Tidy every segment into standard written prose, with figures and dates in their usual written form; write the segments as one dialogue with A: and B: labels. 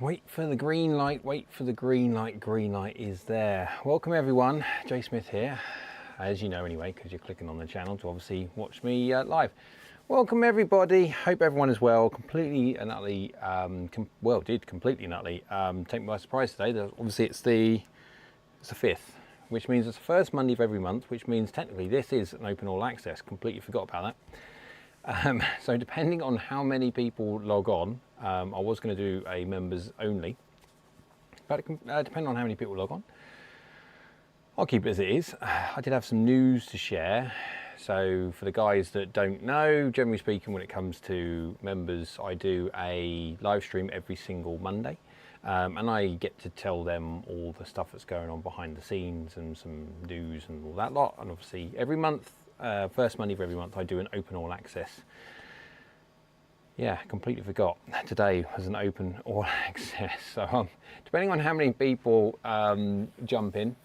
A: Wait for the green light, wait for the green light is there. Welcome everyone, Jay Smith here, as you know anyway, because you're clicking on the channel to obviously watch me live. Welcome everybody, hope everyone is well. Completely and utterly, completely and utterly take me by surprise today. Obviously it's the 5th, which means it's the first Monday of every month, which means technically this is an open all access. Completely forgot about that. So depending on how many people log on, I was going to do a members only, but depending on how many people log on, I'll keep it as it is. I did have some news to share. So for the guys that don't know, generally speaking, when it comes to members, I do a live stream every single Monday. And I get to tell them all the stuff that's going on behind the scenes and some news and all that lot. And obviously every month, first Monday of every month, I do an open all access. Yeah, completely forgot. Today was an open all access. So depending on how many people jump in,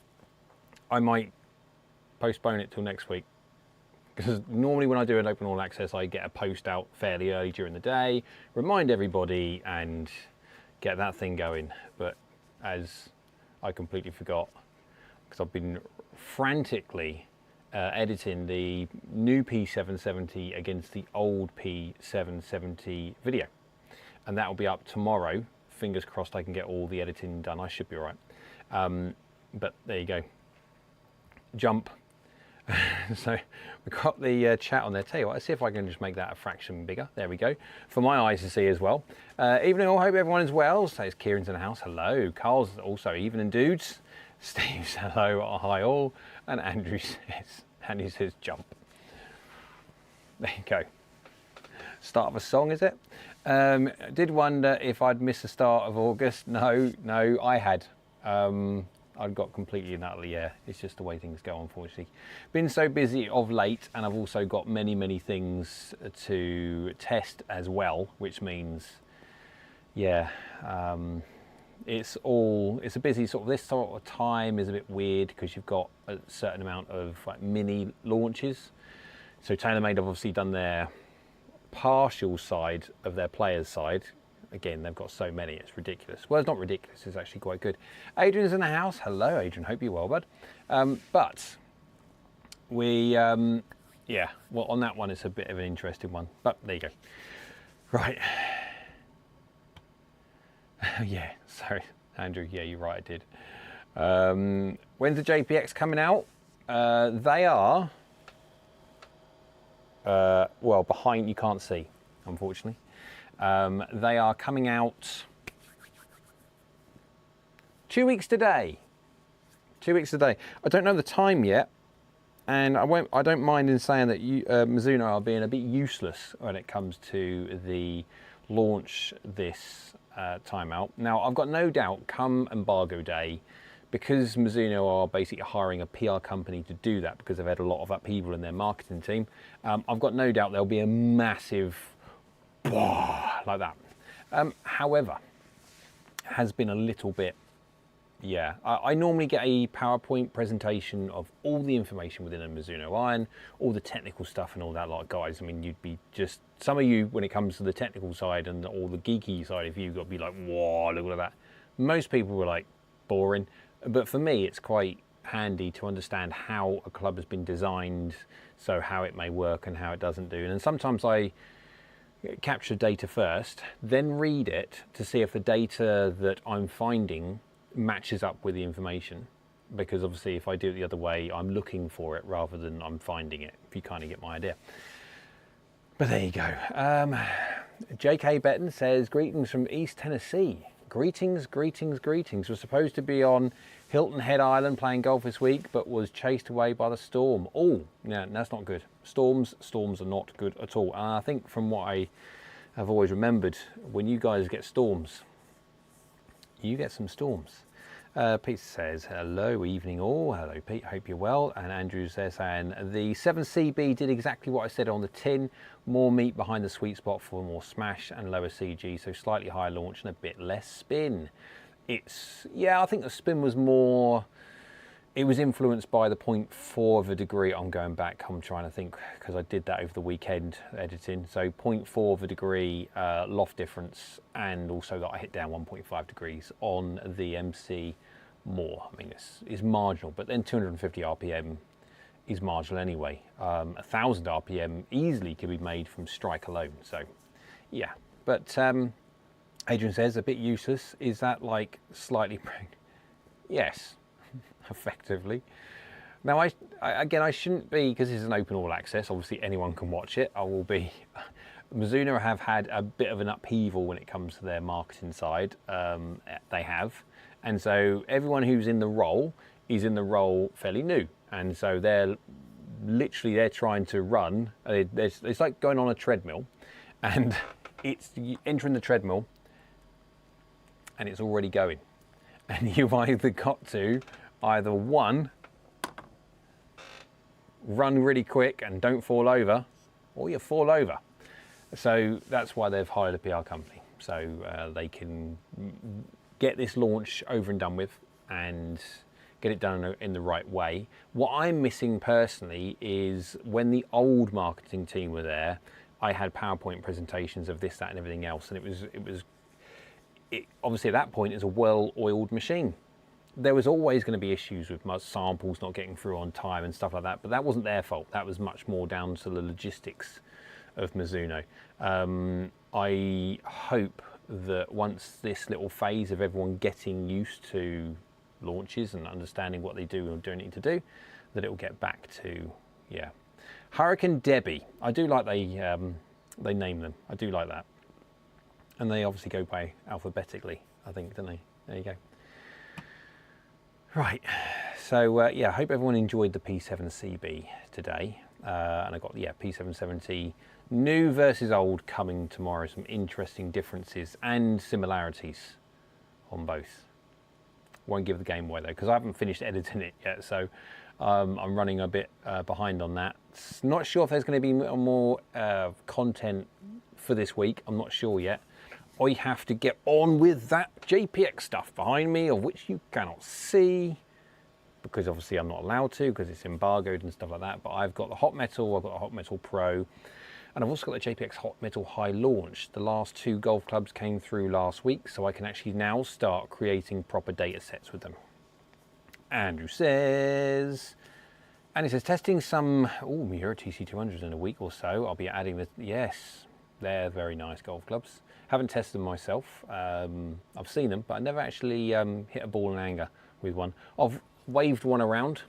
A: I might postpone it till next week. Because normally when I do an open all access, I get a post out fairly early during the day, remind everybody and get that thing going. But as I completely forgot, because I've been frantically editing the new P770 against the old P770 video, and that will be up tomorrow. Fingers crossed I can get all the editing done. I should be all right. But there you go. Jump. So we've got the chat on there. Tell you what, let's see if I can just make that a fraction bigger. There we go. For my eyes to see as well. Evening all, hope everyone is well. Says Kieran's in the house. Hello. Carl's also evening dudes. Steve says hello, hi all. And Andrew says jump. There you go. Start of a song, is it? Did wonder if I'd miss the start of August. No, I had. I've got completely and utterly, yeah, it's just the way things go, unfortunately. Been so busy of late, and I've also got many things to test as well, which means, yeah, it's a busy sort of, this sort of time is a bit weird because you've got a certain amount of like mini launches. So TaylorMade have obviously done their partial side of their players side. Again, they've got so many, it's ridiculous. Well, it's not ridiculous, it's actually quite good. Adrian's in the house. Hello, Adrian, hope you're well, bud. But we, yeah, well, on that one, it's a bit of an interesting one, but there you go. Right. Yeah, sorry, Andrew, yeah, you're right, I did. When's the JPX coming out? They are, well, behind, you can't see, unfortunately. They are coming out 2 weeks today. 2 weeks today. I don't know the time yet, and I don't mind in saying that Mizuno are being a bit useless when it comes to the launch this time out. Now, I've got no doubt come embargo day, because Mizuno are basically hiring a PR company to do that because they've had a lot of upheaval in their marketing team. I've got no doubt there'll be a massive like that. However, has been a little bit, yeah, I normally get a PowerPoint presentation of all the information within a Mizuno iron, all the technical stuff and all that lot. Guys, I mean, you'd be just, some of you, when it comes to the technical side and all the geeky side of you, you've got to be like, whoa, look at that. Most people were like, boring. But for me, it's quite handy to understand how a club has been designed, so how it may work and how it doesn't do. And sometimes I capture data first, then read it to see if the data that I'm finding matches up with the information. Because obviously if I do it the other way, I'm looking for it rather than I'm finding it, if you kind of get my idea. But there you go. JK Betton says, greetings from East Tennessee. Greetings. We're supposed to be on Hilton Head Island playing golf this week, but was chased away by the storm. Oh, yeah, that's not good. Storms are not good at all. And I think from what I have always remembered, when you guys get storms, you get some storms. Pete says, hello, evening all. Hello, Pete, hope you're well. And Andrew says, and the 7CB did exactly what I said on the tin. More meat behind the sweet spot for more smash and lower CG, so slightly higher launch and a bit less spin. It's, yeah, I think the spin was more, It was influenced by the 0.4 of a degree. I'm going back, I'm trying to think, because I did that over the weekend editing. So 0.4 of a degree loft difference, and also that I hit down 1.5 degrees on the MC more. I mean, it's marginal, but then 250 RPM is marginal anyway. 1,000 RPM easily could be made from strike alone. So yeah, but Adrian says a bit useless. Is that like slightly? Yes. Effectively. Now, I shouldn't be, because this is an open all access, obviously anyone can watch it. I will be. Mizuno have had a bit of an upheaval when it comes to their marketing side. They have, and so everyone who's in the role is in the role fairly new, and so they're trying to run. It's like going on a treadmill, and it's entering the treadmill, and it's already going, and you've either got to either one, run really quick and don't fall over, or you fall over. So that's why they've hired a PR company, so they can get this launch over and done with and get it done in the right way. What I'm missing personally is when the old marketing team were there, I had PowerPoint presentations of this, that, and everything else, and it obviously at that point it's a well-oiled machine. There was always going to be issues with samples not getting through on time and stuff like that, but that wasn't their fault. That was much more down to the logistics of Mizuno. I hope that once this little phase of everyone getting used to launches and understanding what they do and don't need to do, that it will get back to, yeah. Hurricane Debbie. I do like they name them. I do like that. And they obviously go by alphabetically, I think, don't they? There you go. Right, so yeah, I hope everyone enjoyed the P7CB today. And I got, yeah, P770 new versus old coming tomorrow. Some interesting differences and similarities on both. Won't give the game away though, because I haven't finished editing it yet, so I'm running a bit behind on that. Not sure if there's going to be more content for this week. I'm not sure yet. I have to get on with that JPX stuff behind me, of which you cannot see, because obviously I'm not allowed to, because it's embargoed and stuff like that. But I've got the Hot Metal, I've got the Hot Metal Pro, and I've also got the JPX Hot Metal High Launch. The last two golf clubs came through last week, so I can actually now start creating proper data sets with them. Andrew says, and he says, testing some Miura TC200s in a week or so. I'll be adding the, yes, they're very nice golf clubs. Haven't tested them myself. I've seen them, but I never actually hit a ball in anger with one. I've waved one around,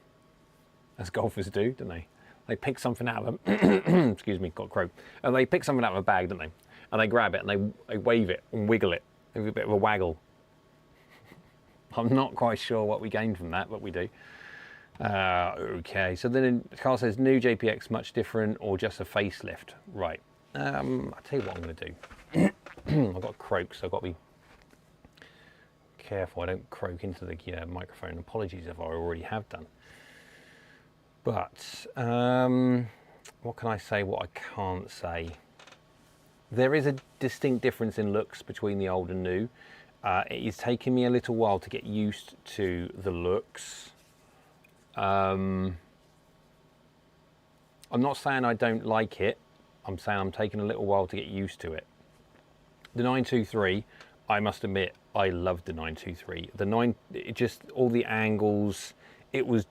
A: as golfers do, don't they? They pick something out of them. Excuse me, got croak. And they pick something out of a bag, don't they? And they grab it and they wave it and wiggle it. They have a bit of a waggle. I'm not quite sure what we gained from that, but we do. Okay, so then Carl says, new JPX much different or just a facelift? Right. I'll tell you what I'm going to do. I've got croak, so I've got to be careful I don't croak into the microphone. Apologies if I already have done. But what can I say, what I can't say? There is a distinct difference in looks between the old and new. It is taking me a little while to get used to the looks. I'm not saying I don't like it. I'm saying I'm taking a little while to get used to it. The 923, I must admit, I loved the 923. It just, all the angles, it was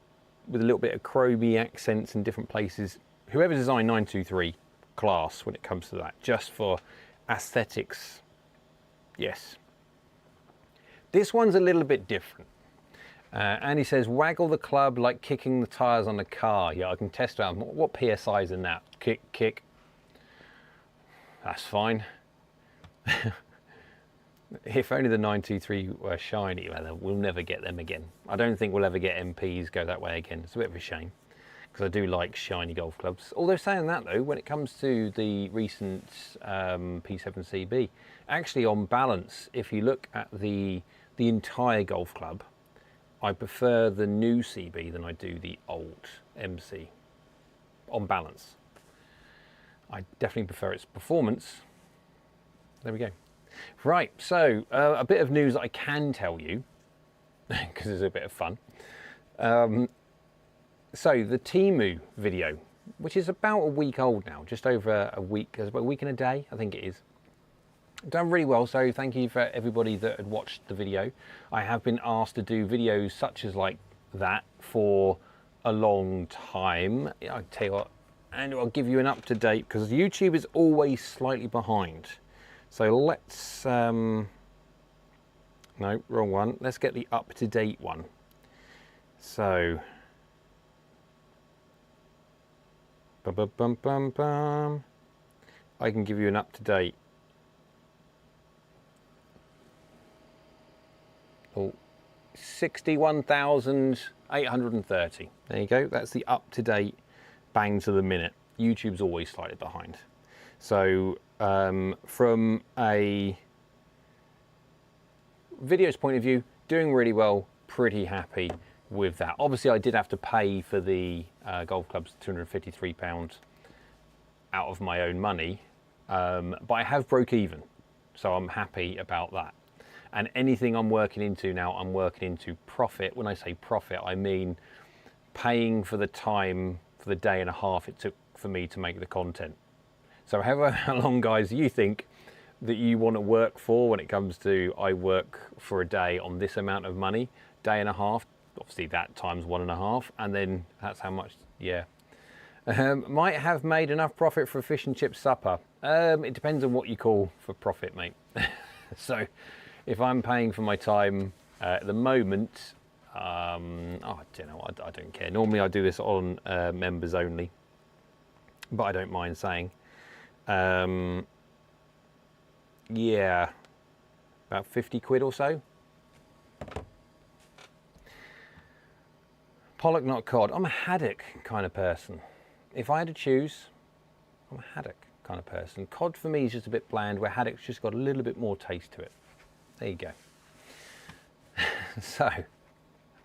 A: with a little bit of chromy accents in different places. Whoever designed 923, class when it comes to that, just for aesthetics, yes. This one's a little bit different. And he says, waggle the club like kicking the tires on the car. Yeah, I can test out. What PSI is in that? Kick. That's fine. If only the 923 were shiny, well, we'll never get them again. I don't think we'll ever get MPs go that way again. It's a bit of a shame, because I do like shiny golf clubs. Although saying that though, when it comes to the recent P7CB, actually on balance, if you look at the entire golf club, I prefer the new CB than I do the old MC, on balance. I definitely prefer its performance. There we go. Right, so a bit of news that I can tell you, because it's a bit of fun. So the Temu video, which is about a week old now, just over a week, about a week and a day, I think it is. Done really well, so thank you for everybody that had watched the video. I have been asked to do videos such as like that for a long time. I'll tell you what, and I'll give you an up-to-date, because YouTube is always slightly behind. So let's, no, wrong one. Let's get the up-to-date one. So, I can give you an up-to-date. Oh, 61,830. There you go. That's the up-to-date bang to the minute. YouTube's always slightly behind. So from a videos point of view, doing really well, pretty happy with that. Obviously, I did have to pay for the golf clubs, £253 out of my own money, but I have broke even, so I'm happy about that. And anything I'm working into now, I'm working into profit. When I say profit, I mean paying for the time, for the day and a half it took for me to make the content. So however long, guys, you think that you want to work for when it comes to, I work for a day on this amount of money, day and a half, obviously that times 1.5, and then that's how much, yeah. Might have made enough profit for a fish and chip supper. It depends on what you call for profit, mate. So if I'm paying for my time at the moment, I don't know, I don't care. Normally I do this on members only, but I don't mind saying. Yeah, about 50 quid or so. Pollock, not cod. I'm a haddock kind of person. If I had to choose, I'm a haddock kind of person. Cod for me is just a bit bland, where haddock's just got a little bit more taste to it. There you go. So,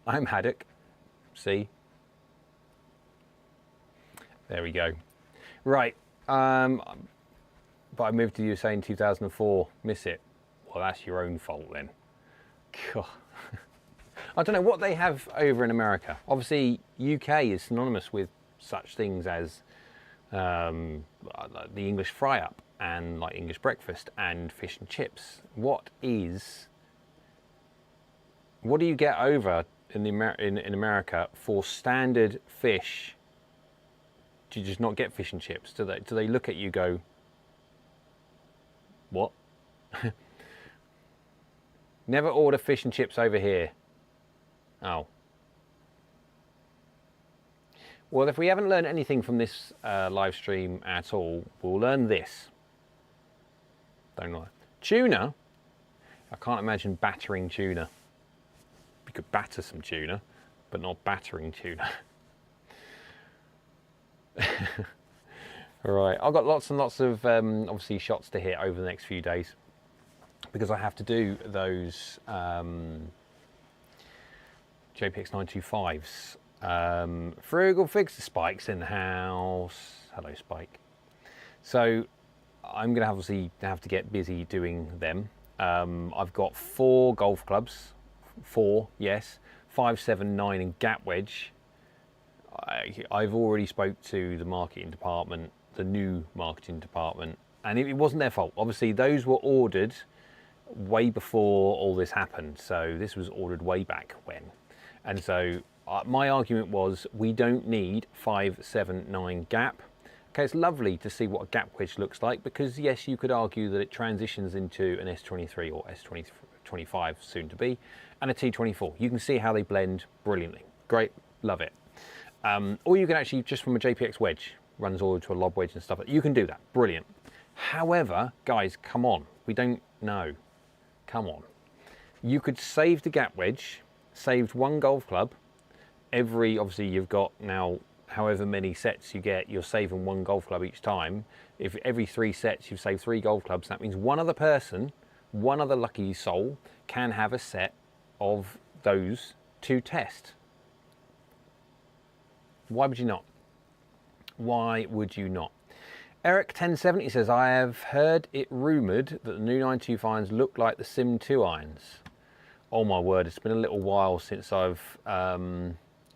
A: I'm haddock. See? There we go. Right. But I moved to the USA in 2004. Miss it. Well, that's your own fault then. God. I don't know what they have over in America. Obviously, UK is synonymous with such things as the English fry-up and like English breakfast and fish and chips. What do you get over in America for standard fish? Do you just not get fish and chips? Do they look at you go, what? Never order fish and chips over here. Oh. Well, if we haven't learned anything from this live stream at all, we'll learn this. Don't lie. Tuna? I can't imagine battering tuna. You could batter some tuna, but not battering tuna. All right, I've got lots and lots of obviously shots to hit over the next few days, because I have to do those JPX 925s. Frugal fix the spikes in the house. Hello, Spike. So I'm going to obviously have to get busy doing them. I've got 4 golf clubs. 4, yes. 5, 7, 9 and gap wedge. I've already spoke to the marketing department, the new marketing department, and it wasn't their fault. Obviously, those were ordered way before all this happened. So this was ordered way back when. And so my argument was, we don't need 5, 7, 9 gap. Okay, it's lovely to see what a gap wedge looks like, because yes, you could argue that it transitions into an S23 or S25 soon to be, and a T24. You can see how they blend brilliantly. Great, love it. Or you can actually, just from a JPX wedge, runs all to a lob wedge and stuff. You can do that, brilliant. However, guys, come on, we don't know. Come on. You could save the gap wedge, saved 1 golf club. Obviously you've got now, however many sets you get, you're saving 1 golf club each time. If every 3 sets you've saved 3 golf clubs, that means one other person, one other lucky soul, can have a set of those to test. Why would you not? Why would you not? Eric 1070 says, I have heard it rumoured that the new 925 irons look like the Sim 2 irons. Oh my word, it's been a little while since I've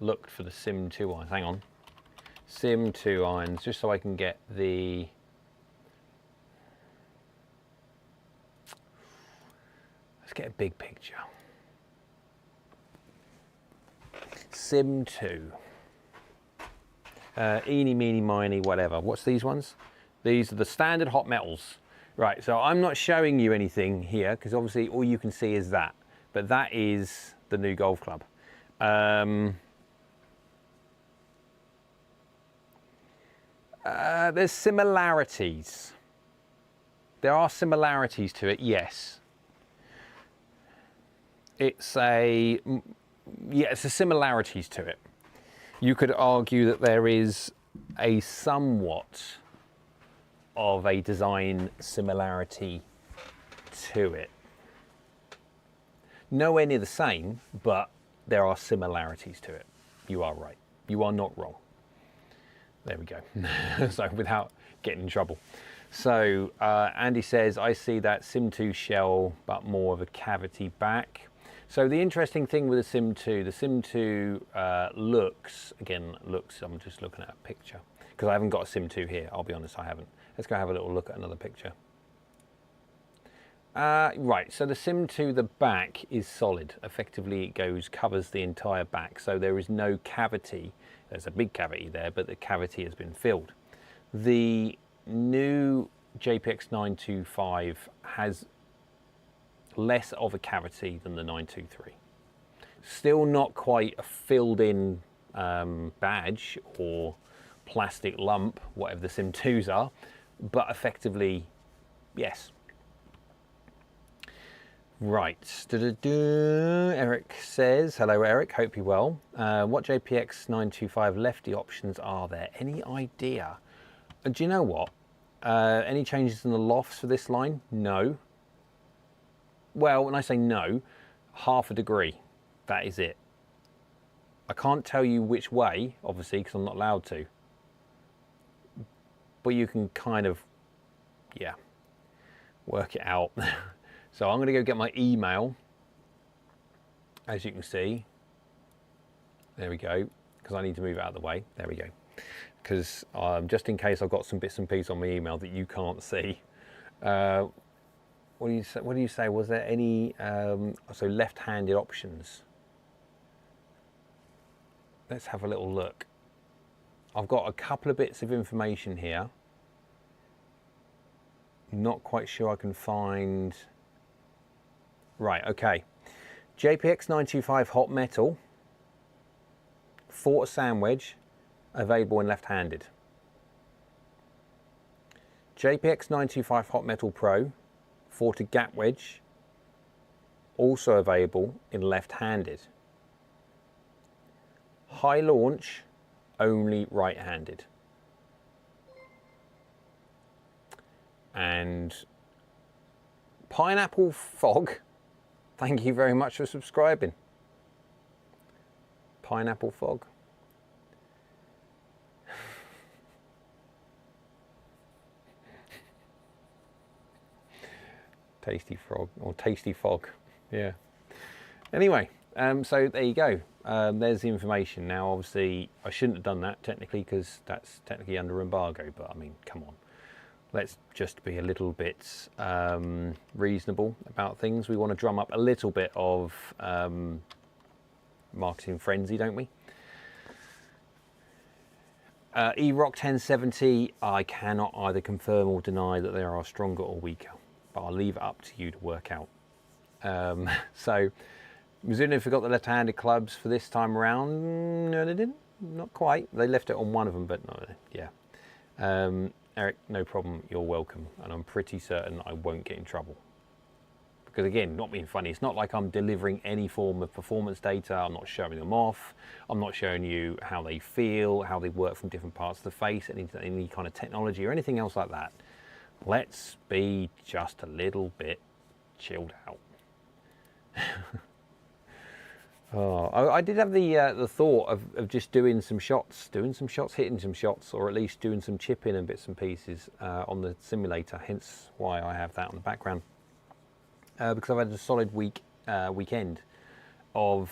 A: looked for the Sim 2 irons. Hang on. Sim 2 irons, just so I can get the... Let's get a big picture. Sim 2. Eeny, meeny, miny, whatever. What's these ones? These are the standard hot metals. Right, so I'm not showing you anything here because obviously all you can see is that. But that is the new golf club. There's similarities. There are similarities to it, yes. It's a similarities to it. You could argue that there is a somewhat of a design similarity to it. Nowhere near the same, but there are similarities to it. You are right. You are not wrong. There we go. So without getting in trouble. So Andy says, I see that Sim 2 shell, but more of a cavity back. So the interesting thing with the Sim 2 looks, I'm just looking at a picture, because I haven't got a Sim 2 here, I'll be honest, I haven't. Let's go have a little look at another picture. Right, so the Sim 2, the back is solid. Effectively, it covers the entire back, so there is no cavity. There's a big cavity there, but the cavity has been filled. The new JPX 925 has less of a cavity than the 923. Still not quite a filled in badge or plastic lump, whatever the Sim 2s are, but effectively, yes. Right, Eric says, hello Eric, hope you're well. What JPX 925 lefty options are there? Any idea? Do you know what? Any changes in the lofts for this line? No. Well, when I say no, half a degree, that is it. I can't tell you which way, obviously, because I'm not allowed to. But you can kind of, yeah, work it out. So I'm going to go get my email, as you can see. There we go, because I need to move it out of the way. There we go. Because just in case I've got some bits and pieces on my email that you can't see. What do you say? Was there any so left-handed options? Let's have a little look. I've got a couple of bits of information here. Not quite sure I can find. Right, okay. JPX 925 hot metal, 4 sand wedge, available in left-handed. JPX 925 hot metal pro, 40 gap wedge, also available in left-handed. High launch, only right-handed. And pineapple fog, thank you very much for subscribing. Pineapple fog. Tasty frog, or tasty fog, yeah. Anyway, so there you go. There's the information. Now, obviously, I shouldn't have done that technically because that's technically under embargo, but I mean, come on. Let's just be a little bit reasonable about things. We want to drum up a little bit of marketing frenzy, don't we? E-Rock 1070, I cannot either confirm or deny that they are stronger or weaker, but I'll leave it up to you to work out. So, Mizuno forgot the left-handed clubs for this time around. No, they didn't. Not quite. They left it on one of them, but no, yeah. Eric, no problem, you're welcome. And I'm pretty certain I won't get in trouble. Because again, not being funny, it's not like I'm delivering any form of performance data. I'm not showing them off. I'm not showing you how they feel, how they work from different parts of the face, any kind of technology or anything else like that. Let's be just a little bit chilled out. Oh, I did have the thought of just doing some shots, hitting some shots, or at least doing some chipping and bits and pieces on the simulator. Hence why I have that on the background, because I've had a solid weekend of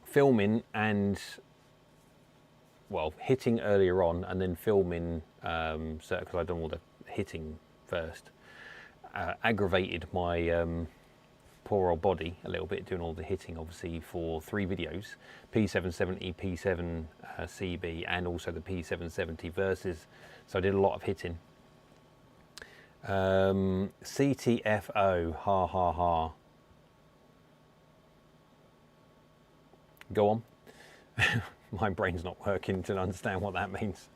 A: filming and, well, hitting earlier on and then filming, because I'd done all the hitting first, aggravated my poor old body a little bit, doing all the hitting obviously for 3 videos, P770, P7 CB, and also the P770 versus, so I did a lot of hitting. CTFO, ha ha ha. Go on. My brain's not working to understand what that means.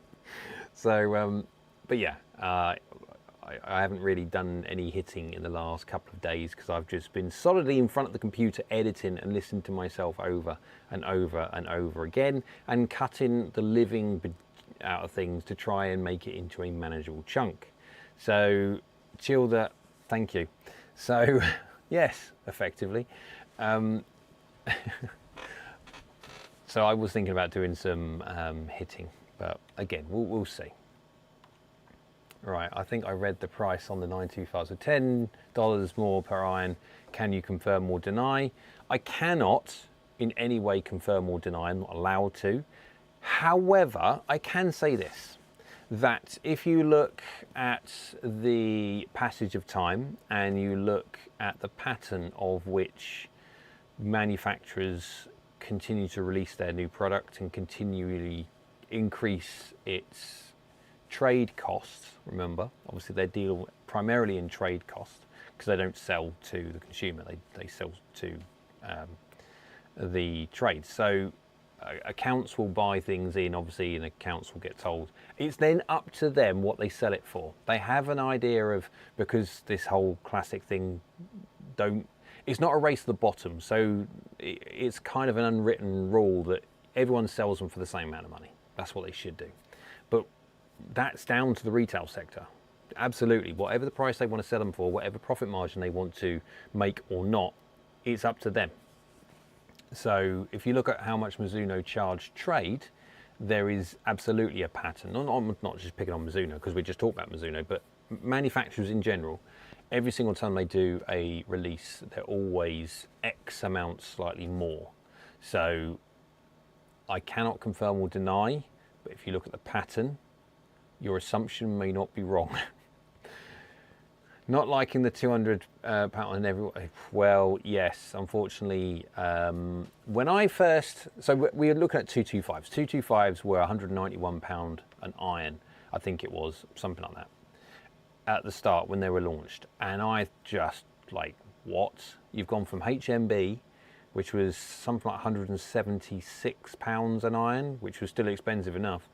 A: So, but yeah, I haven't really done any hitting in the last couple of days because I've just been solidly in front of the computer editing and listening to myself over and over and over again and cutting the living out of things to try and make it into a manageable chunk. So, Childa, thank you. So, yes, effectively. So I was thinking about doing some hitting, but again, we'll see. Right, I think I read the price on the 925, so $10 more per iron. Can you confirm or deny? I cannot in any way confirm or deny, I'm not allowed to. However, I can say this, that if you look at the passage of time and you look at the pattern of which manufacturers continue to release their new product and continually increase its trade costs, remember, obviously they deal primarily in trade costs because they don't sell to the consumer, they sell to the trade. So accounts will buy things in, obviously, and accounts will get told. It's then up to them what they sell it for. They have an idea of, because this whole classic thing, it's not a race to the bottom, so it's kind of an unwritten rule that everyone sells them for the same amount of money. That's what they should do. But that's down to the retail sector. Absolutely, whatever the price they want to sell them for, whatever profit margin they want to make or not, it's up to them. So if you look at how much Mizuno charge trade, there is absolutely a pattern. I'm not just picking on Mizuno because we just talked about Mizuno, but manufacturers in general, every single time they do a release, they're always X amount slightly more. So I cannot confirm or deny, but if you look at the pattern, your assumption may not be wrong. Not liking the 200 pound on everyone. Well, yes, unfortunately, when I first, so we were looking at 225s. 225s were 191 pound an iron, I think it was, something like that, at the start when they were launched. And I just like, what? You've gone from HMB, which was something like 176 pounds an iron, which was still expensive enough.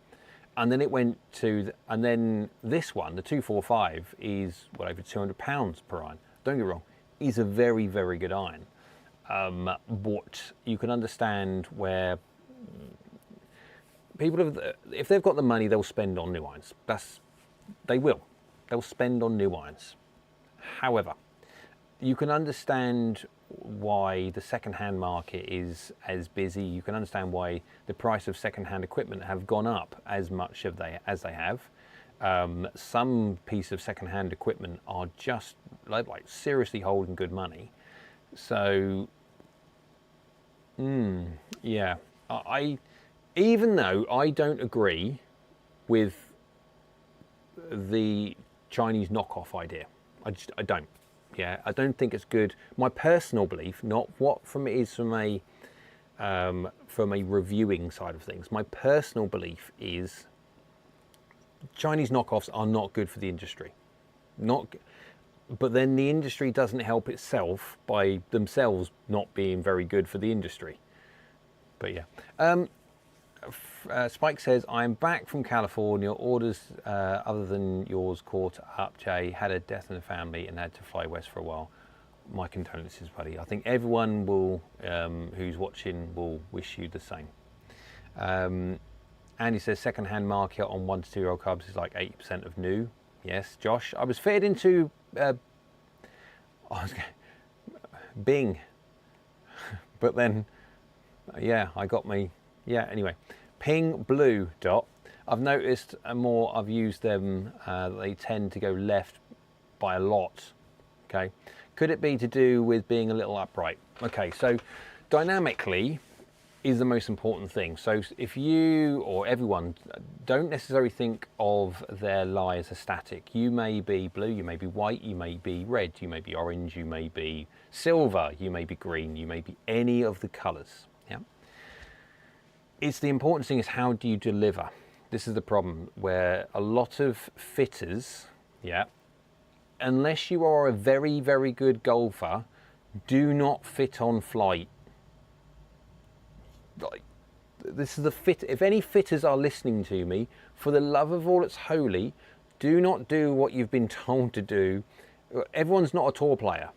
A: And then it went to, and then this one, the 245, is well over 200 pounds per iron. Don't get me wrong, is a very, very good iron. But you can understand where people have, if they've got the money, they'll spend on new irons. They will. They'll spend on new irons. However, you can understand why the second-hand market is as busy. You can understand why the price of second-hand equipment have gone up as much as they have. Some piece of second-hand equipment are just like seriously holding good money. So, yeah, I even though I don't agree with the Chinese knockoff idea, I don't. Yeah, I don't think it's good. My personal belief, not what from it is from a reviewing side of things. My personal belief is Chinese knockoffs are not good for the industry. But then the industry doesn't help itself by themselves not being very good for the industry. But yeah. Spike says, I'm back from California. Orders other than yours caught up. Jay had a death in the family and had to fly west for a while. My condolences, buddy. I think everyone will, who's watching, will wish you the same. Andy says, second-hand market on 1 to 2 year old cubs is like 80% of new. Yes, Josh. I was fitted into Bing, but then, yeah, I got me. Yeah, anyway, Ping Blue Dot. I've noticed more I've used them, they tend to go left by a lot, okay? Could it be to do with being a little upright? Okay, so dynamically, is the most important thing. So if you or everyone don't necessarily think of their lie as a static, you may be blue, you may be white, you may be red, you may be orange, you may be silver, you may be green, you may be any of the colors. Yeah. It's the important thing is how do you deliver? This is the problem where a lot of fitters, yeah, unless you are a very, very good golfer, do not fit on flight. Like, this is the fit. If any fitters are listening to me, for the love of all that's holy, do not do what you've been told to do. Everyone's not a tour player.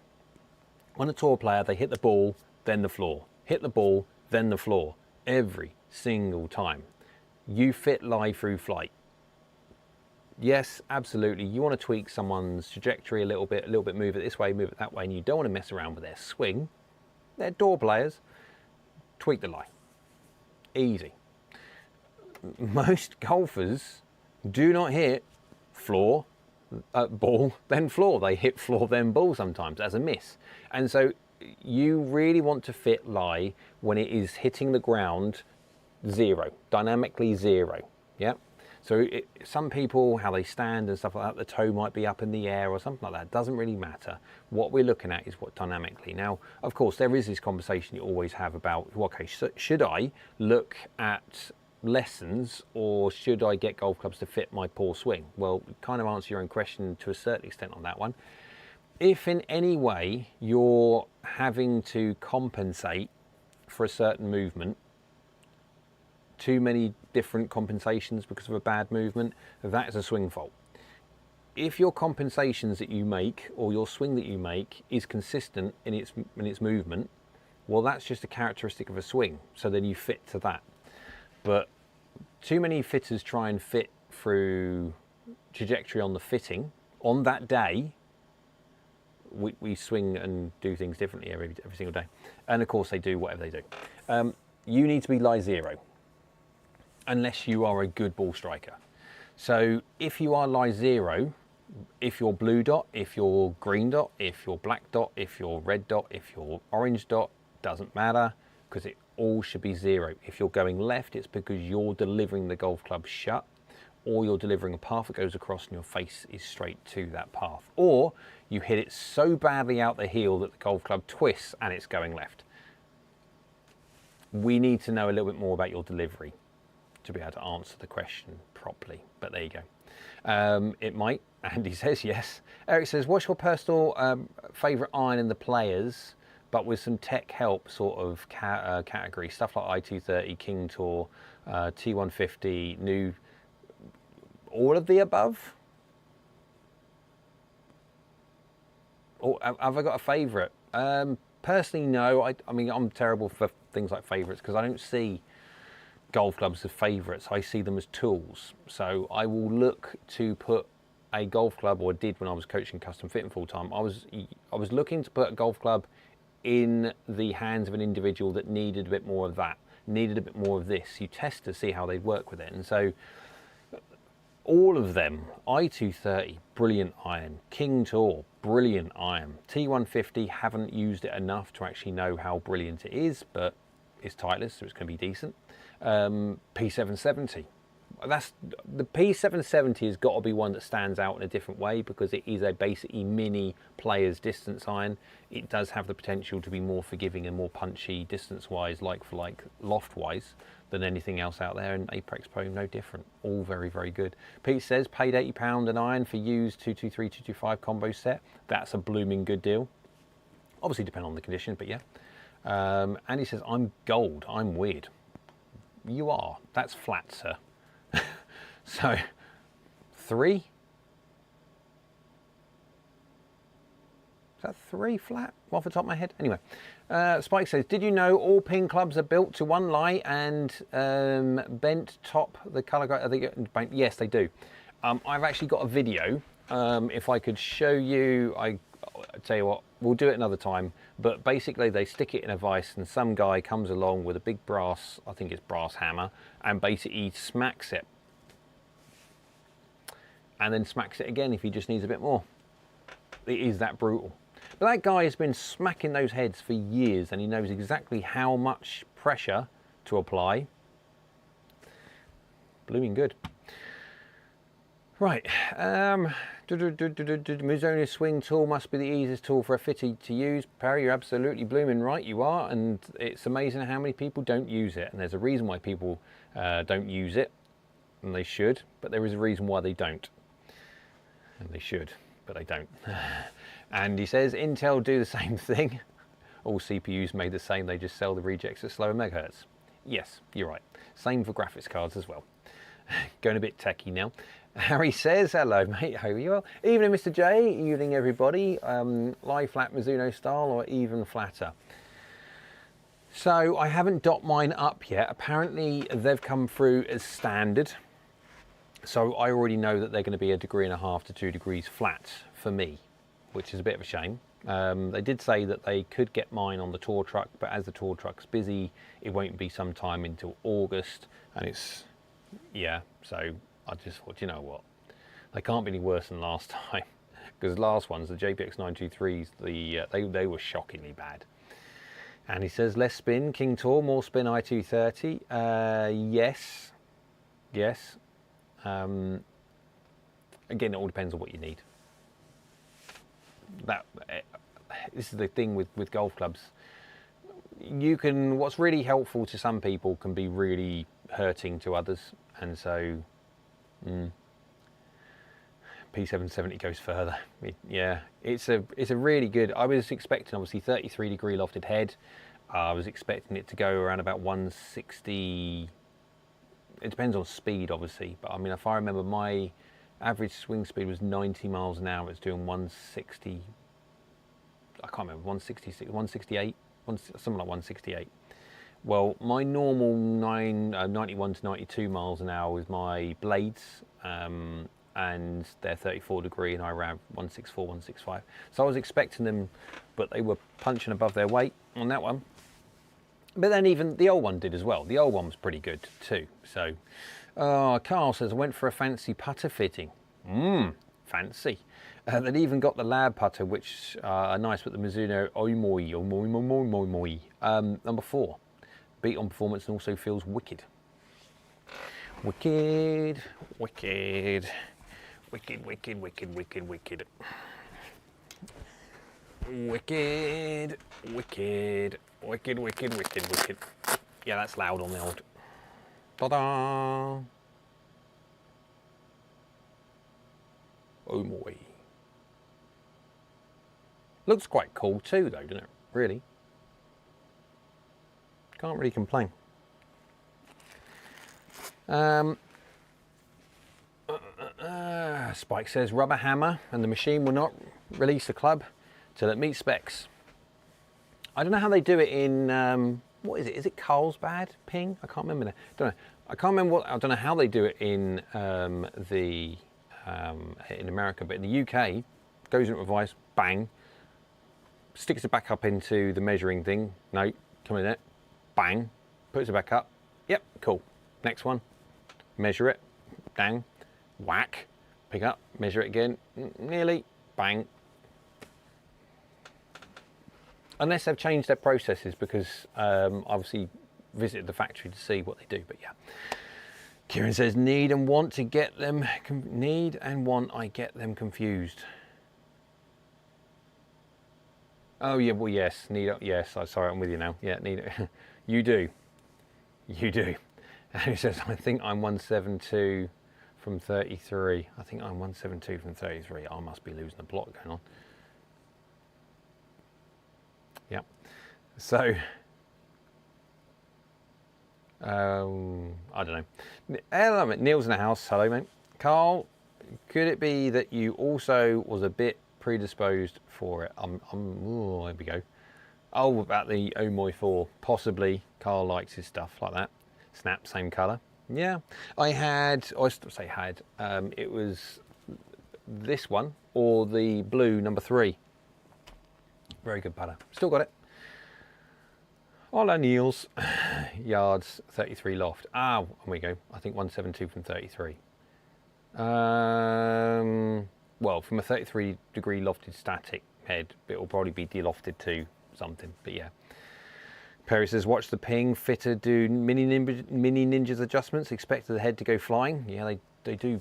A: On a tour player, they hit the ball, then the floor. Hit the ball, then the floor. Every single time. You fit lie through flight. Yes, absolutely. You want to tweak someone's trajectory a little bit, move it this way, move it that way, and you don't want to mess around with their swing. They're tour players. Tweak the lie. Easy. Most golfers do not hit floor, ball, then floor. They hit floor, then ball sometimes as a miss. And so you really want to fit lie when it is hitting the ground zero, dynamically zero. Yeah. So some people, how they stand and stuff like that, the toe might be up in the air or something like that. Doesn't really matter. What we're looking at is what dynamically. Now, of course, there is this conversation you always have about, well, okay, should I look at lessons or should I get golf clubs to fit my poor swing? Well, kind of answer your own question to a certain extent on that one. If in any way you're having to compensate for a certain movement, too many different compensations because of a bad movement, that is a swing fault. If your compensations that you make or your swing that you make is consistent in its movement, well, that's just a characteristic of a swing. So then you fit to that. But too many fitters try and fit through trajectory on the fitting. On that day, we swing and do things differently every single day. And of course they do whatever they do. You need to be lie zero, unless you are a good ball striker. So if you are lie zero, if you're blue dot, if you're green dot, if you're black dot, if you're red dot, if you're orange dot, doesn't matter, because it all should be zero. If you're going left, it's because you're delivering the golf club shut, or you're delivering a path that goes across and your face is straight to that path. Or you hit it so badly out the heel that the golf club twists and it's going left. We need to know a little bit more about your delivery to be able to answer the question properly, but there you go. It might. Andy says yes. Eric says, what's your personal favourite iron in the players, but with some tech help sort of category, stuff like I230, King Tour, T150, new, all of the above? Or have I got a favourite? Personally, no. I mean, I'm terrible for things like favourites because I don't see golf clubs as favourites. I see them as tools. So I will look to put a golf club, or did when I was coaching custom fitting full time. I was looking to put a golf club in the hands of an individual that needed a bit more of that, needed a bit more of this. You test to see how they work with it. And so all of them, I230, brilliant iron. King Tour, brilliant iron. T150, haven't used it enough to actually know how brilliant it is, but it's Titleist, so it's going to be decent. P770. The P770 has got to be one that stands out in a different way because it is a basically mini player's distance iron. It does have the potential to be more forgiving and more punchy distance-wise, like for like loft-wise, than anything else out there, and Apex Pro no different. All very, very good. Pete says, paid £80 an iron for used 223, 225 combo set. That's a blooming good deal. Obviously depending on the condition, but yeah. And he says, I'm gold, I'm weird. You are. That's flat, sir. So, 3? Is that 3 flat? Off the top of my head? Anyway, Spike says, did you know all pin clubs are built to one lie and bent top the colour guide? Yes, they do. I've actually got a video. If I could show you, I'll tell you what, we'll do it another time. But basically they stick it in a vise and some guy comes along with a big brass, I think it's brass hammer, and basically smacks it. And then smacks it again if he just needs a bit more. It is that brutal. But that guy has been smacking those heads for years and he knows exactly how much pressure to apply. Blooming good. Right, Mizuno swing tool must be the easiest tool for a fitter to use. Perry, you're absolutely blooming right, you are, and it's amazing how many people don't use it, and there's a reason why people don't use it, and they should, but there is a reason why they don't. And they should, but they don't. And he says, Intel do the same thing. All CPUs made the same, they just sell the rejects at slower megahertz. Yes, you're right. Same for graphics cards as well. Going a bit techie now. Harry says, hello mate, hope you are. Evening Mr. J, evening everybody. Lie flat Mizuno style or even flatter? So I haven't dot mine up yet. Apparently they've come through as standard. So I already know that they're going to be 1.5 degrees to 2 degrees flat for me, which is a bit of a shame. They did say that they could get mine on the tour truck, but as the tour truck's busy, it won't be sometime until August, and it's, yeah, so I just thought, you know what, they can't be any worse than last time, because the last ones, the JPX 923s, they were shockingly bad. And he says, less spin, King Tour, more spin I230. Yes. Again, it all depends on what you need. This is the thing with golf clubs. You can, what's really helpful to some people can be really hurting to others, and so P770 goes further. Yeah, it's a really good. I was expecting obviously 33-degree lofted head. I was expecting it to go around about 160. It depends on speed, obviously, but I mean, if I remember, my average swing speed was 90 miles an hour. It's doing 160. I can't remember, 166, 168, something like 168. Well, my normal 91 to 92 miles an hour with my blades, and they're 34-degree, and I ran 164, 165. So I was expecting them, but they were punching above their weight on that one. But then even the old one did as well. The old one was pretty good too. So, Carl says, I went for a fancy putter fitting. Fancy. They'd even got the lab putter, which are nice with the Mizuno Oimoi, number 4. Beat on performance and also feels wicked. Wicked. Yeah, that's loud on the old. Ta-da! Oh boy. Looks quite cool too though, doesn't it? Really. Can't really complain. Spike says rubber hammer and the machine will not release the club till it meets specs. I don't know how they do it in, what is it? Is it Carlsbad ping? I can't remember now. Don't know. I can't remember what, I don't know how they do it in in America, but in the UK, goes into a vice, bang, sticks it back up into the measuring thing. No, come in it, bang, puts it back up. Yep, cool. Next one, measure it, bang, whack, pick up, measure it again, nearly, bang. Unless they've changed their processes, because obviously visited the factory to see what they do, but yeah. Kieran says, need and want I get them confused. Oh yeah, well yes, yes, I'm sorry, I'm with you now. Yeah, need you do. And he says, I think I'm 172 from 33. I think I'm 172 from 33. I must be losing the plot going on. Yeah. So, I don't know. Neil's in the house. Hello, mate. Carl, could it be that you also was a bit predisposed for it? Oh, there we go. Oh, about the Omoy 4. Possibly. Carl likes his stuff like that. Snap, same colour. Yeah. I still say had. It was this one or the blue number 3. Very good putter. Still got it. Hola Niels. Yards 33 loft. Ah, here we go. I think 172 from 33. Well, from a 33-degree lofted static head, it will probably be delofted to something. But yeah. Perry says, watch the ping fitter do mini ninjas adjustments. Expected the head to go flying. Yeah, they do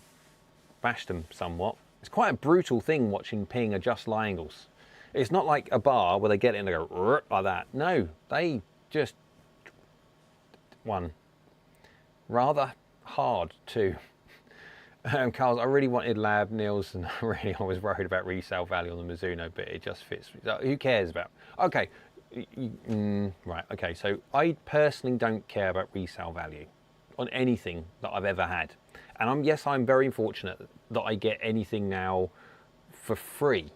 A: bash them somewhat. It's quite a brutal thing watching ping adjust lie angles. It's not like a bar where they get it and they go like that. No, they just one. Rather hard too. Carl, I really wanted lab Niels, and I was worried about resale value on the Mizuno, but it just fits. Who cares about? Okay, right. Okay, so I personally don't care about resale value on anything that I've ever had, and yes, I'm very fortunate that I get anything now for free.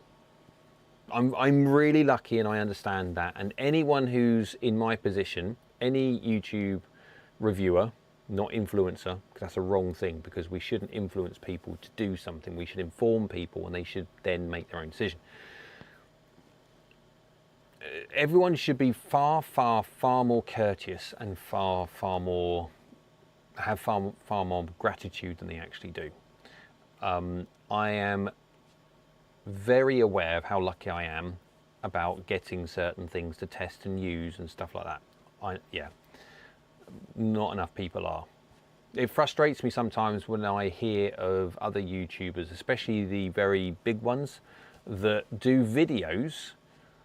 A: I'm really lucky, and I understand that. And anyone who's in my position, any YouTube reviewer, not influencer, because that's a wrong thing, because we shouldn't influence people to do something. We should inform people and they should then make their own decision. Everyone should be far more courteous and far more gratitude than they actually do. I am very aware of how lucky I am about getting certain things to test and use and stuff like that. Yeah. Not enough people are. It frustrates me sometimes when I hear of other YouTubers, especially the very big ones, that do videos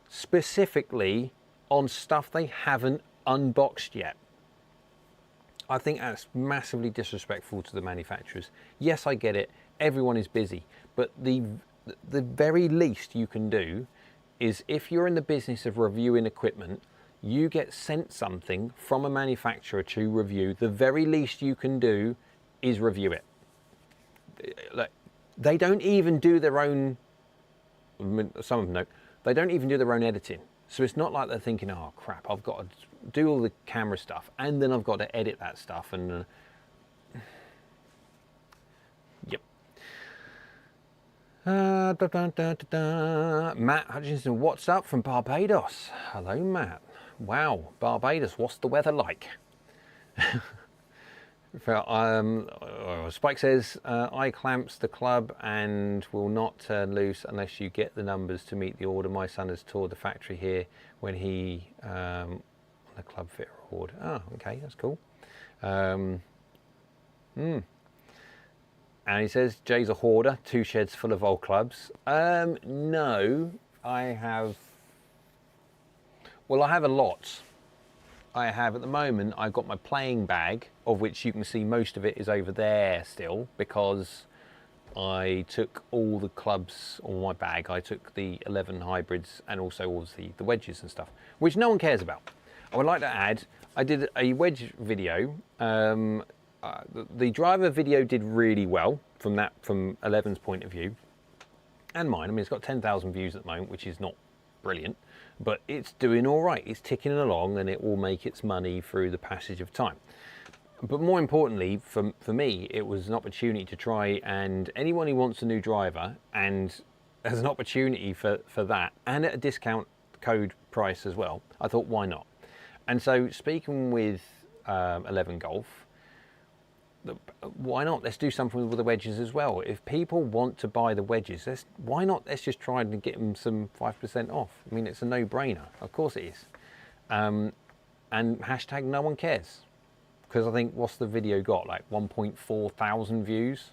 A: specifically on stuff they haven't unboxed yet. I think that's massively disrespectful to the manufacturers. Yes, I get it. Everyone is busy, but the very least you can do is, if you're in the business of reviewing equipment, you get sent something from a manufacturer to review, the very least you can do is review it. Like, they don't even do their own, some of them don't, they don't even do their own editing. So it's not like they're thinking, oh crap, I've got to do all the camera stuff and then I've got to edit that stuff. And yep. Matt Hutchinson, what's up from Barbados? Hello, Matt. Wow, Barbados, what's the weather like? Spike says, I clamps the club and will not turn loose unless you get the numbers to meet the order. My son has toured the factory here when he, on the club fitter award. Oh, okay, that's cool. And he says, Jay's a hoarder, 2 sheds full of old clubs. No, I have, well, I have a lot. I have, at the moment, I've got my playing bag, of which you can see most of it is over there still, because I took all the clubs on my bag. I took the 11 hybrids and also all the wedges and stuff, which no one cares about. I would like to add, I did a wedge video. The driver video did really well from 11's point of view, and mine. I mean, it's got 10,000 views at the moment, which is not brilliant, but it's doing all right. It's ticking along, and it will make its money through the passage of time. But more importantly, for me, it was an opportunity to try, and anyone who wants a new driver, and there's an opportunity for that, and at a discount code price as well, I thought, why not? And so, speaking with 11 Golf, why not? Let's do something with the wedges as well. If people want to buy the wedges, why not? Let's just try and get them some 5% off. I mean, it's a no-brainer. Of course it is. And hashtag no one cares. Because I think, what's the video got? Like 1.4 thousand views?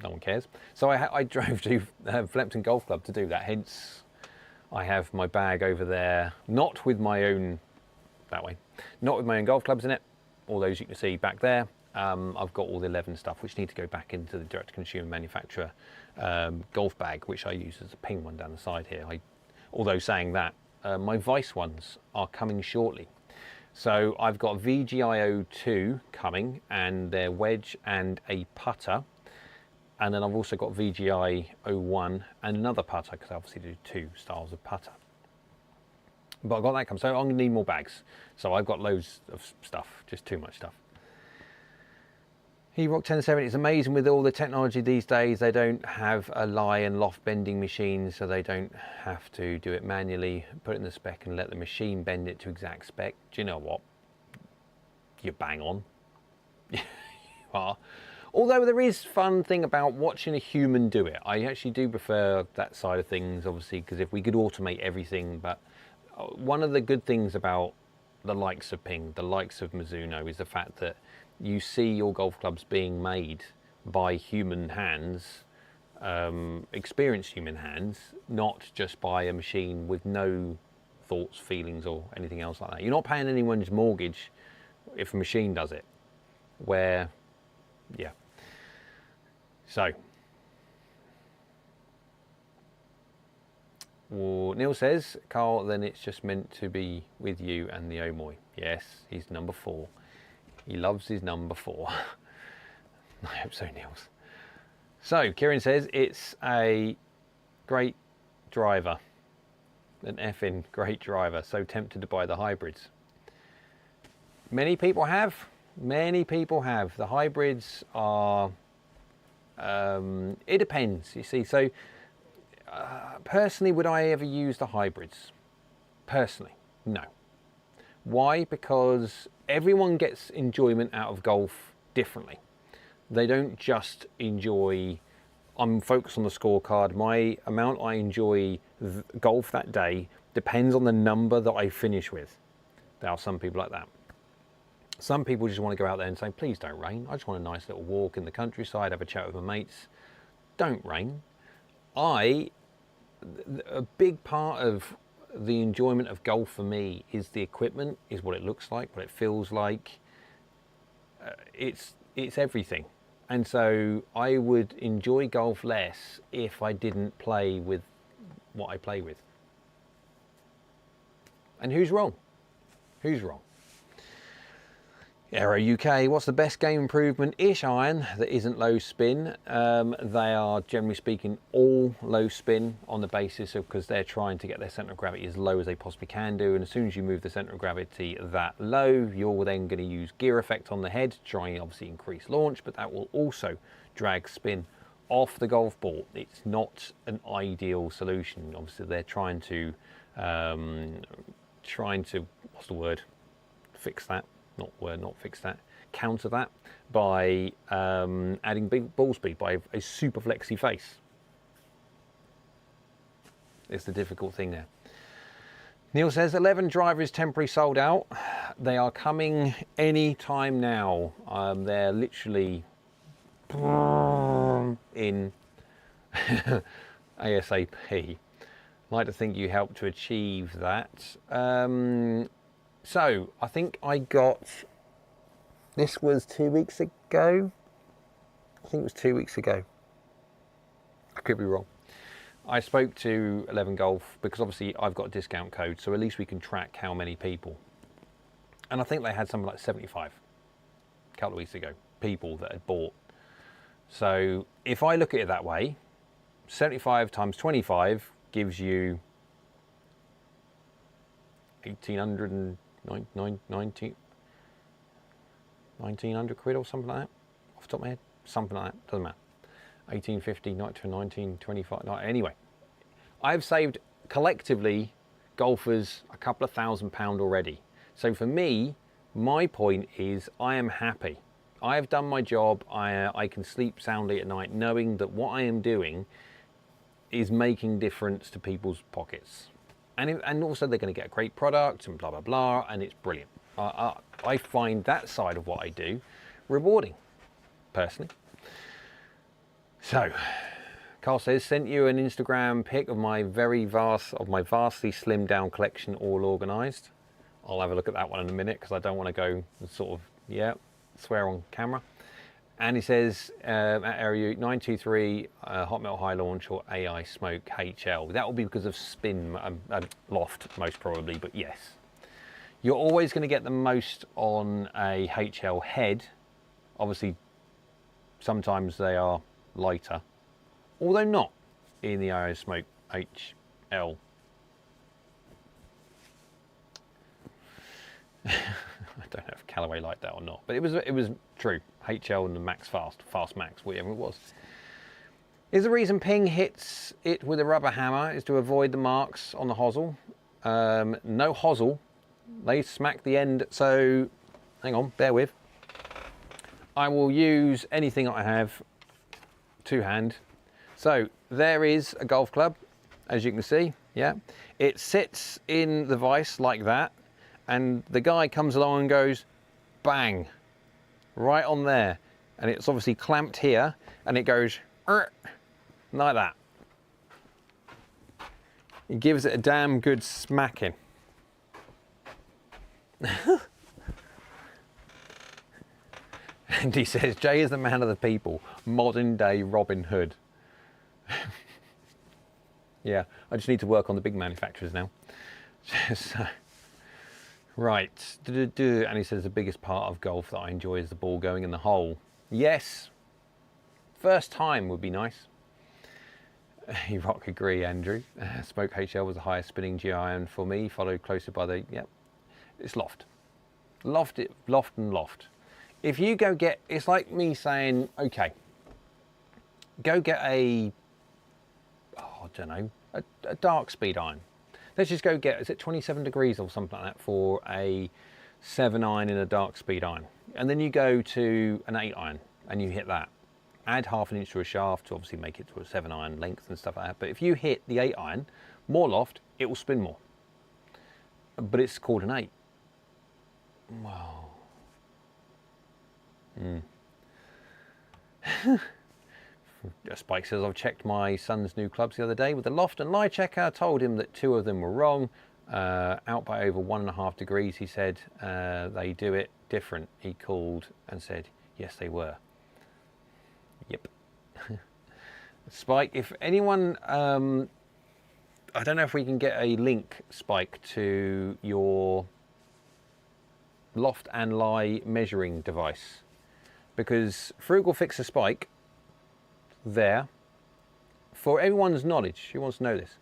A: No one cares. So I drove to Flempton Golf Club to do that. Hence, I have my bag over there, not with my own, that way, not with my own golf clubs in it. All those you can see back there. I've got all the 11 stuff, which need to go back into the direct-to-consumer manufacturer golf bag, which I use as a ping one down the side here. Although saying that, my Vice ones are coming shortly. So I've got VGI02 coming, and their wedge and a putter. And then I've also got VGI01 and another putter, because I obviously do 2 styles of putter. But I've got that coming, so I'm going to need more bags. So I've got loads of stuff, just too much stuff. Rock 1070, it's amazing with all the technology these days. They don't have a lie and loft bending machine, so they don't have to do it manually, put it in the spec and let the machine bend it to exact spec. Do you know what? You're bang on. You are. Although there is fun thing about watching a human do it. I actually do prefer that side of things, obviously, because if we could automate everything, but one of the good things about the likes of Ping, the likes of Mizuno, is the fact that you see your golf clubs being made by human hands, experienced human hands, not just by a machine with no thoughts, feelings, or anything else like that. You're not paying anyone's mortgage if a machine does it. Where, yeah. So, well, Neil says, Carl, then it's just meant to be with you and the Omoy. Yes, he's number 4. He loves his number 4. I hope so, Niels. So, Kieran says, it's a great driver. An effing great driver. So tempted to buy the hybrids. Many people have. Many people have. The hybrids are, it depends, you see. So, personally, would I ever use the hybrids? Personally, no. Why? Because everyone gets enjoyment out of golf differently. They don't just enjoy, I'm focused on the scorecard. My amount I enjoy golf that day depends on the number that I finish with. There are some people like that. Some people just want to go out there and say, please don't rain. I just want a nice little walk in the countryside, have a chat with my mates. Don't rain. A big part of the enjoyment of golf for me is the equipment, is what it looks like, what it feels like. It's everything. And so I would enjoy golf less if I didn't play with what I play with. And who's wrong? Who's wrong? Aero UK, what's the best game improvement-ish iron that isn't low spin? They are, generally speaking, all low spin on the basis of, because they're trying to get their centre of gravity as low as they possibly can do, and as soon as you move the centre of gravity that low, you're then going to use gear effect on the head to try and obviously increase launch, but that will also drag spin off the golf ball. It's not an ideal solution. Obviously, they're trying to, what's the word? Fix that. Not fix that, counter that by adding big ball speed by a super flexy face. It's the difficult thing there. Neil says 11 drivers temporarily sold out. They are coming any time now. They're literally in ASAP. I'd like to think you helped to achieve that. So, I think I got, this was 2 weeks ago. I think it was 2 weeks ago. I could be wrong. I spoke to 11 Golf because obviously I've got a discount code, so at least we can track how many people. And I think they had something like 75 a couple of weeks ago, people that had bought. So, if I look at it that way, 75 times 25 gives you 1900 quid or something like that, off the top of my head, something like that, doesn't matter. 1850 to 1925. Anyway, I've saved collectively golfers a couple of £1,000 already. So for me, my point is I am happy. I have done my job. I can sleep soundly at night knowing that what I am doing is making difference to people's pockets. And also they're going to get a great product and blah, blah, blah, and it's brilliant. I find that side of what I do rewarding, personally. So, Carl says, sent you an Instagram pic of my vastly slimmed down collection all organised. I'll have a look at that one in a minute because I don't want to go sort of, swear on camera. And he says, at area 923, hot melt high launch or AI smoke HL. That will be because of spin loft, most probably, but yes. You're always going to get the most on a HL head. Obviously, sometimes they are lighter, although not in the AI smoke HL. I don't know if Callaway liked that or not, but it was true. HL and the Max Fast Max, whatever it was. Is the reason Ping hits it with a rubber hammer is to avoid the marks on the hosel? No hosel. They smack the end, so hang on, bear with. I will use anything I have to hand. So there is a golf club, as you can see. Yeah, it sits in the vise like that, and the guy comes along and goes, bang, right on there, and it's obviously clamped here, and it goes like that. He gives it a damn good smacking. And he says, Jay is the man of the people, modern day Robin Hood. Yeah, I just need to work on the big manufacturers now. So, right, and he says the biggest part of golf that I enjoy is the ball going in the hole. Yes, first time would be nice. You rock, agree, Andrew. Smoke HL was the highest spinning G iron for me, followed closer by the, yep, it's loft. Loft and loft. If you go get, it's like me saying, okay, go get a, I don't know, a dark speed iron. Let's just go get, is it 27 degrees or something like that for a 7 iron in a dark speed iron. And then you go to an 8 iron and you hit that. Add half an inch to a shaft to obviously make it to a 7 iron length and stuff like that. But if you hit the 8 iron, more loft, it will spin more. But it's called an 8. Wow. Spike says, I've checked my son's new clubs the other day with the loft and lie checker. Told him that 2 of them were wrong. Out by over 1.5 degrees, he said they do it different. He called and said, yes, they were. Yep. Spike, if anyone, I don't know if we can get a link, Spike, to your loft and lie measuring device, because Frugal Fixer Spike there, for everyone's knowledge, who wants to know this,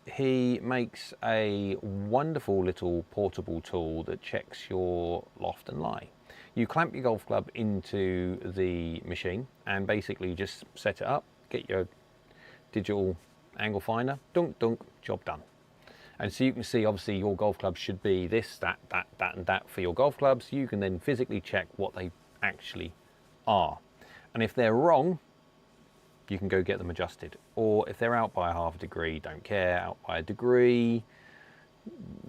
A: he makes a wonderful little portable tool that checks your loft and lie. You clamp your golf club into the machine and basically just set it up, get your digital angle finder, dunk, dunk, job done. And so you can see, obviously, your golf clubs should be this, that, and that for your golf clubs. You can then physically check what they actually are. And if they're wrong, you can go get them adjusted. Or if they're out by 1/2 degree, don't care, out by 1 degree,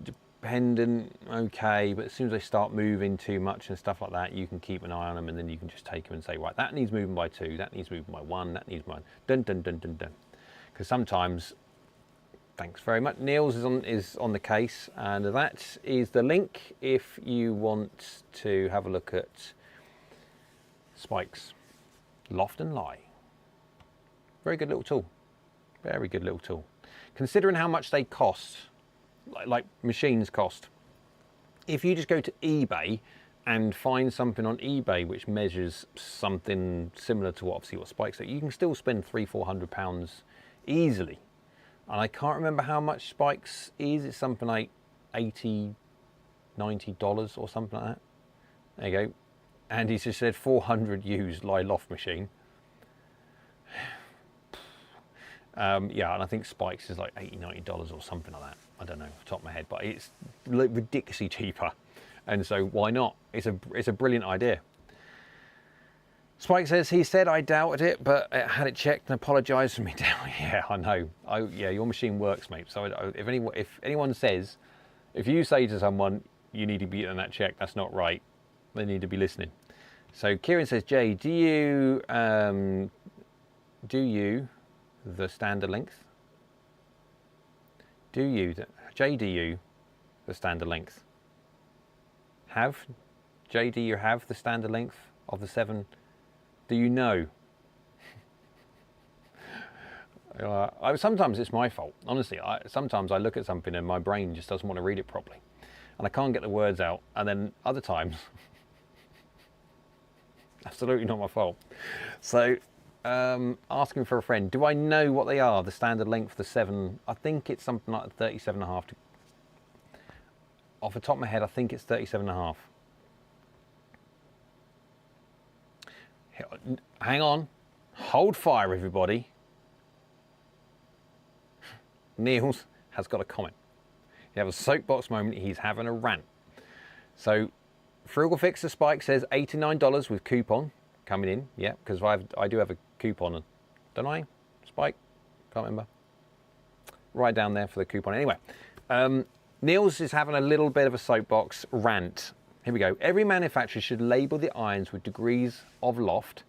A: dependent, okay, but as soon as they start moving too much and stuff like that, you can keep an eye on them, and then you can just take them and say, right, that needs moving by 2, that needs moving by 1, that needs by dun dun dun dun dun. Because sometimes, thanks very much, Niels is on the case, and that is the link if you want to have a look at Spike's loft and lie. Very good little tool. Very good little tool. Considering how much they cost, like machines cost, if you just go to eBay and find something on eBay which measures something similar to what Spike said, you can still spend £300-400 easily. And I can't remember how much Spike's is. It's something like $80-90 or something like that. There you go. And he's just said 400 used lie loft machine. Yeah, and I think Spike's is like $80-90 or something like that. I don't know off the top of my head, but it's ridiculously cheaper. And so why not? It's a brilliant idea. Spike says, he said I doubted it, but I had it checked and apologised for me. Yeah, I know. Yeah, your machine works, mate. So if anyone says, if you say to someone, you need to be on that check, that's not right, they need to be listening. So Kieran says, Jay, do you the standard length? Do you the standard length? Jay, do you have the standard length of the 7? Do you know? Sometimes it's my fault, honestly. Sometimes I look at something and my brain just doesn't want to read it properly, and I can't get the words out. And then other times, absolutely not my fault. So, asking for a friend. Do I know what they are? The standard length for the 7. I think it's something like 37.5. Off the top of my head, I think it's 37.5. Hang on, hold fire, everybody. Niels has got a comment. You have a soapbox moment. He's having a rant. So, Frugal Fixer Spike says $89 with coupon coming in. Yeah, because I do have a coupon, don't I? Spike, can't remember. right down there for the coupon. Anyway, Niels is having a little bit of a soapbox rant. Here we go. Every manufacturer should label the irons with degrees of loft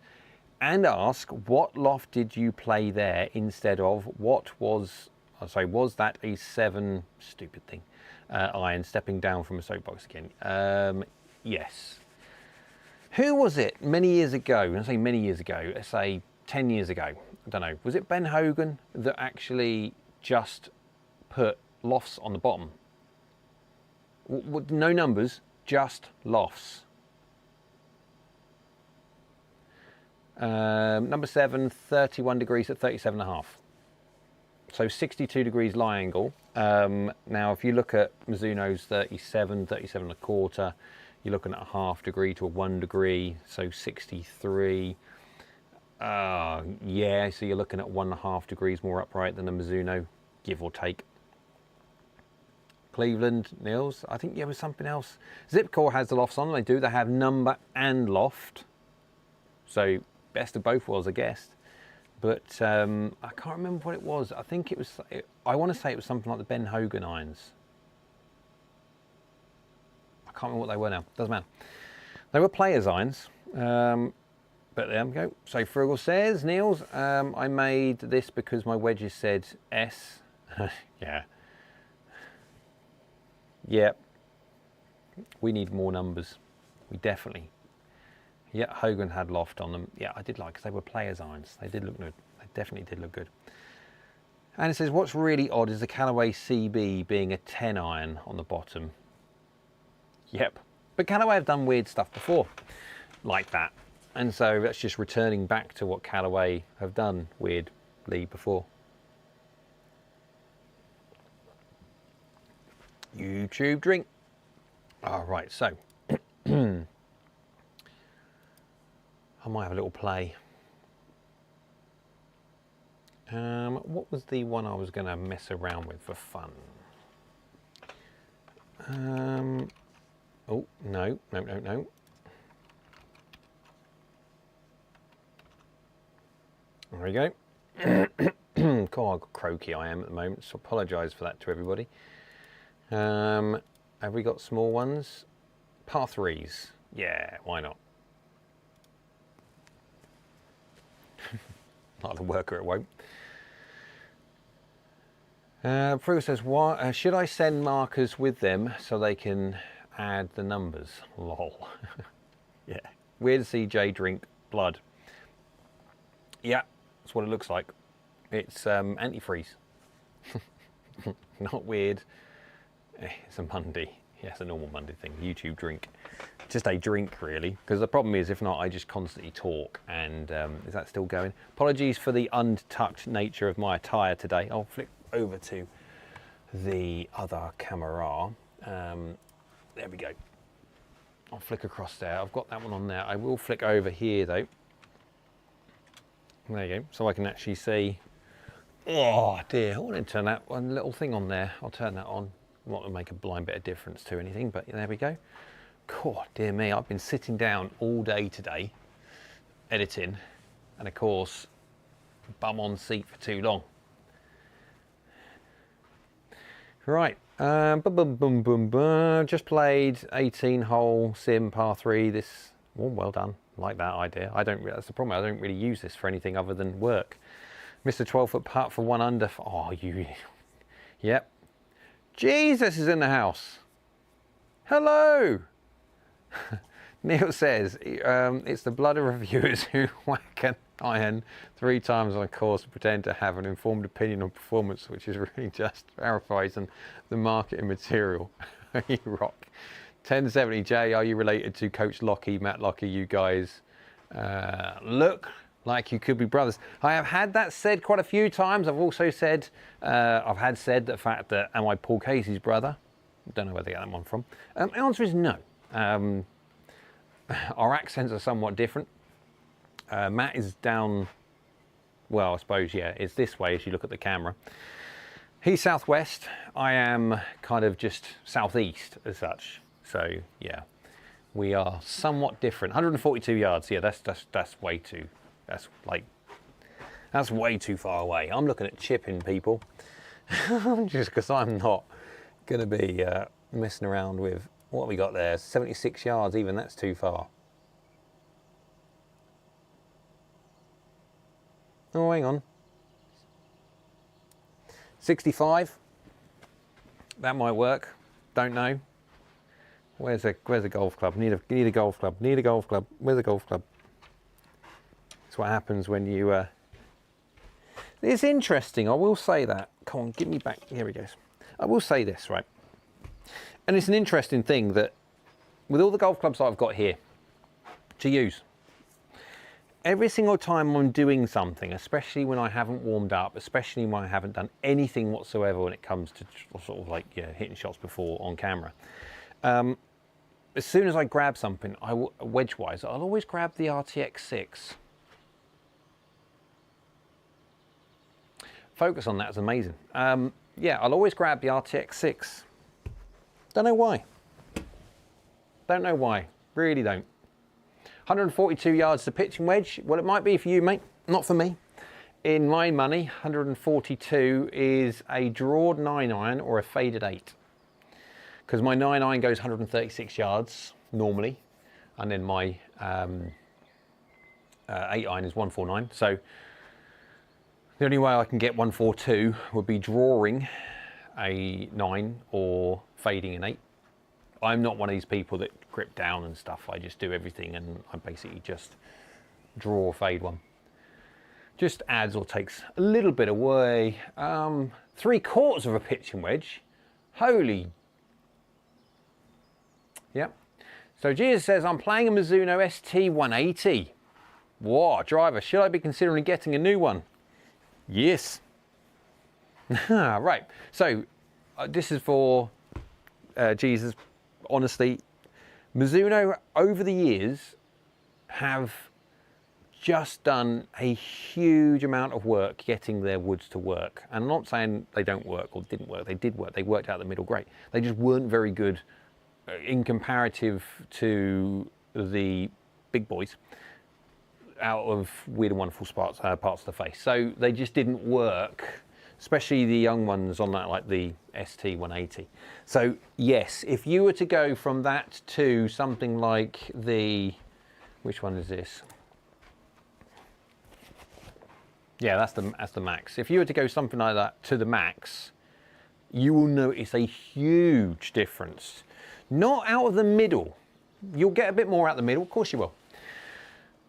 A: and ask, what loft did you play there, instead of what was, was that a 7, stupid thing, iron, stepping down from a soapbox again? Yes. Who was it many years ago? When I say many years ago, let's say 10 years ago, I don't know, was it Ben Hogan that actually just put lofts on the bottom? No numbers, just lofts. Number 7, 31 degrees at 37.5. So 62 degrees lie angle. Now, if you look at Mizuno's 37, 37.25, you're looking at a half degree to a 1 degree, so 63. Yeah, so you're looking at 1.5 degrees more upright than a Mizuno, give or take. Cleveland, Niels, I think, yeah, was something else. Zipcore has the lofts on, they do. They have number and loft. So, best of both worlds, I guess. But I can't remember what it was. I think it was, I want to say it was something like the Ben Hogan irons. I can't remember what they were now, doesn't matter. They were players' irons. But there we go. So Frugal says, Niels, I made this because my wedges said S. Yeah. Yeah. We need more numbers. We definitely. Yeah, Hogan had loft on them. Yeah, I did like, because they were players' irons. They did look good. They definitely did look good. And it says, what's really odd is the Callaway CB being a 10 iron on the bottom. Yep. But Callaway have done weird stuff before, like that. And so that's just returning back to what Callaway have done weirdly before. YouTube drink. All right, so I might have a little play. What was the one I was going to mess around with for fun? Oh, no. There we go. God, how croaky I am at the moment, so apologise for that to everybody. Have we got small ones? Par 3s. Yeah, why not? Like the worker, it won't. Frugal says, "Why should I send markers with them so they can add the numbers?" Lol. Yeah. Weird CJ drink blood. Yeah, that's what it looks like. It's antifreeze. Not weird. It's a Monday. Yeah, it's a normal Monday thing. YouTube drink. Just a drink, really. Because the problem is, if not, I just constantly talk. And is that still going? Apologies for the untucked nature of my attire today. I'll flick over to the other camera. There we go. I'll flick across there. I've got that one on there. I will flick over here, though. There you go. So I can actually see. Oh, dear. I want to turn that one little thing on there. I'll turn that on. Not to make a blind bit of difference to anything, but there we go. God, dear me, I've been sitting down all day today, editing, and of course, bum on seat for too long. Right, just played 18-hole sim par 3. This, oh, well done. Like that idea. That's the problem. I don't really use this for anything other than work. Missed a 12-foot putt for 1 under. Oh, you. Yep. Jesus is in the house. Hello. Neil says, it's the blood of reviewers who whack an iron 3 times on a course and pretend to have an informed opinion on performance, which is really just paraphrasing the marketing material. You rock. 1070J, are you related to Coach Lockie, Matt Lockie? You guys look like you could be brothers. I have had that said quite a few times. I've also said, said the fact that, am I Paul Casey's brother? Don't know where they get that one from. The answer is no. Our accents are somewhat different. Matt is down, well, I suppose, yeah, it's this way as you look at the camera. He's southwest. I am kind of just southeast as such. So, yeah, we are somewhat different. 142 yards, yeah, that's way too, that's way too far away. I'm looking at chipping, people. just because I'm not going to be messing around with what we got there. 76 yards, even that's too far. Oh, hang on. 65. That might work. Don't know. Where's a golf club? Need a golf club. Need a golf club. Where's a golf club? That's what happens when you. It's interesting. I will say that. Come on, give me back. Here he goes. I will say this, right? And it's an interesting thing that with all the golf clubs I've got here to use, every single time I'm doing something, especially when I haven't warmed up, especially when I haven't done anything whatsoever when it comes to sort of like hitting shots before on camera, as soon as I grab something, wedge-wise, I'll always grab the RTX 6. Focus on that is amazing. Yeah, I'll always grab the RTX 6. Don't know why. Don't know why. Really don't. 142 yards to pitching wedge. Well, it might be for you, mate. Not for me. In my money, 142 is a drawed 9-iron or a faded 8. Because my 9-iron goes 136 yards normally, and then my 8-iron is 149. So the only way I can get 142 would be drawing a 9 or fading an 8. I'm not one of these people that grip down and stuff. I just do everything and I basically just draw or fade one. Just adds or takes a little bit away. 3/4 of a pitching wedge. Holy. Yep. So Jesus says, I'm playing a Mizuno ST180. What, driver, should I be considering getting a new one? Yes. Right, so this is for Jesus. Honestly, Mizuno over the years have just done a huge amount of work getting their woods to work. And I'm not saying they don't work or didn't work. They did work. They worked out the middle great. They just weren't very good in comparative to the big boys out of Weird and Wonderful parts of the face. So they just didn't work, especially the young ones on that, like the ST180. So yes, if you were to go from that to something like the, which one is this? Yeah, that's the Max. If you were to go something like that to the Max, you will notice a huge difference. Not out of the middle. You'll get a bit more out the middle, of course you will.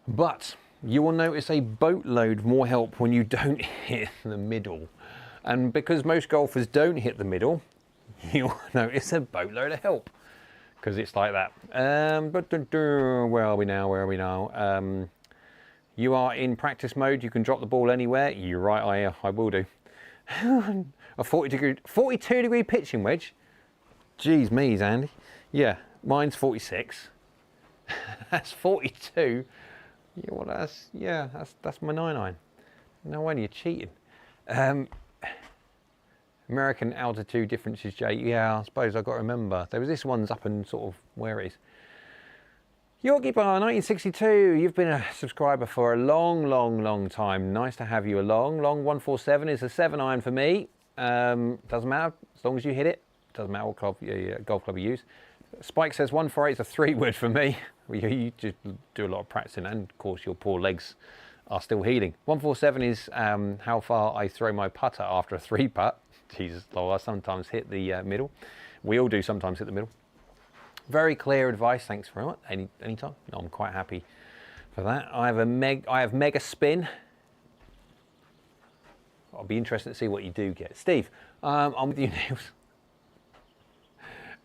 A: But you will notice a boatload more help when you don't hit the middle. And because most golfers don't hit the middle, you'll notice a boatload of help. Because it's like that. Where are we now? Where are we now? You are in practice mode. You can drop the ball anywhere. You're right, I will do. A 42 degree pitching wedge. Jeez me's, Andy. Yeah, mine's 46. That's 42. Yeah, well, that's my 9-iron. No wonder you're cheating. American altitude differences, Jay. Yeah, I suppose I've got to remember. There was this one's up in sort of where it is. Yorkie Bar 1962, you've been a subscriber for a long time. Nice to have you along. Long 147 is a 7-iron for me. Doesn't matter, as long as you hit it. Doesn't matter what golf club you use. Spike says 148 is a 3-wood for me. You just do a lot of practicing, and of course your poor legs are still healing. 147 is how far I throw my putter after a 3-putt. Jesus, I sometimes hit the middle. We all do sometimes hit the middle. Very clear advice, thanks very much. Anytime. No, I'm quite happy for that. I have mega spin. I'll be interested to see what you do get. Steve, I'm with you, Niels.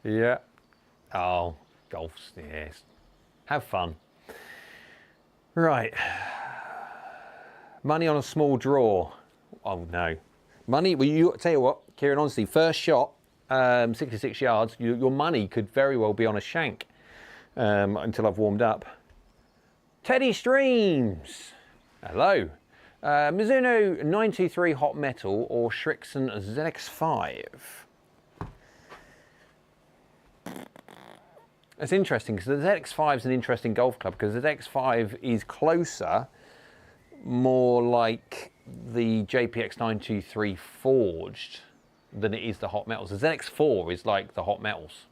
A: Yeah. Oh, golf's, yes. Have fun. Right. Money on a small draw. Oh no. Money, well, you tell you what, Kieran, honestly, first shot, 66 yards, your money could very well be on a shank until I've warmed up. Teddy Streams. Hello. Mizuno 923 Hot Metal or Shrixon ZX5. It's interesting because the ZX5 is an interesting golf club because the ZX5 is closer, more like the JPX 923 forged than it is the hot metals. The ZX4 is like the hot metals.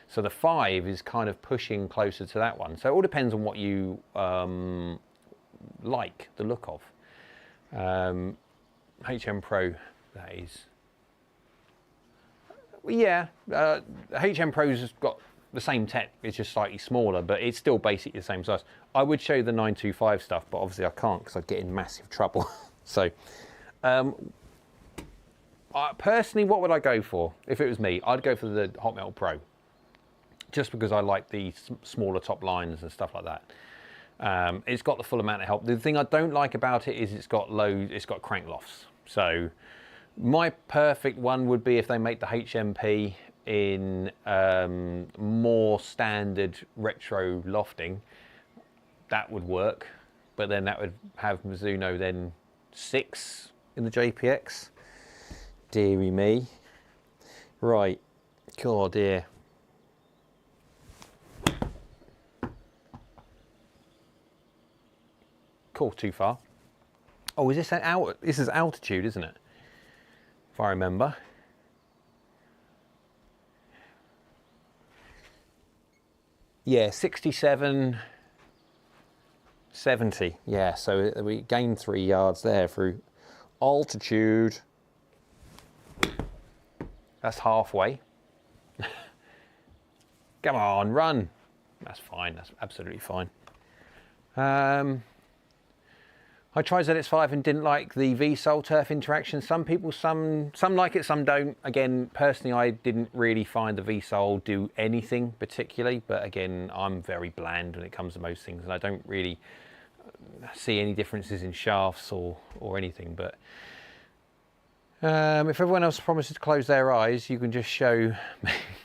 A: So the 5 is kind of pushing closer to that one. So it all depends on what you like the look of. HM Pro, that is. Yeah, HM Pro's got the same tech, it's just slightly smaller, but it's still basically the same size. I would show you the 925 stuff, but obviously I can't because I'd get in massive trouble. So, personally, what would I go for? If it was me, I'd go for the Hot Metal Pro. Just because I like the smaller top lines and stuff like that. It's got the full amount of help. The thing I don't like about it is it's got crank lofts. So my perfect one would be if they make the HMP in more standard retro lofting. That would work, but then that would have Mizuno then 6 in the JPX. Deary me. Right, God dear. Cool, too far. Oh, is this this is altitude, isn't it? If I remember. Yeah, 67, 70. Yeah, so we gained 3 yards there through altitude. That's halfway. Come on, run. That's fine, that's absolutely fine. I tried ZX5 and didn't like the V-Sol turf interaction. Some people, some like it, some don't. Again, personally, I didn't really find the V-Sol do anything particularly, but again, I'm very bland when it comes to most things, and I don't really see any differences in shafts or anything. But if everyone else promises to close their eyes, you can just show.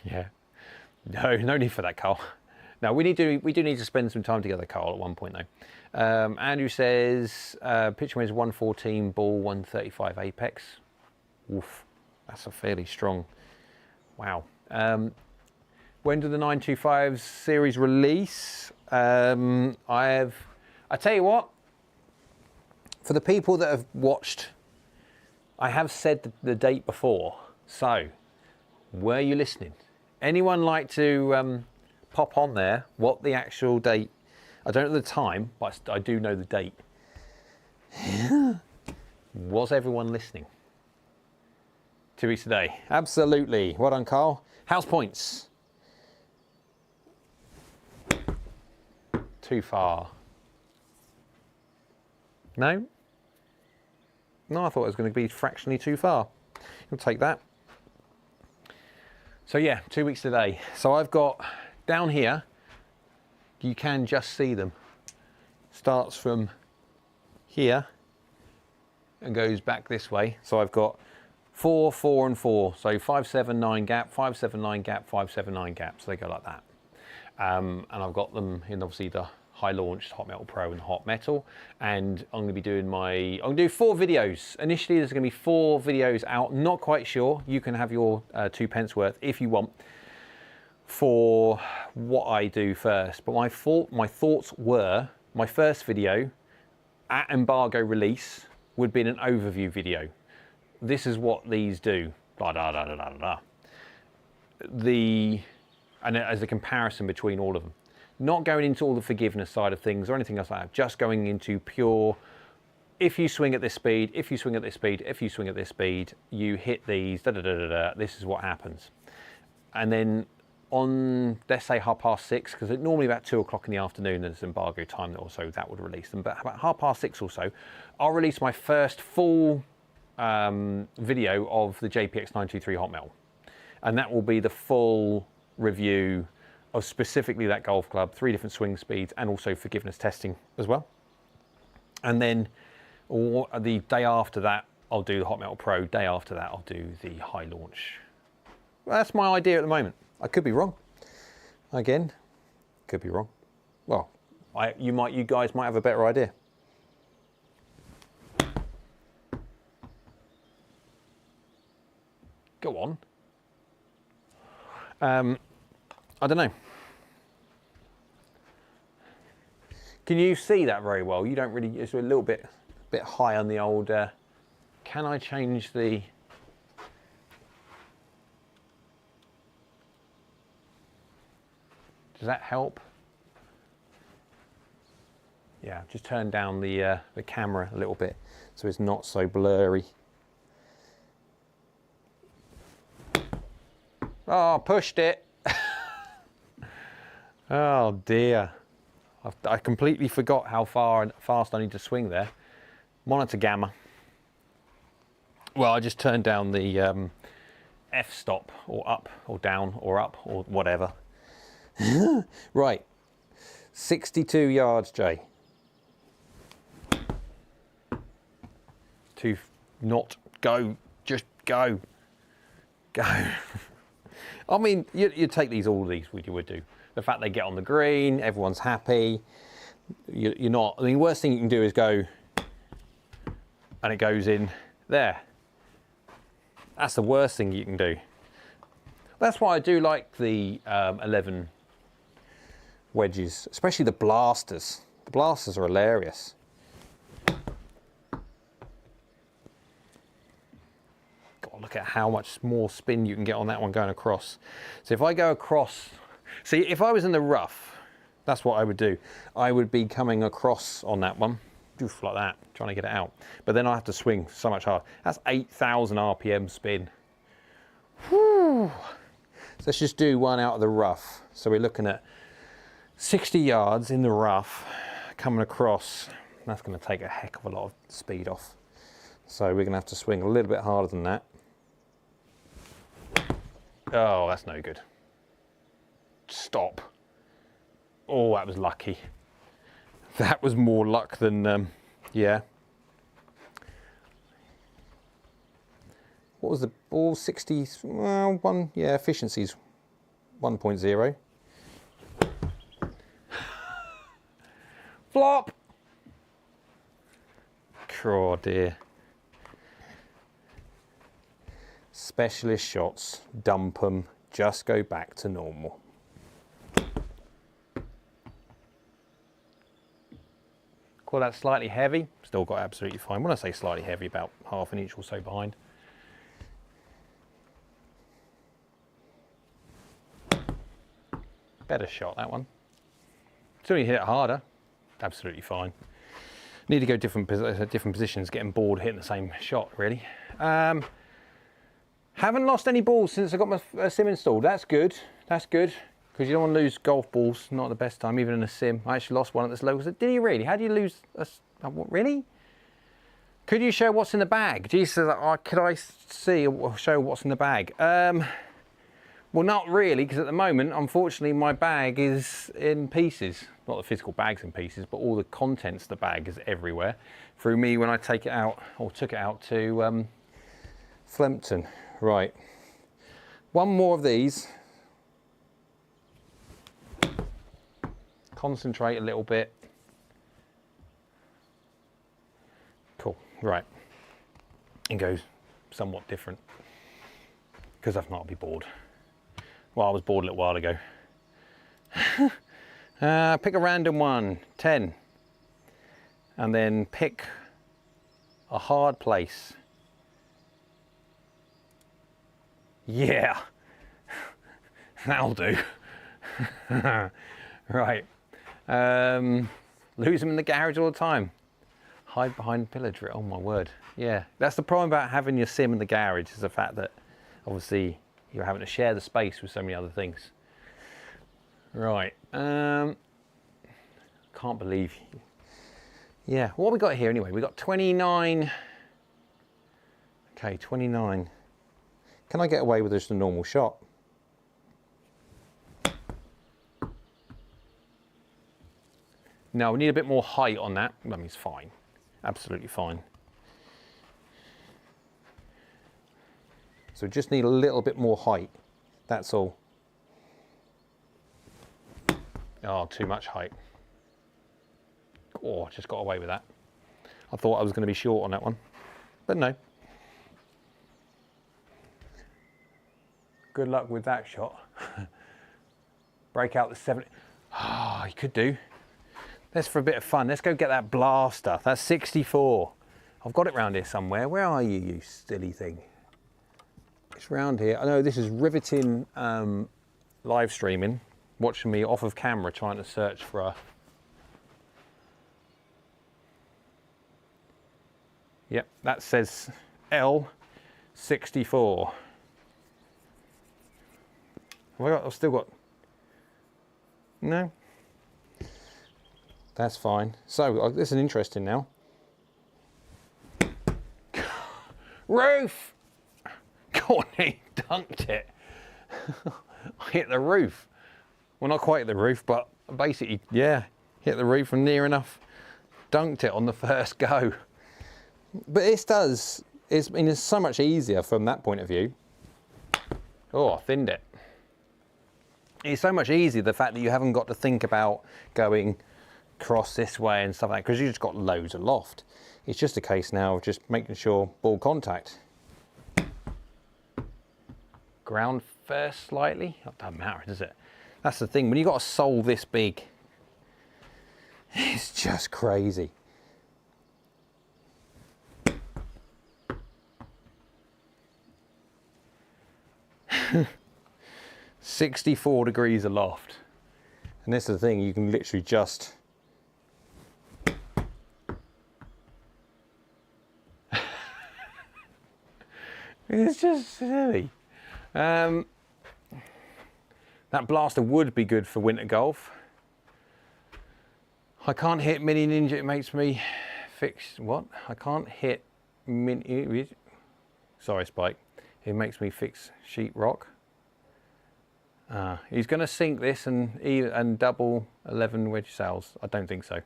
A: Yeah, no need for that, Carl. No, we do need to spend some time together, Carl, at one point though. Andrew says, pitch weight is 114, ball 135 apex. Oof, that's a fairly strong. Wow. When do the 925 series release? I tell you what, for the people that have watched, I have said the date before. So, were you listening? Anyone like to pop on there what the actual date? I don't know the time, but I do know the date. Was everyone listening? 2 weeks today. Absolutely. Well done, Carl. House points. Too far. No? No, I thought it was going to be fractionally too far. We'll take that. So yeah, 2 weeks today. So I've got down here, you can just see them. Starts from here and goes back this way. So I've got 4, 4 and 4. So 5, 7, 9 gap, 5, 7, 9 gap, 5, 7, 9 gap. So they go like that. And I've got them in obviously the high launched Hot Metal Pro and Hot Metal. And I'm going to be doing I'm going to do 4 videos. Initially there's going to be 4 videos out. Not quite sure. You can have your 2 pence worth if you want, for what I do first. But my thoughts were, my first video at embargo release would be an overview video. This is what these do. Blah, blah, blah, blah, blah, blah. And as a comparison between all of them. Not going into all the forgiveness side of things or anything else like that, just going into pure, if you swing at this speed, if you swing at this speed, if you swing at this speed, you hit these, da da da da da, this is what happens. And then on, let's say 6:30, because it's normally about 2 o'clock in the afternoon, there's embargo time also that would release them, but about 6:30 or so, I'll release my first full video of the JPX 923 Hot Metal. And that will be the full review of specifically that golf club, 3 different swing speeds, and also forgiveness testing as well. And then the day after that, I'll do the Hot Metal Pro. Day after that, I'll do the high launch. Well, that's my idea at the moment. I could be wrong. Again, could be wrong. Well, you guys might have a better idea. Go on. I don't know. Can you see that very well? You don't really. It's a little bit high on the old. Can I change the? Does that help? Yeah, just turn down the camera a little bit so it's not so blurry. Oh, pushed it. Oh dear. I completely forgot how far and fast I need to swing there. Monitor gamma. Well, I just turned down the f-stop, or up or down or up or whatever. Right, 62 yards, Jay. To not go, just go. Go. I mean, you take these, all of these, you would do. The fact they get on the green, everyone's happy. You're not, I mean, the worst thing you can do is go, and it goes in there. That's the worst thing you can do. That's why I do like the 11 wedges, especially the blasters. The blasters are hilarious. God, look at how much more spin you can get on that one going across. So if I go across, see, if I was in the rough, that's what I would do. I would be coming across on that one, just like that, trying to get it out. But then I have to swing so much harder. That's 8,000 RPM spin. Whew. So let's just do one out of the rough. So we're looking at 60 yards in the rough, coming across. That's going to take a heck of a lot of speed off. So we're going to have to swing a little bit harder than that. Oh, that's no good. Stop. Oh, that was lucky. That was more luck than, yeah. What was the ball? 60, well, yeah, efficiency's 1.0. Flop! Oh dear. Specialist shots, dump them, just go back to normal. Call that slightly heavy, still got absolutely fine. When I say slightly heavy, about half an inch or so behind. Better shot, that one. Still need to hit it harder, absolutely fine. Need to go different positions, getting bored hitting the same shot, really. Haven't lost any balls since I got my sim installed. That's good, because you don't want to lose golf balls, not the best time, even in a sim. I actually lost one at this local. Did you really? How do you lose what, really? Could you show what's in the bag? Jesus, could I see or show what's in the bag? Well, not really, because at the moment, unfortunately, my bag is in pieces. Not the physical bag's in pieces, but all the contents of the bag is everywhere. Through me when I take it out, or took it out to Flempton. Right. One more of these. Concentrate a little bit. Cool, right. And goes somewhat different, because I've not be bored. Well, I was bored a little while ago. Pick a random one, 10. And then pick a hard place. Yeah, that'll do. Right. Lose them in the garage all the time. Hide behind pillar drill. Oh my word. Yeah, that's the problem about having your sim in the garage, is the fact that obviously you're having to share the space with so many other things. Right. Can't believe. Yeah. What have we got here anyway? We got 29. Okay, 29. Can I get away with just a normal shot? No, we need a bit more height on that. I mean, it's fine. Absolutely fine. So just need a little bit more height. That's all. Oh, too much height. Oh, just got away with that. I thought I was going to be short on that one, but no. Good luck with that shot. Break out the 70. Oh, you could do. Let's, for a bit of fun, let's go get that blaster. That's 64. I've got it round here somewhere. Where are you, you silly thing? It's round here. I know this is riveting live streaming. watching me off of camera trying to search for a... Yep, that says L64. I've still got... No? That's fine. So, this is interesting now. Roof! God, he dunked it. I hit the roof. Well, not quite the roof, but basically, yeah, hit the roof and near enough dunked it on the first go. But this does, I mean, it's so much easier from that point of view. Oh, I thinned it. It's so much easier, the fact that you haven't got to think about going across this way and stuff like that, because you've just got loads of loft. It's just a case now of just making sure ball contact. Ground first slightly, it doesn't matter, does it? That's the thing, when you've got a sole this big, it's just crazy. $64 degrees aloft. And this is the thing, you can literally just... It's just silly. That blaster would be good for winter golf. I can't hit Mini Ninja, it makes me fix... What? I can't hit Mini... Sorry, Spike. It makes me fix sheetrock. He's going to sink this and double 11 wedge sails. I don't think so.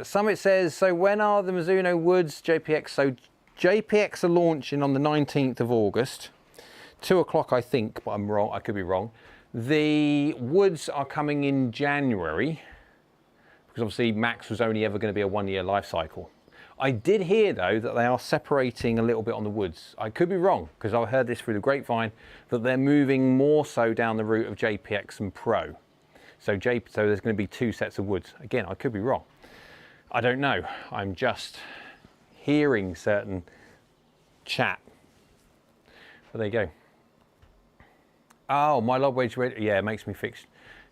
A: Summit says, so when are the Mizuno Woods JPX? So JPX are launching on the 19th of August. 2 o'clock, I think, but I'm wrong. I could be wrong. The Woods are coming in January, because obviously Max was only ever going to be a 1-year life cycle. I did hear, though, that they are separating a little bit on the Woods. I could be wrong, because I heard this through the grapevine, that they're moving more so down the route of JPX and Pro. So there's going to be 2 sets of Woods. Again, I could be wrong. I don't know. I'm just hearing certain chat. But there you go. Oh, my lob wedge, yeah, it makes me fix.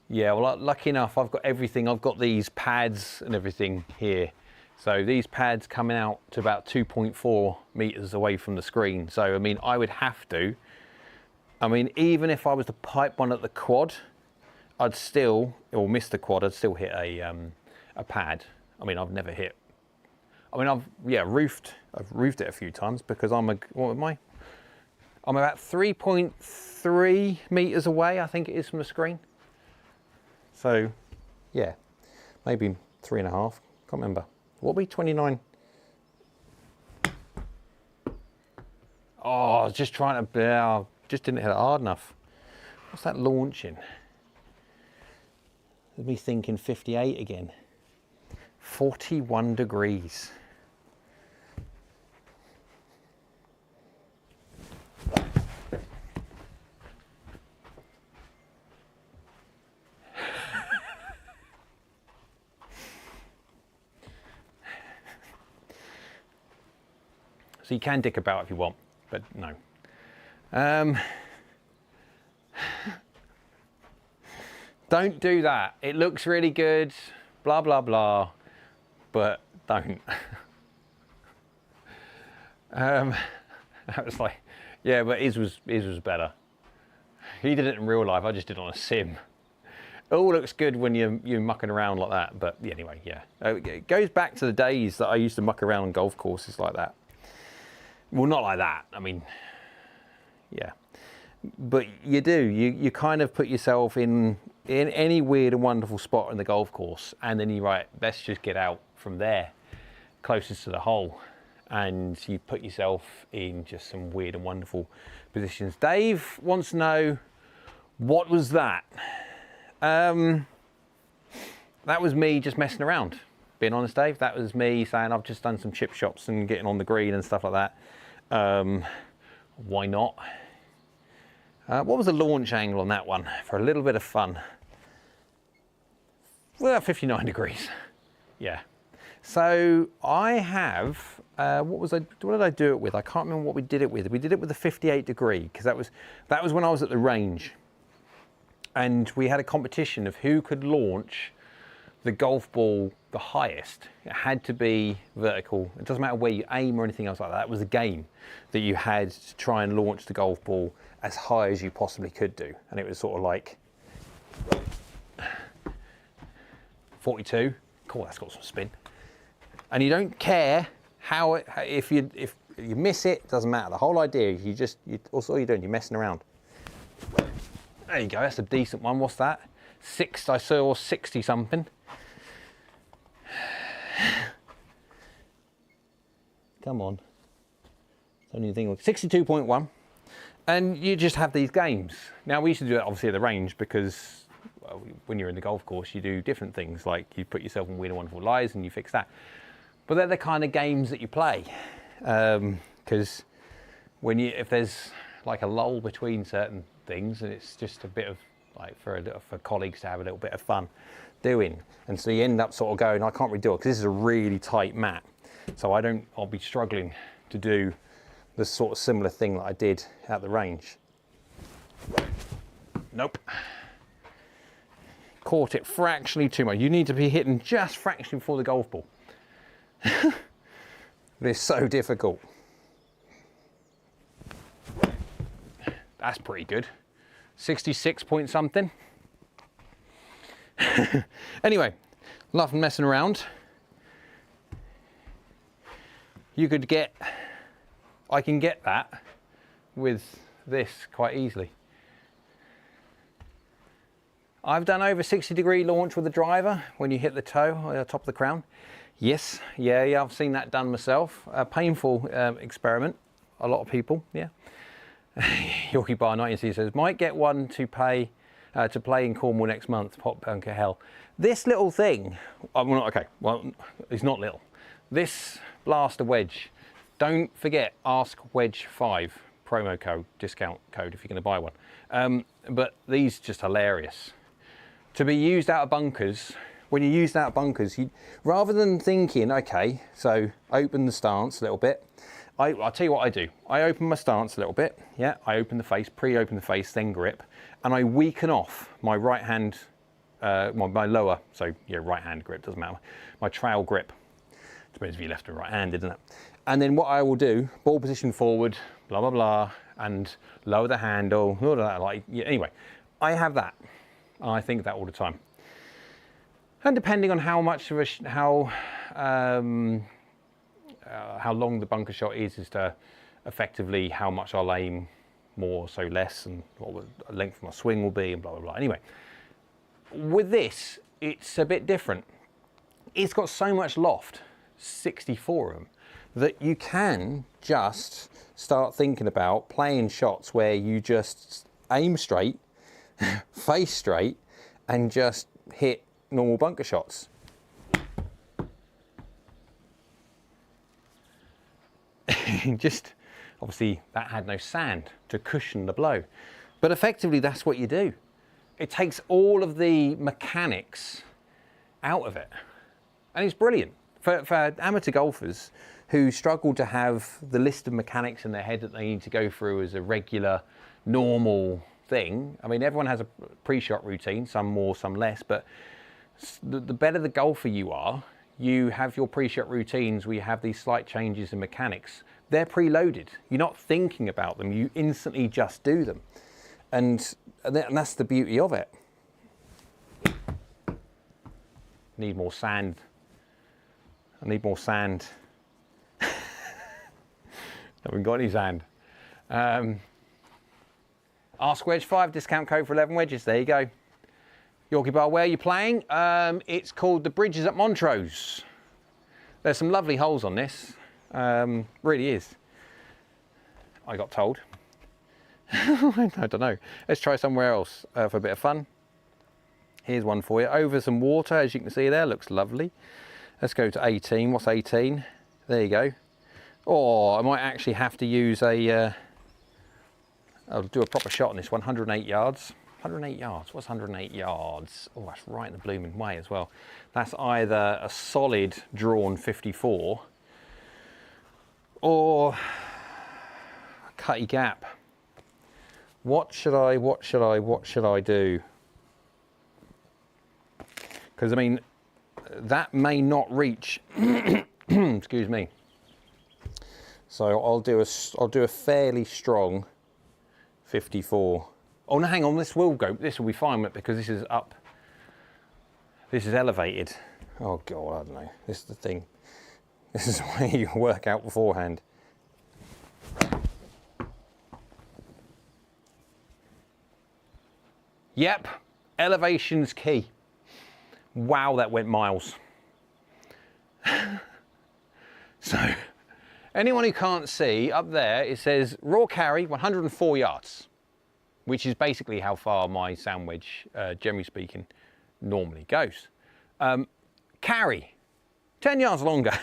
A: Yeah, well, lucky enough, I've got everything. I've got these pads and everything here. So these pads coming out to about 2.4 meters away from the screen. So, I mean, I would have to, I mean, even if I was to pipe one at the quad, I'd still, or miss the quad, I'd still hit a pad. I mean, I've never hit, I mean, I've roofed it a few times because what am I? I'm about 3.3 meters away, I think it is, from the screen. So, yeah, maybe 3.5, can't remember. What will be 29? Oh, I was just trying to, just didn't hit it hard enough. What's that launching? Let me thinking 58 again. 41 degrees. So you can dick about if you want, but no. Don't do that. It looks really good, blah, blah, blah, but don't. I was like, yeah, but his was better. He did it in real life, I just did it on a sim. It all looks good when you're mucking around like that, but anyway, yeah. It goes back to the days that I used to muck around on golf courses like that. Well, not like that, I mean, yeah. But you do, you kind of put yourself in any weird and wonderful spot in the golf course, and then you right, let's just get out from there, closest to the hole, and you put yourself in just some weird and wonderful positions. Dave wants to know, what was that? That was me just messing around, being honest, Dave. That was me saying I've just done some chip shots and getting on the green and stuff like that. Why not? What was the launch angle on that one for a little bit of fun? Well, 59 degrees. Yeah. So I have, what did I do it with? I can't remember what we did it with. We did it with a 58 degree, because that was when I was at the range. and we had a competition of who could launch the golf ball the highest. It had to be vertical. It doesn't matter where you aim or anything else like that. That was a game that you had to try and launch the golf ball as high as you possibly could do. And it was sort of like 42. Cool, that's got some spin. And you don't care how it, if you miss it, doesn't matter. The whole idea is all you're doing, you're messing around. There you go, that's a decent one. What's that? I saw 60 something. Come on. It's only a thing like 62.1. And you just have these games. Now we used to do it obviously at the range because well, when you're in the golf course you do different things, like you put yourself in Weird and Wonderful Lies and you fix that. But they're the kind of games that you play. Because if there's like a lull between certain things and it's just a bit of like for colleagues to have a little bit of fun doing, and so you end up sort of going, I can't really do it because this is a really tight mat, so I'll be struggling to do the sort of similar thing that I did at the range. Nope, caught it fractionally too much. You need to be hitting just fractionally before the golf ball. It's so difficult. That's pretty good. 66 point something. Anyway, love messing around. I can get that with this quite easily. I've done over 60-degree launch with the driver when you hit the toe on the top of the crown. Yes, yeah, I've seen that done myself. A painful experiment. A lot of people, yeah. Yorkie Bar 90 says, might get one to play in Cornwall next month, Pop Bunker Hell. This little thing, okay, well, it's not little. This blaster wedge, don't forget, Ask Wedge 5 promo code, discount code if you're going to buy one. But these just hilarious. To be used out of bunkers, when you use that out of bunkers, rather than thinking, okay, so open the stance a little bit, I'll tell you what I do. I open my stance a little bit, yeah, I open the face, pre-open the face, then grip, and I weaken off my right hand, my lower, so yeah, right hand grip, doesn't matter, my trail grip. Depends if you're left or right handed, isn't it? And then what I will do, ball position forward, blah, blah, blah, and lower the handle, all of that, like, yeah, anyway, I have that. I think that all the time. And depending on how much of how long the bunker shot is to effectively how much I'll aim more, so less, and what the length of my swing will be, and blah, blah, blah. Anyway, with this, it's a bit different. It's got so much loft, 64 of them, that you can just start thinking about playing shots where you just aim straight, face straight, and just hit normal bunker shots. Just, obviously that had no sand to cushion the blow, but effectively that's what you do. It takes all of the mechanics out of it, and it's brilliant for amateur golfers who struggle to have the list of mechanics in their head that they need to go through as a regular, normal thing. I mean, everyone has a pre-shot routine, some more, some less, but the better the golfer you are, you have your pre-shot routines where you have these slight changes in mechanics. They're preloaded. You're not thinking about them. You instantly just do them. And that's the beauty of it. Need more sand. I need more sand. Haven't got any sand. Ask Wedge 5, discount code for 11 wedges. There you go. Yorkie Bar, where are you playing? It's called the Bridges at Montrose. There's some lovely holes on this. Really is. I got told. I don't know. Let's try somewhere else for a bit of fun. Here's one for you. Over some water, as you can see there, looks lovely. Let's go to 18. What's 18? There you go. Oh, I might actually have to use a... I'll do a proper shot on this one. 108 yards. 108 yards. What's 108 yards? Oh, that's right in the blooming way as well. That's either a solid drawn 54 or a cutty gap. What should I do? Because I mean, that may not reach, excuse me. So I'll do a fairly strong 54. Oh no, hang on, this will be fine because this is up, this is elevated. Oh God, I don't know, this is the thing. This is why you work out beforehand. Yep, elevation's key. Wow, that went miles. So, anyone who can't see, up there it says raw carry 104 yards, which is basically how far my sand wedge, generally speaking, normally goes. Carry, 10 yards longer.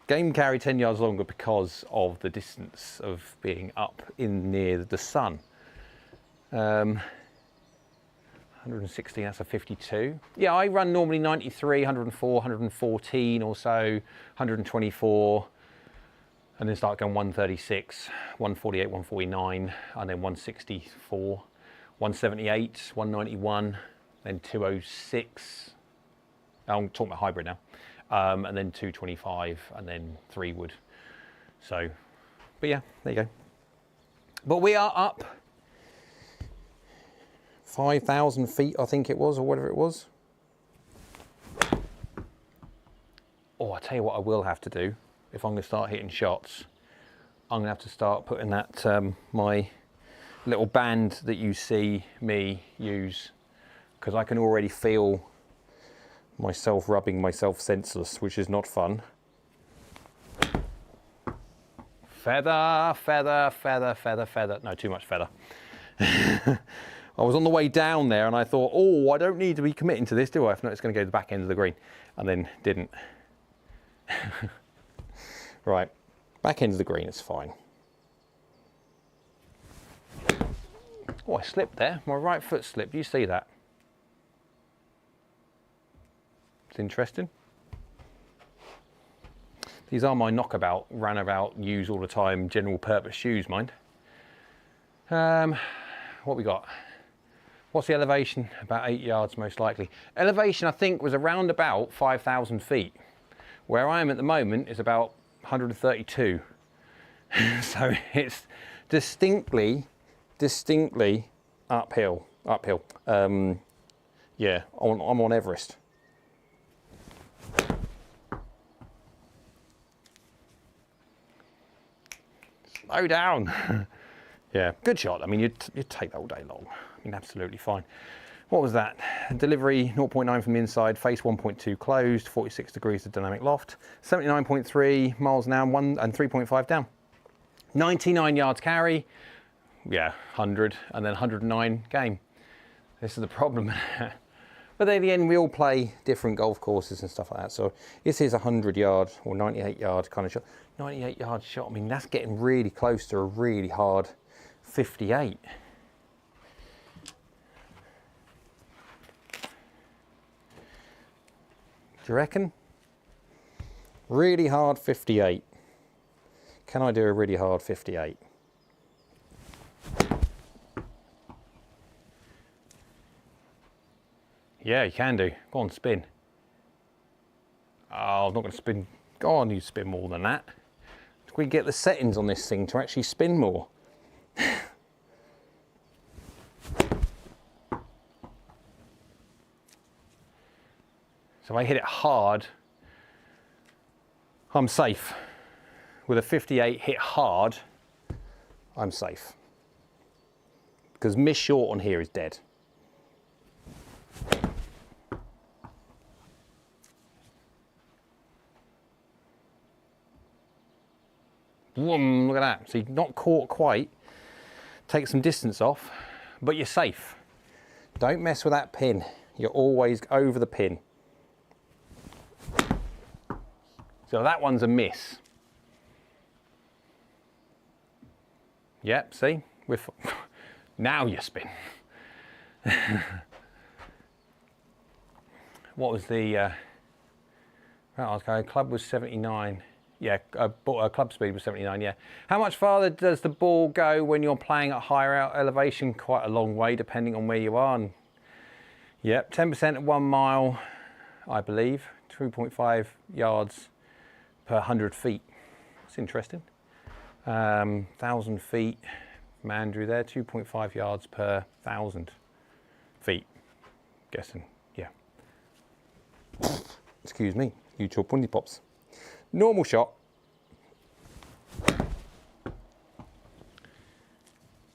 A: Game carry 10 yards longer because of the distance of being up in near the sun. 160, that's a 52. Yeah, I run normally 93, 104, 114 or so, 124, and then start going 136, 148, 149, and then 164, 178, 191, then 206. I'm talking about hybrid now. And then 225, and then 3 wood. So, but yeah, there you go. But we are up 5,000 feet, I think it was, or whatever it was. Oh, I tell you what I will have to do, if I'm going to start hitting shots, I'm going to have to start putting that, my little band that you see me use, because I can already feel myself rubbing myself senseless, which is not fun. Feather, feather, feather, feather, feather. No, too much feather. I was on the way down there and I thought, oh, I don't need to be committing to this, do I? If not, it's going to go to the back end of the green. And then didn't. Right, back end of the green, it's fine. Oh, I slipped there. My right foot slipped. Do you see that? It's interesting. These are my knockabout, runabout, use all the time, general purpose shoes, mind. What we got? What's the elevation? About 8 yards most likely. Elevation I think was around about 5,000 feet. Where I am at the moment is about 132. So it's distinctly uphill. Yeah, I'm on Everest. Slow down. Yeah, good shot. I mean, you'd take that all day long. I mean, absolutely fine. What was that? Delivery 0.9 from the inside, face 1.2 closed, 46 degrees of dynamic loft, 79.3 miles an hour, and 3.5 down. 99 yards carry, yeah, 100, and then 109 game. This is the problem. But then in the end, we all play different golf courses and stuff like that. So this is a 100 yard or 98 yard kind of shot. 98 yard shot, I mean, that's getting really close to a really hard 58. Do you reckon? Really hard 58. Can I do a really hard 58? Yeah, you can do. Go on, spin. Oh, I'm not going to spin. Go on, you spin more than that. We get the settings on this thing to actually spin more. So if I hit it hard, I'm safe. With a 58 hit hard, I'm safe. Because miss short on here is dead. Boom, look at that. So you're not caught quite. Take some distance off, but you're safe. Don't mess with that pin. You're always over the pin. So that one's a miss. Yep, see? Now you spin. What was the... club was 79. Yeah, club speed was 79, yeah. How much farther does the ball go when you're playing at higher elevation? Quite a long way, depending on where you are. And Yep, 10% at 1 mile, I believe. 2.5 yards per 100 feet. That's interesting. 1,000 feet from Andrew there, 2.5 yards per 1,000 feet. Guessing, yeah. Excuse me, YouTube Pundy Pops. Normal shot.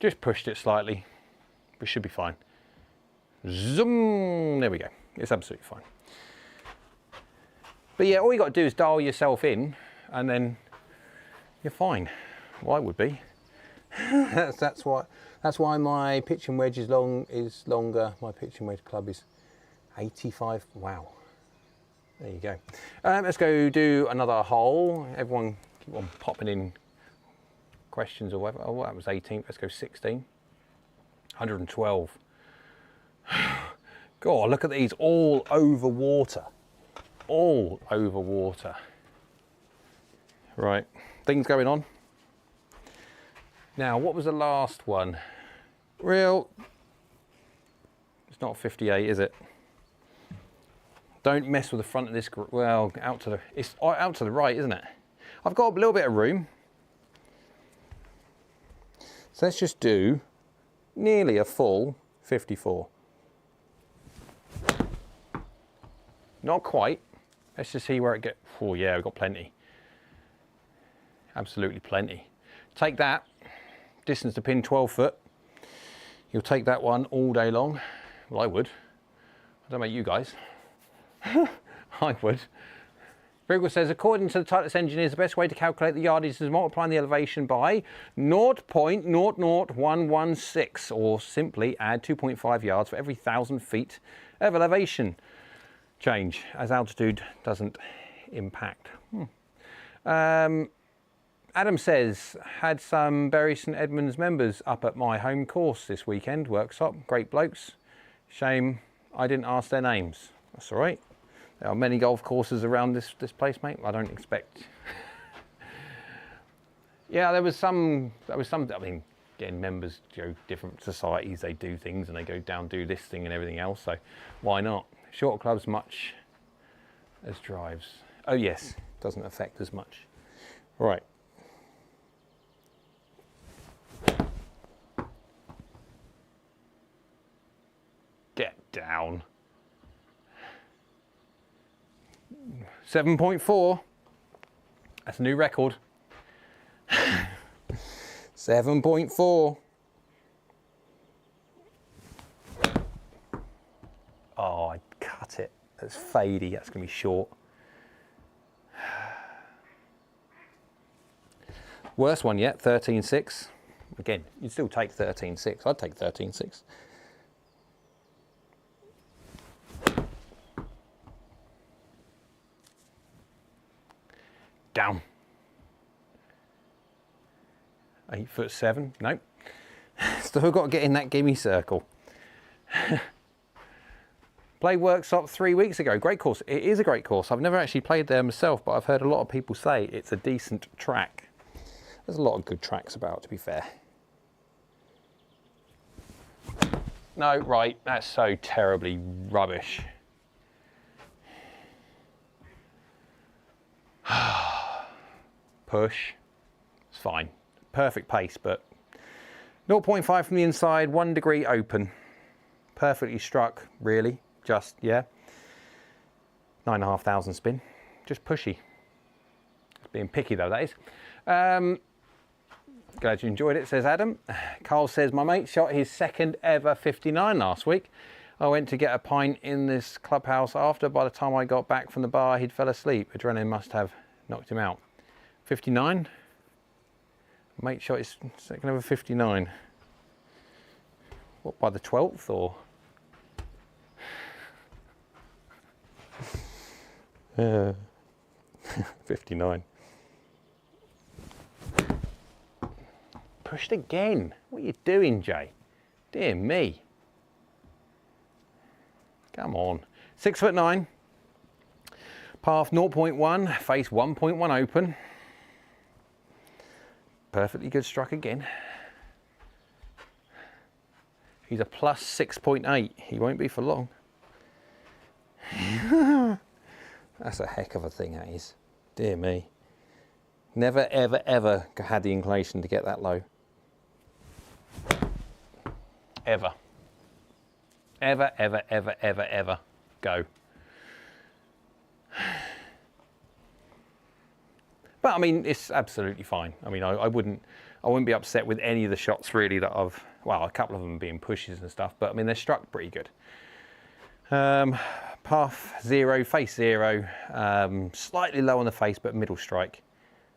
A: Just pushed it slightly. We should be fine. Zoom, there we go. It's absolutely fine. But yeah, all you got to do is dial yourself in and then you're fine. Well, I would be. that's why my pitching wedge is longer. My pitching wedge club is 85. Wow. There you go. Let's go do another hole. Everyone keep on popping in questions or whatever. Oh, that was 18. Let's go 16. 112. God, look at these, all over water. All over water. Right, things going on. Now, what was the last one? It's not 58, is it? Don't mess with the front of this, well, it's out to the right, isn't it? I've got a little bit of room. So let's just do nearly a full 54. Not quite. Let's just see where it gets. Oh yeah, we've got plenty. Absolutely plenty. Take that. Distance to pin 12 foot. You'll take that one all day long. Well, I would. I don't know about you guys. I would. Google says, according to the Titleist engineers, the best way to calculate the yardage is multiplying the elevation by 0.00116, or simply add 2.5 yards for every 1,000 feet of elevation change, as altitude doesn't impact. Adam says, had some Bury St Edmunds members up at my home course this weekend, workshop, great blokes. Shame I didn't ask their names. That's all right. There are many golf courses around this place, mate. I don't expect. Yeah, there was some, I mean, again, members, different societies, they do things and they go down, do this thing and everything else. So why not? Short clubs much as drives. Oh yes, doesn't affect as much. Right. Get down. 7.4. That's a new record. 7.4. Oh, I cut it. That's fadey. That's going to be short. Worst one yet, 13.6. Again, you'd still take 13.6. I'd take 13.6. Down. 8'7". Nope. Still got to get in that gimme circle. Played workshop 3 weeks ago. Great course. It is a great course. I've never actually played there myself, but I've heard a lot of people say it's a decent track. There's a lot of good tracks about, to be fair. No, right. That's so terribly rubbish. Push. It's fine. Perfect pace, but 0.5 from the inside, 1 degree open. Perfectly struck, really. Just, yeah. 9,500 spin. Just pushy. Being picky though, that is. Glad you enjoyed it, says Adam. Carl says, my mate shot his second ever 59 last week. I went to get a pint in this clubhouse after. By the time I got back from the bar, he'd fell asleep. Adrenaline must have knocked him out. 59. Mate shot his second ever 59. What, by the 12th or? 59. Pushed again. What are you doing, Jay? Dear me. Come on. 6'9". Path 0.1, face 1.1 open. Perfectly good struck again. He's a plus 6.8. He won't be for long. That's a heck of a thing, that is. Dear me. Never, ever, ever had the inclination to get that low. Ever. Ever, ever, ever, ever, ever. Go. But I mean, it's absolutely fine. I mean, I wouldn't be upset with any of the shots really that well, a couple of them being pushes and stuff, but I mean, they're struck pretty good. Path 0, face 0, slightly low on the face, but middle strike.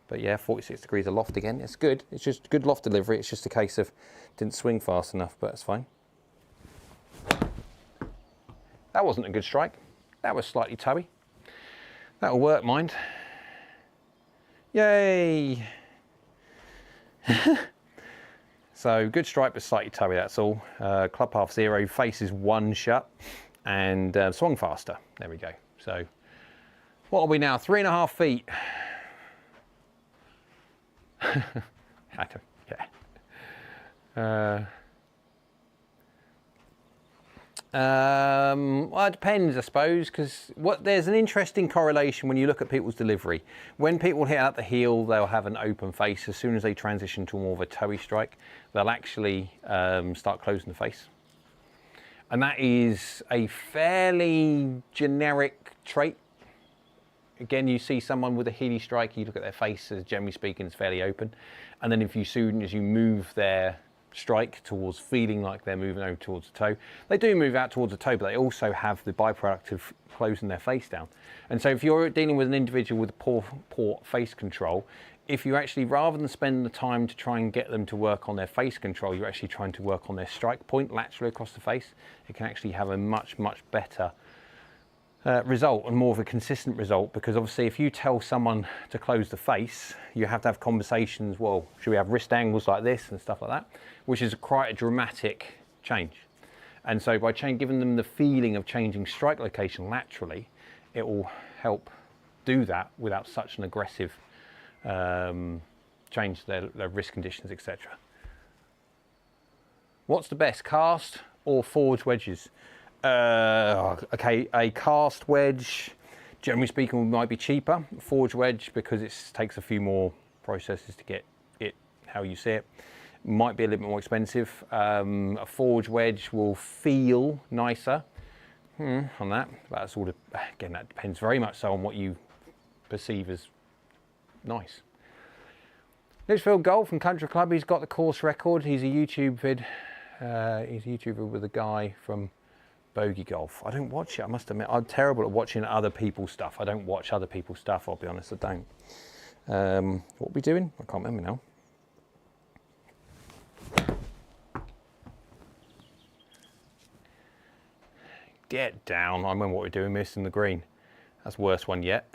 A: But yeah, 46 degrees of loft again. It's good. It's just good loft delivery. It's just a case of didn't swing fast enough, but it's fine. That wasn't a good strike. That was slightly toey. That'll work, mind. Yay! So good strike, but slightly toey, that's all. Club path 0, face is 1 shut, and swung faster. There we go. So what are we now? 3.5 feet. Yeah. Well, it depends, I suppose, because there's an interesting correlation when you look at people's delivery. When people hit out the heel, they'll have an open face. As soon as they transition to more of a toey strike, they'll actually start closing the face. And that is a fairly generic trait. Again, you see someone with a heely strike, you look at their face, as generally speaking, it's fairly open. And then as soon as you move their strike towards feeling like they're moving over towards the toe, they do move out towards the toe, but they also have the byproduct of closing their face down. And so if you're dealing with an individual with poor face control, if you actually, rather than spend the time to try and get them to work on their face control, you're actually trying to work on their strike point laterally across the face, it can actually have a much better result and more of a consistent result, because obviously if you tell someone to close the face, you have to have conversations, well, should we have wrist angles like this and stuff like that, which is quite a dramatic change. And so by giving them the feeling of changing strike location laterally, it will help do that without such an aggressive change to their wrist conditions, etc. What's the best, cast or forged wedges? Okay, a cast wedge, generally speaking, might be cheaper. Forged wedge, because it takes a few more processes to get it how you see it, might be a little bit more expensive. A forged wedge will feel nicer on that. But that's all, again, that depends very much so on what you perceive as nice. Litchfield Golf and Country Club, he's got the course record. He's a YouTube vid. He's a YouTuber with a guy from Bogey Golf. I don't watch it, I must admit. I'm terrible at watching other people's stuff. I don't watch other people's stuff, I'll be honest, I don't. What are we doing? I can't remember now. Get down. I remember what we're doing, missing the green. That's the worst one yet.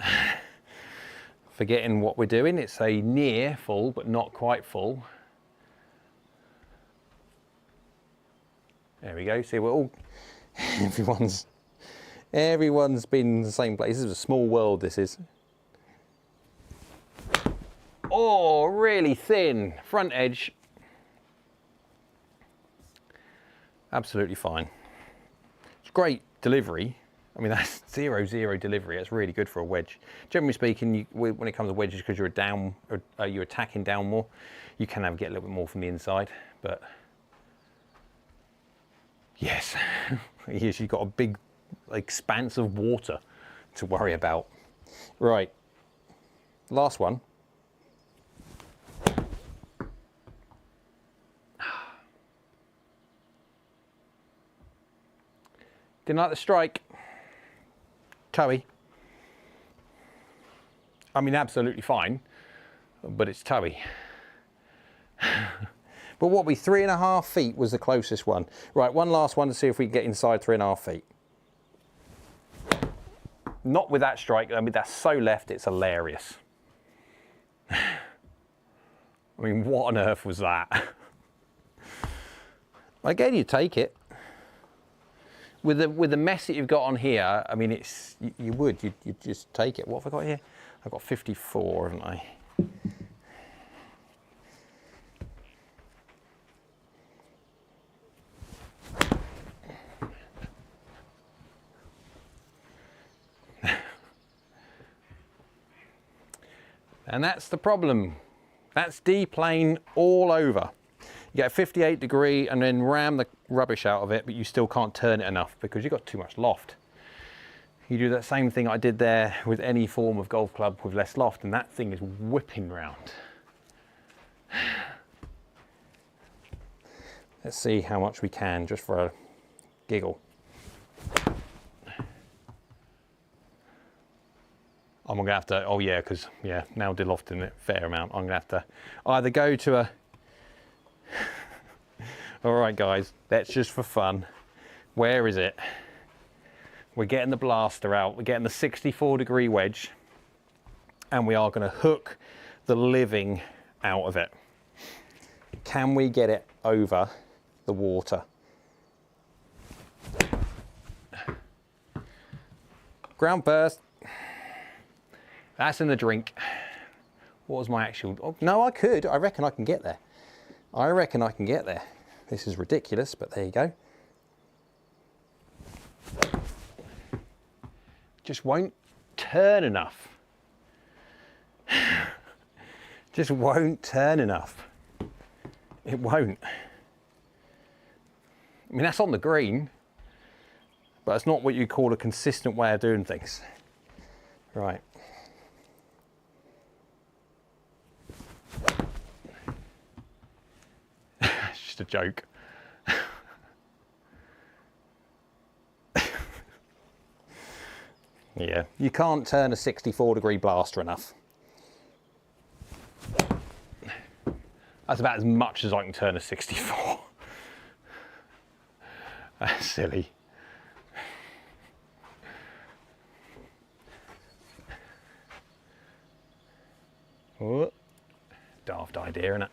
A: Forgetting what we're doing. It's a near full, but not quite full. There we go. See, we're all... Everyone's been in the same place. This is a small world, this is. Oh, really thin. Front edge. Absolutely fine. It's great delivery. I mean, that's 0-0 delivery. That's really good for a wedge. Generally speaking, when it comes to wedges, because you're attacking down more, you can get a little bit more from the inside, but yes, yes, you've got a big expanse of water to worry about. Right, last one. Didn't like the strike. Toey. I mean, absolutely fine, but it's toey. But what, 3.5 feet was the closest one. Right, one last one to see if we can get inside 3.5 feet. Not with that strike. I mean, that's so left, it's hilarious. I mean, what on earth was that? Again, you take it. With the mess that you've got on here, I mean, you'd just take it. What have I got here? I've got 54, haven't I? And that's the problem. That's D-plane all over. You get a 58 degree and then ram the rubbish out of it, but you still can't turn it enough because you've got too much loft. You do that same thing I did there with any form of golf club with less loft, and that thing is whipping round. Let's see how much we can, just for a giggle. I'm gonna have to, oh yeah, because yeah, now delofting it a fair amount. I'm gonna have to either go to a, all right guys, that's just for fun. Where is it? We're getting the blaster out, we're getting the 64 degree wedge, and we are gonna hook the living out of it. Can we get it over the water? Ground burst. That's in the drink. What was my actual, oh, no, I could. I reckon I can get there. I reckon I can get there. This is ridiculous, but there you go. Just won't turn enough. Just won't turn enough. It won't. I mean, that's on the green, but it's not what you call a consistent way of doing things. Right. It's just a joke. Yeah, you can't turn a 64 degree blaster enough. That's about as much as I can turn a 64. That's silly. Oh, daft idea, isn't it?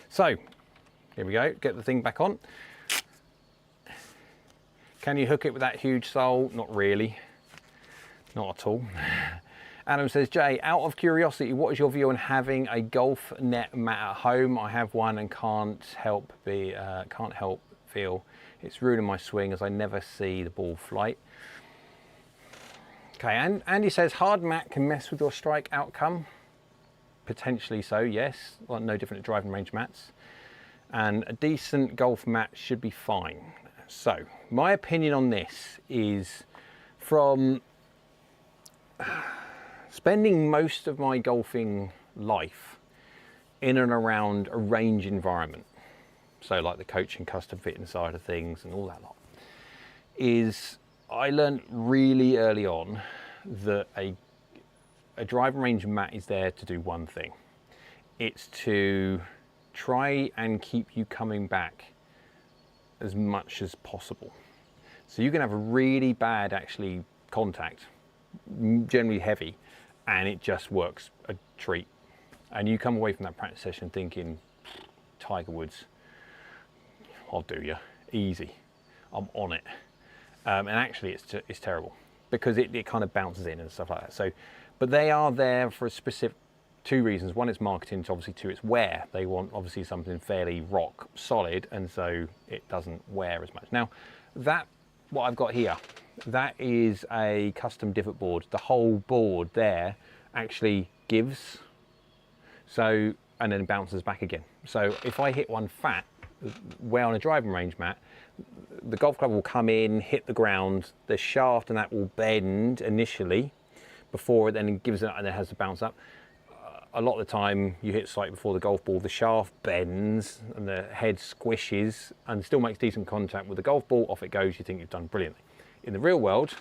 A: So, here we go, get the thing back on. Can you hook it with that huge sole? Not really, not at all. Adam says, Jay, out of curiosity, what is your view on having a golf net mat at home? I have one and can't help feel it's ruining my swing as I never see the ball flight. Okay, and Andy says, hard mat can mess with your strike outcome. Potentially so, yes. Well, no different to driving range mats. And a decent golf mat should be fine. So, my opinion on this is from spending most of my golfing life in and around a range environment, so like the coaching custom fitting side of things and all that lot, is I learned really early on that a driving range mat is there to do one thing. It's to try and keep you coming back as much as possible. So you can have a really bad actually contact, generally heavy, and it just works a treat. And you come away from that practice session thinking, Tiger Woods, I'll do you, easy, I'm on it. And actually it's terrible because it kind of bounces in and stuff like that. So, but they are there for a specific, two reasons. One, it's marketing, so obviously two, it's wear. They want obviously something fairly rock solid, and so it doesn't wear as much. Now, that, what I've got here, that is a custom divot board. The whole board there actually gives, so, and then bounces back again. So if I hit one fat, where on a driving range mat, the golf club will come in, hit the ground, the shaft and that will bend initially before it then gives it and it has to bounce up. A lot of the time you hit slightly before the golf ball, the shaft bends and the head squishes and still makes decent contact with the golf ball, off it goes, you think you've done brilliantly. In the real world,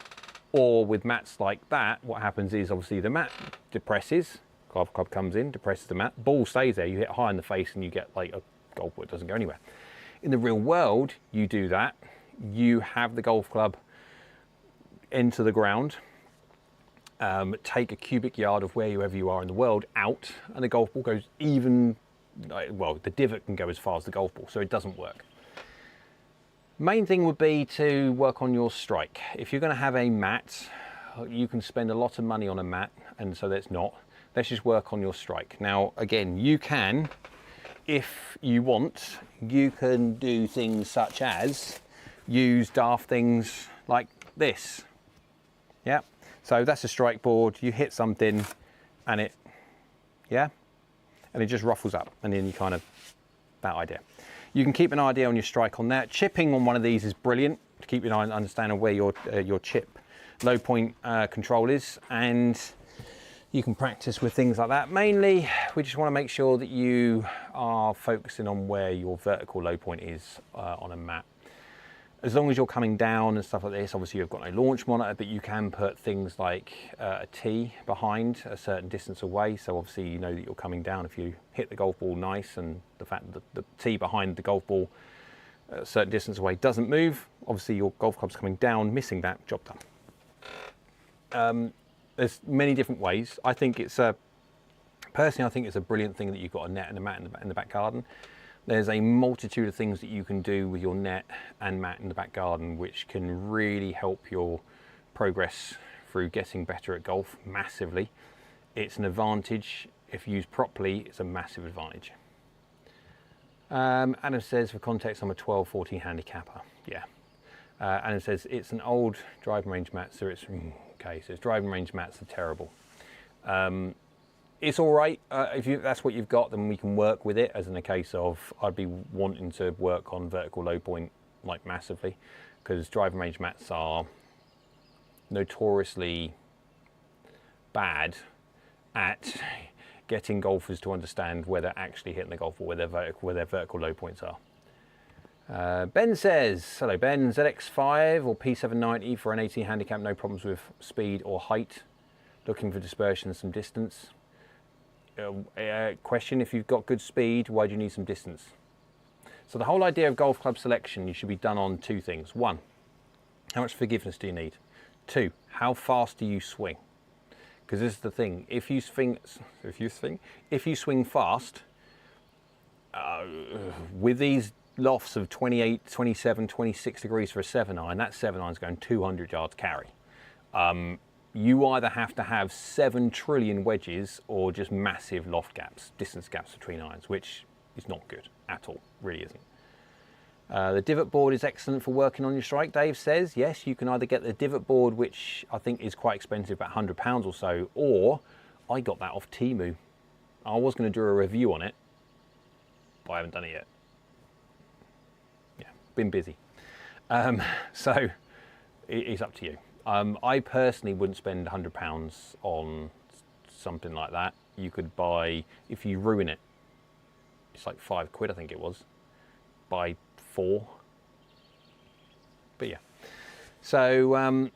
A: or with mats like that, what happens is obviously the mat depresses, golf club comes in, depresses the mat, ball stays there, you hit high in the face and you get like a golf ball, it doesn't go anywhere. In the real world, you do that, you have the golf club enter the ground, take a cubic yard of wherever you are in the world out, and the golf ball goes even, well, the divot can go as far as the golf ball, so it doesn't work. Main thing would be to work on your strike. If you're going to have a mat, you can spend a lot of money on a mat, and so that's not. Let's just work on your strike. Now, again, you can, if you want, you can do things such as use daft things like this. So that's a strike board. You hit something and it, yeah, and it just ruffles up, and then you kind of, that idea. You can keep an idea on your strike on that. Chipping on one of these is brilliant to keep your eye on understanding where your chip low point control is, and you can practice with things like that. Mainly, we just want to make sure that you are focusing on where your vertical low point is on a mat. As long as you're coming down and stuff like this, obviously you've got no launch monitor, but you can put things like a tee behind a certain distance away. So obviously you know that you're coming down. If you hit the golf ball nice and the fact that the tee behind the golf ball a certain distance away doesn't move, obviously your golf club's coming down, missing that, job done. There's many different ways. I think it's personally, I think it's a brilliant thing that you've got a net and a mat in the back garden. There's a multitude of things that you can do with your net and mat in the back garden, which can really help your progress through getting better at golf massively. It's an advantage. If used properly, it's a massive advantage. Adam says, for context, I'm a 12-14 handicapper. Yeah. Adam says, it's an old driving range mat, so it's, okay, so it's driving range mats are terrible. It's all right. If that's what you've got, then we can work with it, as in a case of I'd be wanting to work on vertical low point like massively, because driving range mats are notoriously bad at getting golfers to understand where they're actually hitting the golf ball, where their vertical low points are. Ben says, hello Ben, ZX5 or P790 for an 18 handicap, no problems with speed or height, looking for dispersion and some distance. Question, if you've got good speed, why do you need some distance? So the whole idea of golf club selection, you should be done on two things. One, how much forgiveness do you need? Two, how fast do you swing? Because this is the thing, if you swing fast, with these lofts of 28, 27, 26 degrees for a 7-iron, that 7-iron's going 200 yards carry. You either have to have 7 trillion wedges or just massive loft gaps, distance gaps between irons, which is not good at all, really isn't. The divot board is excellent for working on your strike, Dave says. Yes, you can either get the divot board, which I think is quite expensive, about £100 or so, or I got that off Temu. I was going to do a review on it, but I haven't done it yet. Yeah, been busy. So it's up to you. I personally wouldn't spend £100 on something like that. You could buy, if you ruin it, it's like £5, I think it was, buy 4. But yeah. So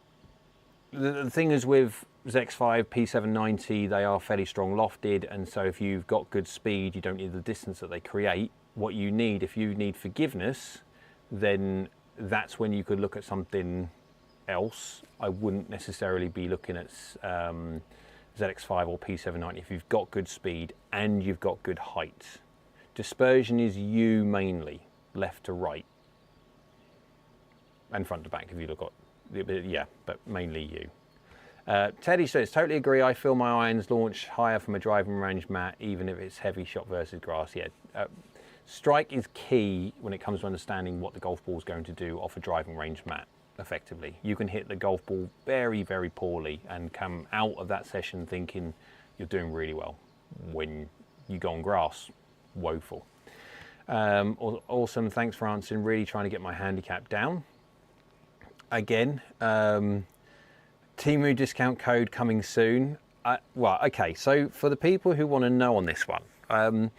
A: the thing is with ZX5, P790, they are fairly strong lofted, and so if you've got good speed, you don't need the distance that they create. What you need, if you need forgiveness, then that's when you could look at something else. I wouldn't necessarily be looking at ZX5 or P790 if you've got good speed and you've got good height. Dispersion is you mainly, left to right and front to back if you look at, yeah, but mainly you. Teddy says, totally agree, I feel my irons launch higher from a driving range mat even if it's heavy shot versus grass. Yeah, strike is key when it comes to understanding what the golf ball is going to do off a driving range mat. Effectively, you can hit the golf ball very, very poorly and come out of that session thinking you're doing really well. When you go on grass, woeful. Awesome, thanks for answering. Really trying to get my handicap down. Again, Temu discount code coming soon. Well, okay, so for the people who want to know on this one,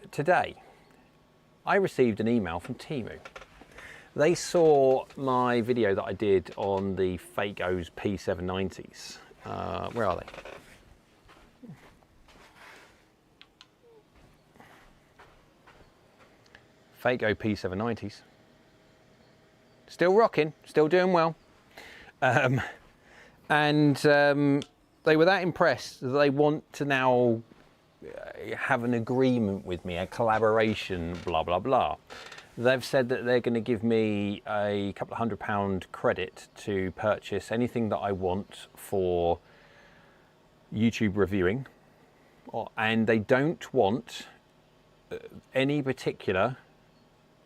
A: today I received an email from Temu. They saw my video that I did on the Fake O's P790s. Where are they? Fake O P790s. Still rocking, still doing well. And they were that impressed that they want to now have an agreement with me, a collaboration, blah, blah, blah. They've said that they're going to give me a couple of £100 credit to purchase anything that I want for YouTube reviewing, and they don't want any particular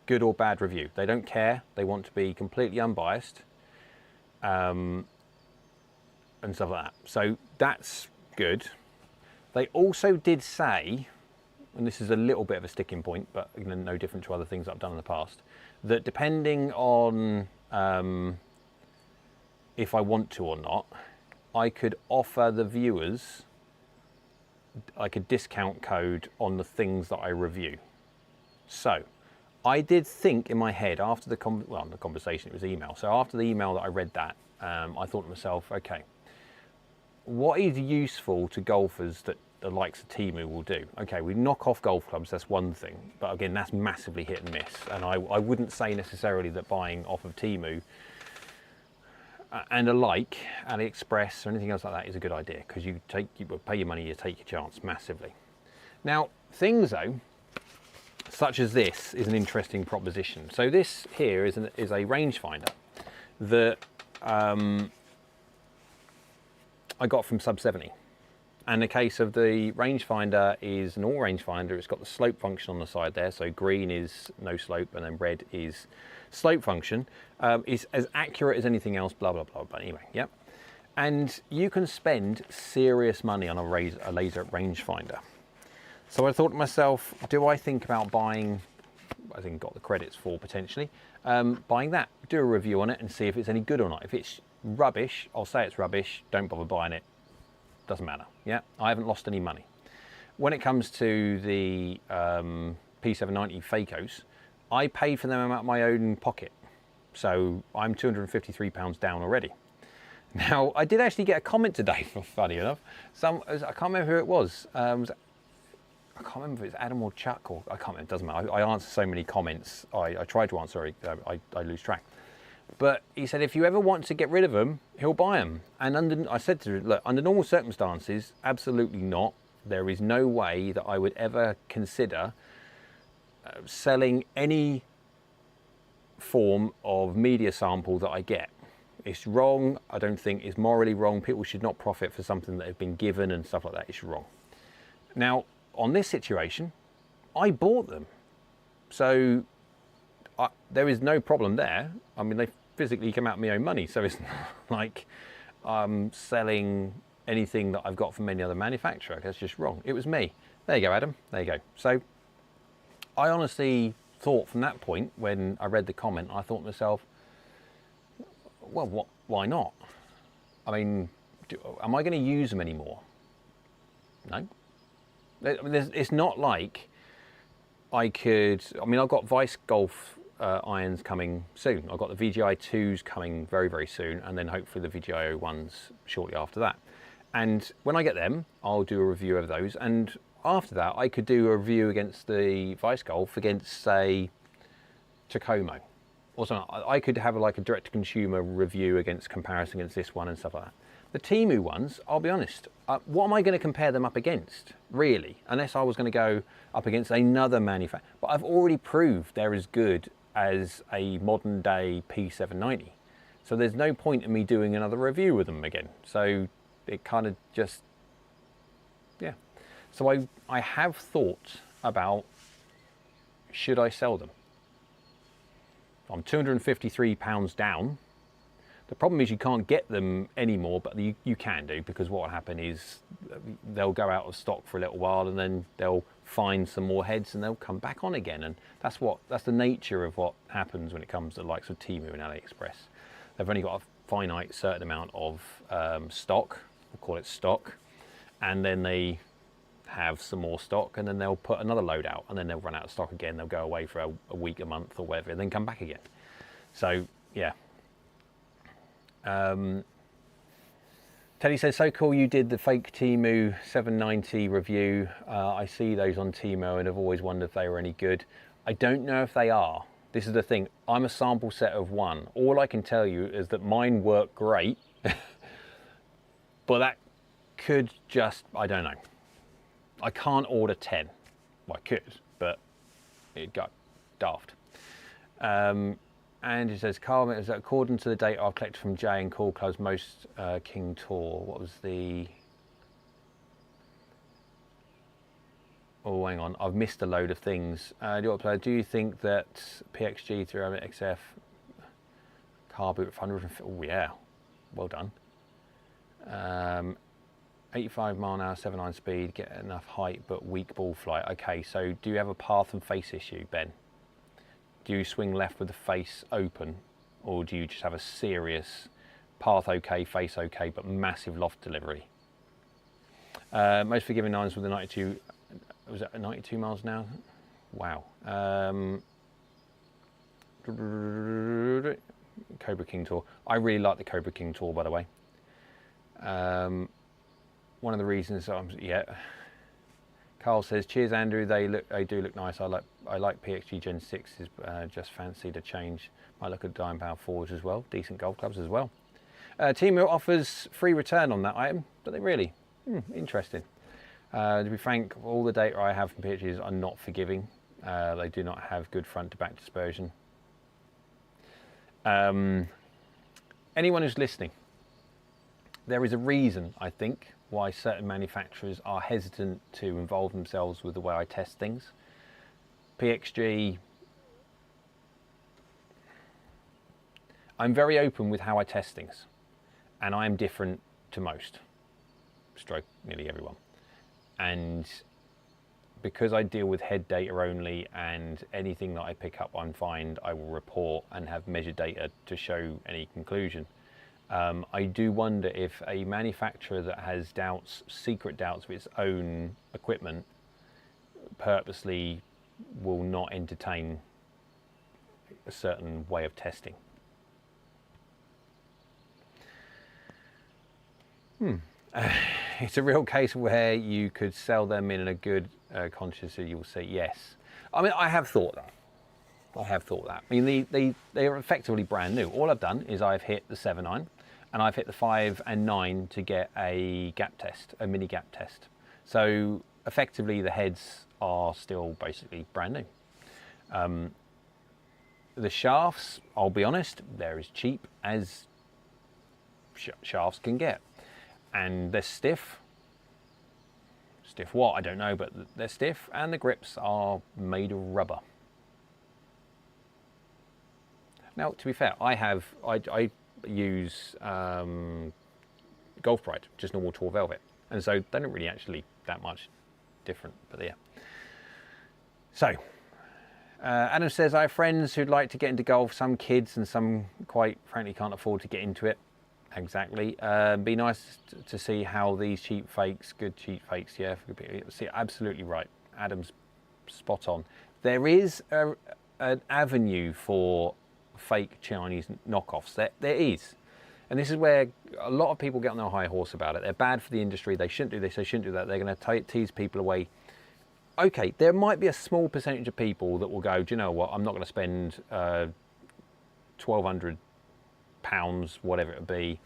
A: good or bad review. They don't care. They want to be completely unbiased. and stuff like that. So that's good. They also did say, and this is a little bit of a sticking point, but no different to other things I've done in the past, that depending on if I want to or not, I could offer the viewers like a discount code on the things that I review. So I did think in my head after the conversation, it was email. So after the email that I read that, I thought to myself, okay, what is useful to golfers that the likes of Temu will do? Okay, we knock off golf clubs, that's one thing. But again, that's massively hit and miss. And I wouldn't say necessarily that buying off of Temu and alike, AliExpress or anything else like that is a good idea, because you pay your money, you take your chance massively. Now, things though, such as this is an interesting proposition. So this here is a rangefinder that I got from Sub 70. And the case of the rangefinder is an all rangefinder. It's got the slope function on the side there. So green is no slope and then red is slope function. It's as accurate as anything else, blah, blah, blah. But anyway, yep. And you can spend serious money on a laser rangefinder. So I thought to myself, do I think about buying, I think got the credits for potentially, buying that, do a review on it and see if it's any good or not. If it's rubbish, I'll say it's rubbish, don't bother buying it, doesn't matter, yeah? I haven't lost any money. When it comes to the P790 Facos, I paid for them out of my own pocket. So I'm £253 down already. Now, I did actually get a comment today, funny enough. I can't remember who it was. I can't remember if it's Adam or Chuck, or I can't remember, it doesn't matter. I answer so many comments. I try to answer, I lose track. But he said, if you ever want to get rid of them, he'll buy them. And I said to him, look, under normal circumstances, absolutely not. There is no way that I would ever consider selling any form of media sample that I get. It's wrong. I don't think it's morally wrong. People should not profit for something that have been given and stuff like that. It's wrong. Now, on this situation, I bought them. So there is no problem there. I mean, they physically come out of my own money. So it's not like I'm selling anything that I've got from any other manufacturer. That's just wrong. It was me. There you go, Adam. There you go. So I honestly thought from that point, when I read the comment, I thought to myself, well, why not? I mean, am I going to use them anymore? No. I mean, it's not like I could, I mean, I've got Vice Golf irons coming soon. I've got the VGI 2s coming very, very soon, and then hopefully the VGI 1s shortly after that. And when I get them, I'll do a review of those. And after that, I could do a review against the Vice Golf against, say, Tacomo. Or something. I could have like a direct-to-consumer review against comparison against this one and stuff like that. The Temu ones, I'll be honest, what am I going to compare them up against, really? Unless I was going to go up against another manufacturer. But I've already proved they're as good as a modern-day P790. So there's no point in me doing another review with them again. So it kind of just, yeah. So I have thought about, should I sell them? I'm £253 down. The problem is you can't get them anymore, but you can do, because what will happen is they'll go out of stock for a little while and then they'll find some more heads and they'll come back on again. And that's the nature of what happens when it comes to the likes of Temu and AliExpress. They've only got a finite certain amount of stock, we'll call it stock, and then they have some more stock and then they'll put another load out and then they'll run out of stock again. They'll go away for a week, a month or whatever, and then come back again. So yeah. Teddy says, so cool you did the fake Temu 790 review. I see those on Temu and have always wondered if they were any good. I don't know if they are. This is the thing, I'm a sample set of one. All I can tell you is that mine work great, but that could just, I don't know. I can't order 10. Well, I could, but it'd go daft. And he says, Carl, is that according to the data I've collected from Jay and Cool Club's most King Tour, what was the... Oh, hang on, I've missed a load of things. Do you think that PXG 300 XF car boot 100? Oh yeah, well done. 85 mile an hour, 7.9 speed, get enough height but weak ball flight. Okay, so do you have a path and face issue, Ben? Do you swing left with the face open, or do you just have a serious path okay, face okay, but massive loft delivery? Most forgiving irons with the 92, was that 92 miles an hour? Wow. Cobra King Tour. I really like the Cobra King Tour, by the way. One of the reasons Carl says, cheers Andrew, they do look nice. I like PXG Gen 6s, just fancy to change. Might look at Diamond Power 4s as well, decent golf clubs as well. Temu offers free return on that item, but they really, interesting. To be frank, all the data I have from PXGs are not forgiving. They do not have good front to back dispersion. Anyone who's listening, there is a reason, I think, why certain manufacturers are hesitant to involve themselves with the way I test things. PXG, I'm very open with how I test things, and I am different to most, stroke nearly everyone. And because I deal with head data only, and anything that I pick up and find I will report and have measured data to show any conclusion. I do wonder if a manufacturer that has doubts, secret doubts of its own equipment, purposely will not entertain a certain way of testing. It's a real case where you could sell them in a good conscience, you will say yes. I mean, I have thought that. I mean, they are effectively brand new. All I've done is I've hit the 7.9 and I've hit the 5 and 9 to get a gap test, a mini gap test. So effectively the heads are still basically brand new. The shafts, I'll be honest, they're as cheap as shafts can get. And they're stiff. Stiff what? I don't know, but they're stiff, and the grips are made of rubber. Now, to be fair, I use Golf Pride, just normal Tour Velvet, and so they don't really actually that much different, but yeah. So, Adam says, I have friends who'd like to get into golf, some kids and some quite frankly can't afford to get into it. Exactly. Be nice to see how these cheap fakes, good cheap fakes, yeah, see, absolutely right. Adam's spot on. There is an avenue for fake Chinese knockoffs. There is. And this is where a lot of people get on their high horse about it. They're bad for the industry. They shouldn't do this. They shouldn't do that. They're going to tease people away. Okay, there might be a small percentage of people that will go, do you know what, I'm not going to spend £1,200, whatever it would be,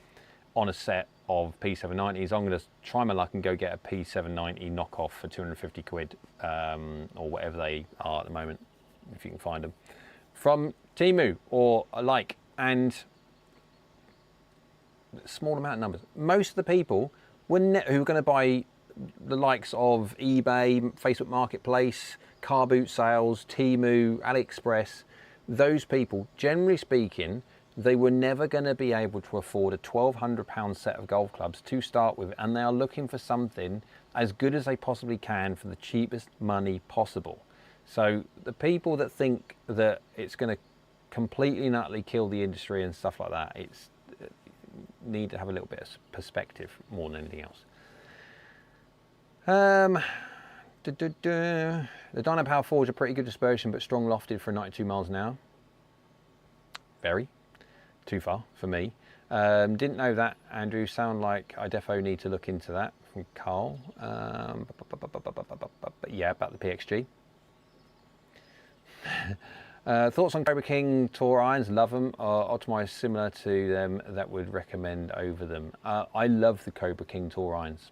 A: on a set of P790s. I'm going to try my luck and go get a P790 knockoff for 250 quid, or whatever they are at the moment, if you can find them, from Temu or alike. And small amount of numbers. Most of the people who are going to buy the likes of eBay, Facebook Marketplace, car boot sales, Temu, AliExpress, those people, generally speaking, they were never going to be able to afford a £1,200 set of golf clubs to start with, and they are looking for something as good as they possibly can for the cheapest money possible. So the people that think that it's going to completely and utterly kill the industry and stuff like that, it's need to have a little bit of perspective more than anything else. The Dyno Power 4s are pretty good dispersion, but strong lofted for 92 miles an hour. Very. Too far for me. Didn't know that, Andrew. Sound like I defo need to look into that, from Carl. But yeah, about the PXG. Thoughts on Cobra King Tour irons? Love them. Optimized similar to them, that would recommend over them. I love the Cobra King Tour irons.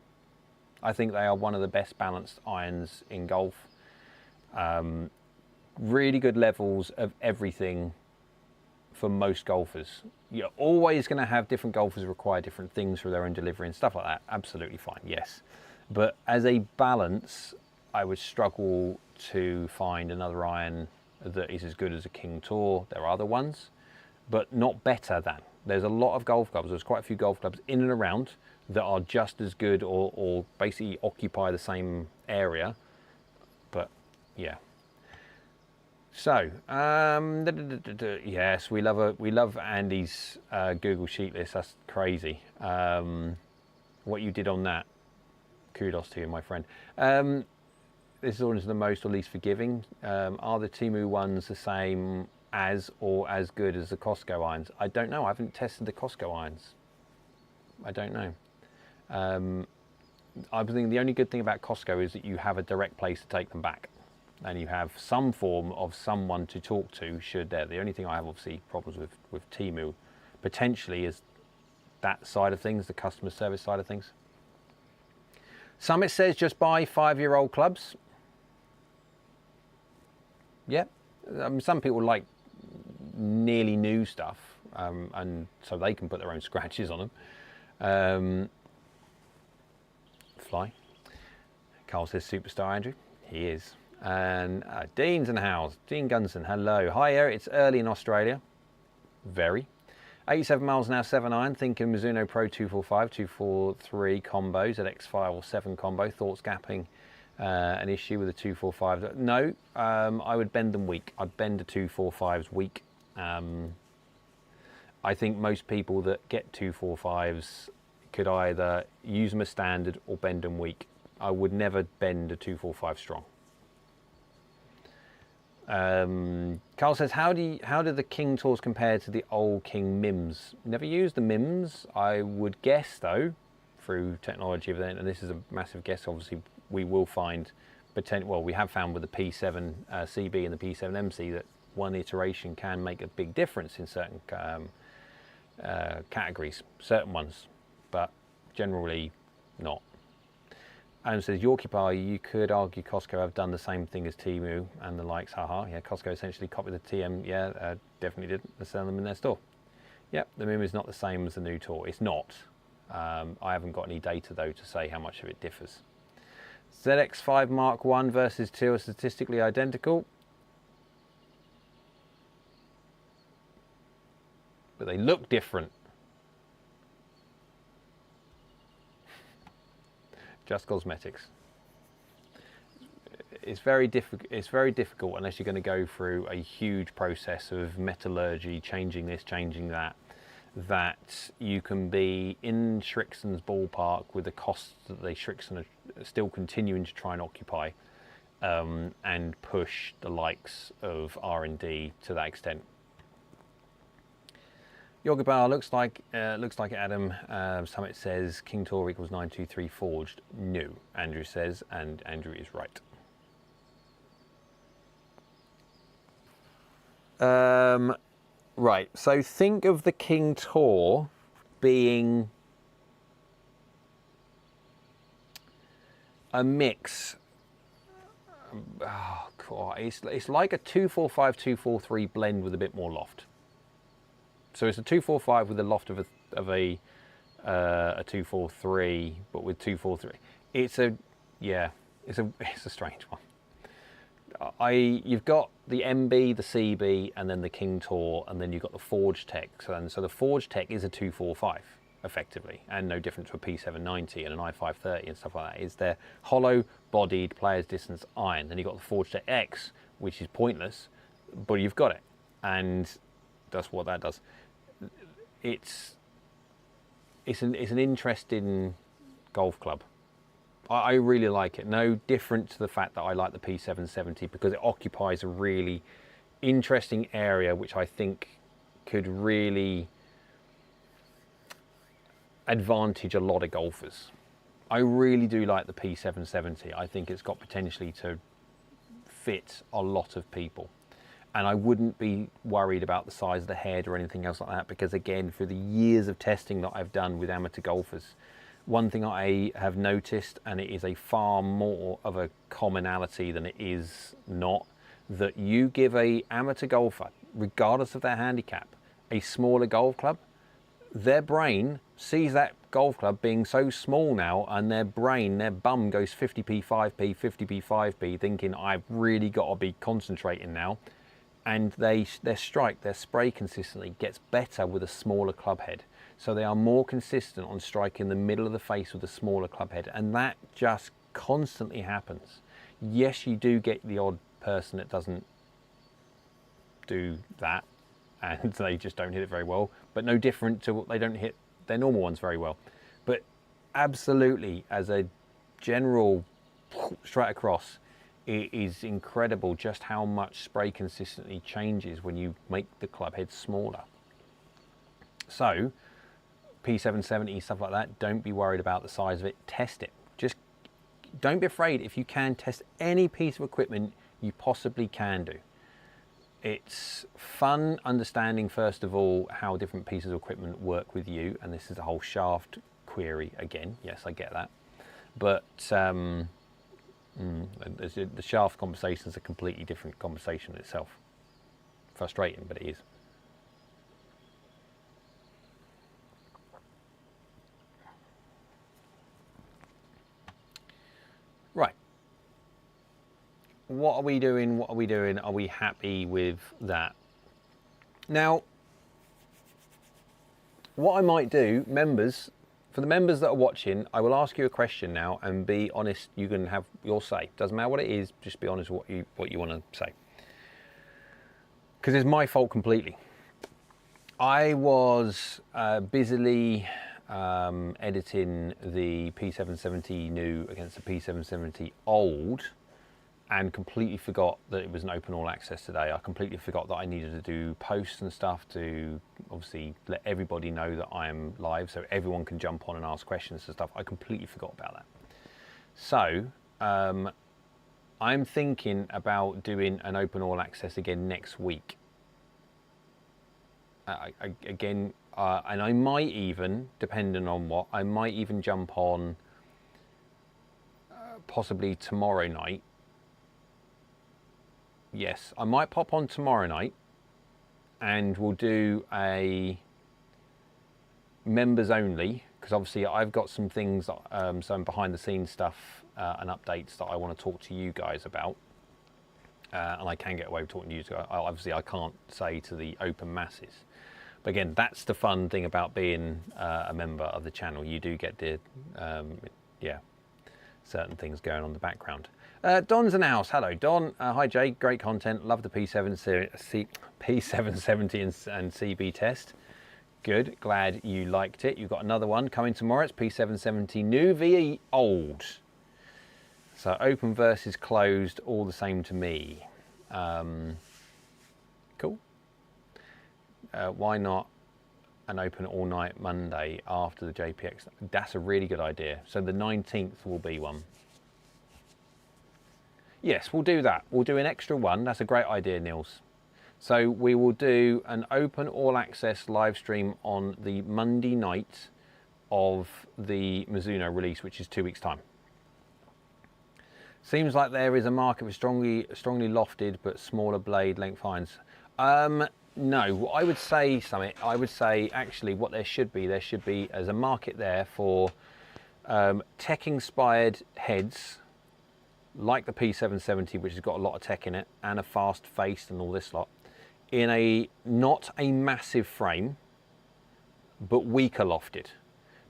A: I think they are one of the best balanced irons in golf. Really good levels of everything for most golfers. You're always going to have different golfers require different things for their own delivery and stuff like that. Absolutely fine, yes. But as a balance, I would struggle to find another iron that is as good as a King Tour. There are other ones, but not better than. There's a lot of golf clubs. There's quite a few golf clubs in and around that are just as good or basically occupy the same area. But yeah. So yes, we love Andy's Google Sheet list. That's crazy. What you did on that, kudos to you, my friend. This is always the most or least forgiving. Are the Temu ones the same as or as good as the Costco irons? I don't know. I haven't tested the Costco irons. I don't know. I think the only good thing about Costco is that you have a direct place to take them back, and you have some form of someone to talk to should there. The only thing I have obviously problems with Temu potentially is that side of things, the customer service side of things. Summit says just buy 5-year-old clubs. Yeah, some people like nearly new stuff, and so they can put their own scratches on them. Fly. Carl says superstar, Andrew. He is. And Dean's in the house. Dean Gunson, hello. Hi, Eric. It's early in Australia. Very. 87 miles an hour, 7 iron. Thinking Mizuno Pro 245, 243 combos at X5 or 7 combo. Thoughts gapping an issue with a 245? No, I would bend them weak. I'd bend the 245s weak. I think most people that get 245s could either use them as standard or bend them weak. I would never bend a 245 strong. Carl says, how do the King Tours compare to the old King Mims? Never used the Mims. I would guess though, through technology of it, and this is a massive guess, obviously we will find well, we have found with the P7 CB and the P7 MC that one iteration can make a big difference in certain categories, certain ones, but generally not. And says, Yorkie Bar, you could argue Costco have done the same thing as Temu and the likes, haha. Yeah, Costco essentially copied the TM, yeah, definitely did. They're selling them in their store. Yep, the Mim is not the same as the new Tour. It's not. I haven't got any data though to say how much of it differs. ZX5 Mark 1 versus 2 are statistically identical, but they look different. Just cosmetics. It's very difficult unless you're going to go through a huge process of metallurgy, changing this, changing that, that you can be in Shrixon's ballpark with the costs that they Shrixon are still continuing to try and occupy, and push the likes of R&D to that extent. Yoga Bar looks like Adam. Summit says King Tour equals 923 forged. No, Andrew says, and Andrew is right. Right, so think of the King Tour being a mix. Oh God, it's like a 245, 243 blend with a bit more loft. So it's a 245 with a loft of a 243, but with 243. It's a strange one. You've got the MB, the CB, and then the King Tour, and then you've got the Forge Tech. So the Forge Tech is a 245 effectively, and no different to a P790 and an i530 and stuff like that. It's their hollow-bodied player's distance iron. Then you've got the Forge Tech X, which is pointless, but you've got it, and that's what that does. It's an interesting golf club. I really like it. No different to the fact that I like the P770 because it occupies a really interesting area which I think could really advantage a lot of golfers. I really do like the P770. I think it's got potentially to fit a lot of people. And I wouldn't be worried about the size of the head or anything else like that because, again, for the years of testing that I've done with amateur golfers, one thing I have noticed, and it is a far more of a commonality than it is not, that you give a amateur golfer, regardless of their handicap, a smaller golf club, their brain sees that golf club being so small now, and their bum goes 50p, 5p, 50p, 5p, thinking I've really got to be concentrating now. And their spray consistently gets better with a smaller club head. So they are more consistent on striking the middle of the face with a smaller club head, and that just constantly happens. Yes, you do get the odd person that doesn't do that and they just don't hit it very well, but no different to what they don't hit their normal ones very well. But absolutely, as a general straight across, it is incredible just how much spray consistently changes when you make the club head smaller. So P770, stuff like that, don't be worried about the size of it. Test it. Just don't be afraid. If you can, test any piece of equipment you possibly can do. It's fun understanding, first of all, how different pieces of equipment work with you, and this is the whole shaft query again. Yes, I get that, but the shaft conversation is a completely different conversation itself. Frustrating, but it is. Right. What are we doing? What are we doing? Are we happy with that? Now, what I might do, members, for the members that are watching, I will ask you a question now, and be honest. You can have your say. Doesn't matter what it is. Just be honest what you want to say. Because it's my fault completely. I was busily editing the P770 new against the P770 old, and completely forgot that it was an open all access today. I completely forgot that I needed to do posts and stuff to obviously let everybody know that I am live, so everyone can jump on and ask questions and stuff. I completely forgot about that. So I'm thinking about doing an open all access again next week. And I might even, depending on what, I might even jump on possibly tomorrow night. Yes, I might pop on tomorrow night, and we'll do a members only, because obviously I've got some things, some behind the scenes stuff and updates that I want to talk to you guys about. And I can get away with talking to you. Obviously I can't say to the open masses. But again, that's the fun thing about being a member of the channel. You do get the, certain things going on in the background. Don's in the house. Hello, Don. Hi, Jay. Great content. Love the P770 and CB test. Good. Glad you liked it. You've got another one coming tomorrow. It's P770 new v old. So open versus closed, all the same to me. Cool. Why not an open all night Monday after the JPX? That's a really good idea. So the 19th will be one. Yes, we'll do that. We'll do an extra one. That's a great idea, Niels. So we will do an open all access live stream on the Monday night of the Mizuno release, which is 2 weeks time. Seems like there is a market for strongly lofted but smaller blade length irons. No, I would say something. I would say actually what there should be as a market there for tech-inspired heads, like the P770, which has got a lot of tech in it, and a fast face and all this lot, in a not a massive frame, but weaker lofted.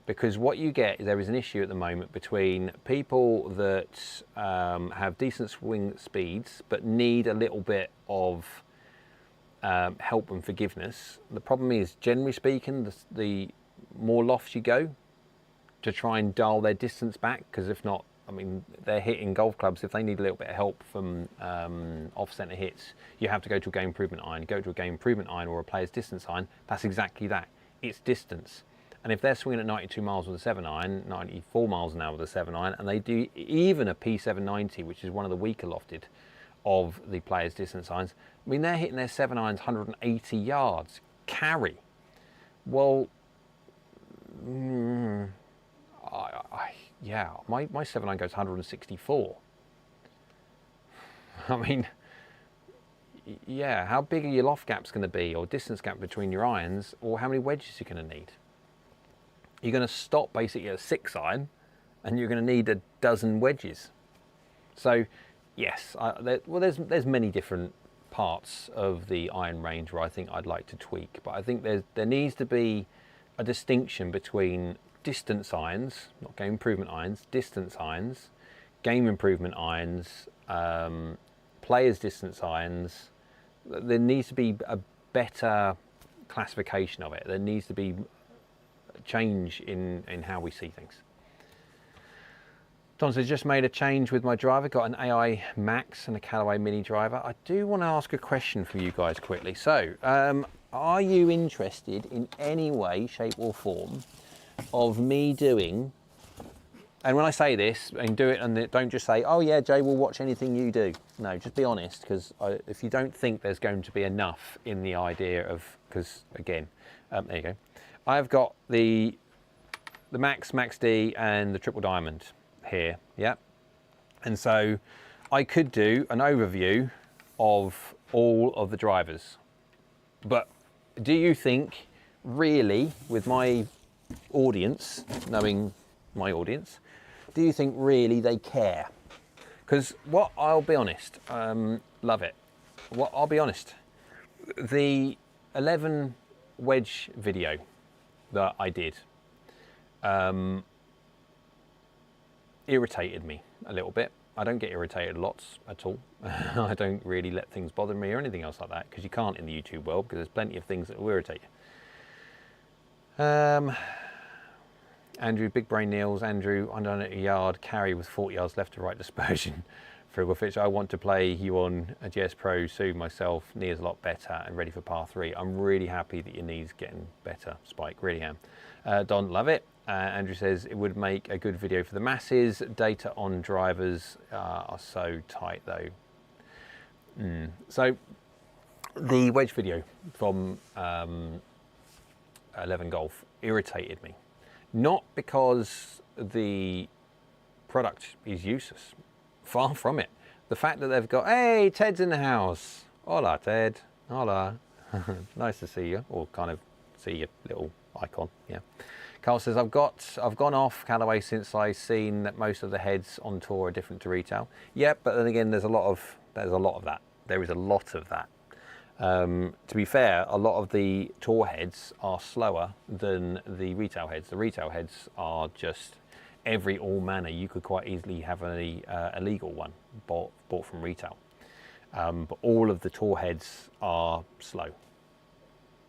A: Because what you get is there is an issue at the moment between people that have decent swing speeds, but need a little bit of help and forgiveness. The problem is, generally speaking, the more lofts you go to try and dial their distance back, because if not, I mean, they're hitting golf clubs. If they need a little bit of help from off-center hits, you have to go to a game improvement iron. You go to a game improvement iron or a player's distance iron. That's exactly that. It's distance. And if they're swinging at 92 miles with a 7 iron, 94 miles an hour with a 7 iron, and they do even a P790, which is one of the weaker lofted of the player's distance irons, I mean, they're hitting their 7 irons 180 yards. Carry. Well, yeah, my 7 iron goes 164. I mean, yeah, how big are your loft gaps going to be, or distance gap between your irons, or how many wedges you're going to need? You're going to stop basically at a 6 iron, and you're going to need a dozen wedges. So, yes, there's many different parts of the iron range where I think I'd like to tweak, but I think there needs to be a distinction between distance irons, not game improvement irons, distance irons, game improvement irons, players distance irons. There needs to be a better classification of it. There needs to be a change in how we see things. Don says, just made a change with my driver, got an AI Max and a Callaway Mini driver. I do want to ask a question from you guys quickly. So, are you interested in any way, shape or form of me doing, and when I say this, and do it, and don't just say, oh yeah, Jay, we'll watch anything you do. No, just be honest, because if you don't think there's going to be enough in the idea of, because again, there you go. I've got the Max D and the Triple Diamond here, yeah, and so I could do an overview of all of the drivers, but do you think really, with my audience, knowing my audience, do you think really they care? Because what, I'll be honest, love it, what I'll be honest, the 11 wedge video that I did irritated me a little bit. I don't get irritated lots at all. I don't really let things bother me or anything else like that, because you can't in the YouTube world, because there's plenty of things that will irritate you. Andrew, Big Brain Niels, Andrew, under a yard, carry with 40 yards left to right dispersion. Frugal Fitch, I want to play you on a GS Pro soon myself. Knee's a lot better and ready for par 3. I'm really happy that your knee's getting better, Spike, really am. Don, love it. Andrew says, it would make a good video for the masses. Data on drivers are so tight though. So the wedge video from 11 Golf irritated me. Not because the product is useless, far from it. The fact that they've got, hey, Ted's in the house. Hola, Ted. Hola. Nice to see you, or kind of see your little icon, yeah. Carl says, I've gone off Callaway since I've seen that most of the heads on tour are different to retail. Yeah, but then again, there's a lot of that. There is a lot of that. To be fair, a lot of the tour heads are slower than the retail heads. The retail heads are just every all manner. You could quite easily have a legal one bought from retail. But all of the tour heads are slow.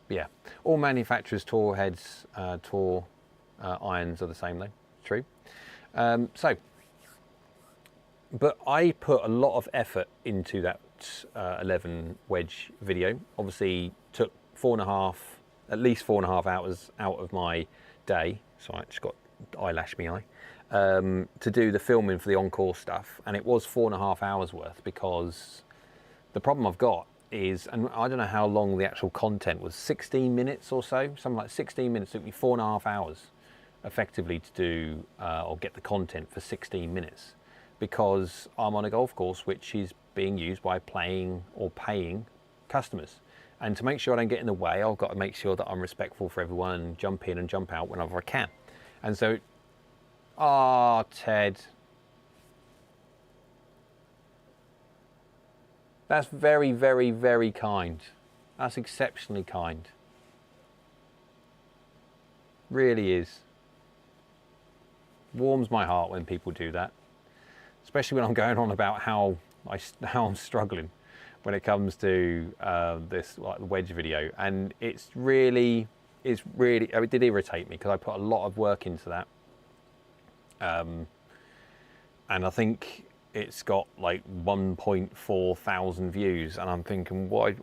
A: Yeah, all manufacturers' tour heads, irons are the same though, true. But I put a lot of effort into that 11 wedge video. Obviously took at least 4.5 hours out of my day. So I just got eyelash me eye, to do the filming for the on-course stuff. And it was 4.5 hours worth, because the problem I've got is, and I don't know how long the actual content was, 16 minutes or so, something like 16 minutes. It took me 4.5 hours effectively to do or get the content for 16 minutes, because I'm on a golf course which is being used by paying customers. And to make sure I don't get in the way, I've got to make sure that I'm respectful for everyone and jump in and jump out whenever I can. And so, Ted, that's very, very, very kind. That's exceptionally kind. Really is. Warms my heart when people do that, especially when I'm going on about how I'm struggling when it comes to this, like the wedge video. And it did irritate me, because I put a lot of work into that, and I think it's got like 1.4 thousand views, and I'm thinking, why?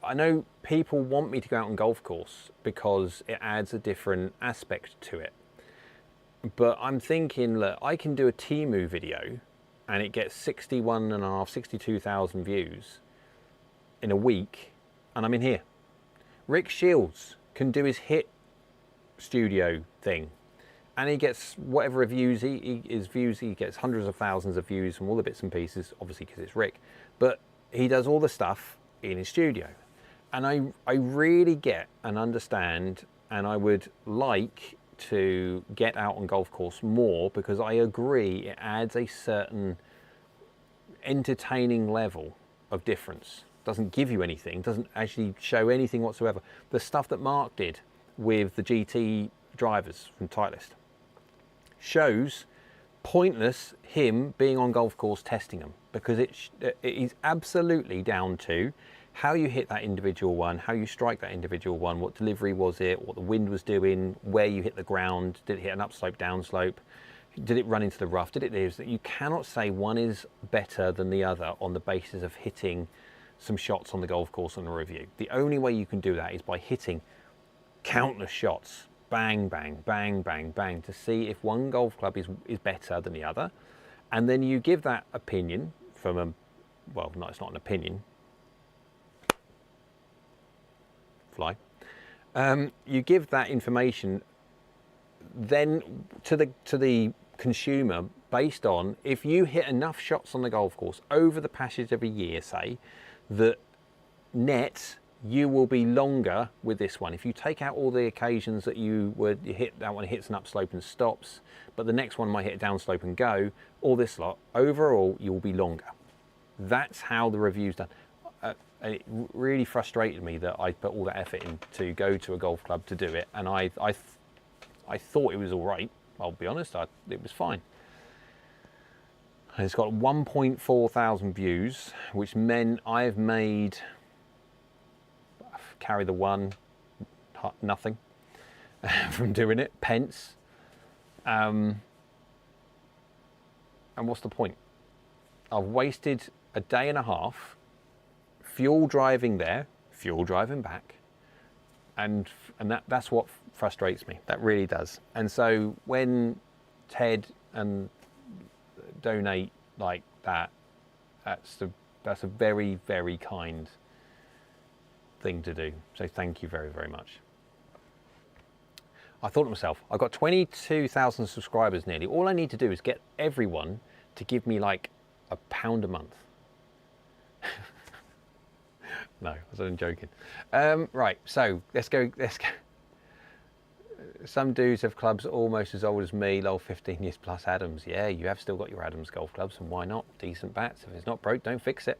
A: I know people want me to go out on golf course because it adds a different aspect to it, but I'm thinking, look, I can do a Temu video and it gets 62,000 views in a week, and I'm in here. Rick Shields can do his hit studio thing, and he gets whatever views he gets hundreds of thousands of views from all the bits and pieces, obviously because it's Rick, but he does all the stuff in his studio. And I really get and understand, and I would like to get out on golf course more, because I agree it adds a certain entertaining level of difference. Doesn't give you anything, doesn't actually show anything whatsoever. The stuff that Mark did with the GT drivers from Titleist. Shows pointless him being on golf course testing them, because it is absolutely down to how you hit that individual one, how you strike that individual one, what delivery was it, what the wind was doing, where you hit the ground, did it hit an upslope, downslope, did it run into the rough, did it do that? You cannot say one is better than the other on the basis of hitting some shots on the golf course on a review. The only way you can do that is by hitting countless shots, bang, bang, bang, bang, bang, to see if one golf club is better than the other. And then you give that opinion from a, well, no, it's not an opinion. Fly. You give that information then to the consumer based on, if you hit enough shots on the golf course over the passage of a year, say, that net you will be longer with this one. If you take out all the occasions that you hit, that one hits an upslope and stops, but the next one might hit a downslope and go, all this lot, overall you will be longer. That's how the review's done. It really frustrated me that I put all that effort in to go to a golf club to do it, and I thought it was all right. I'll be honest, it was fine. And it's got 1.4 thousand views, which meant I've made, carry the one, nothing from doing it, pence. And what's the point? I've wasted a day and a half fuel driving there, fuel driving back, and that's what frustrates me. That really does. And so when Ted and donate like that, that's a very, very kind thing to do. So thank you very, very much. I thought to myself, I've got 22,000 subscribers nearly. All I need to do is get everyone to give me like £1 a month. No, I was only joking. Right, so let's go. Some dudes have clubs almost as old as me, lol, 15 years plus Adams. Yeah, you have still got your Adams golf clubs, and why not? Decent bats. If it's not broke, don't fix it.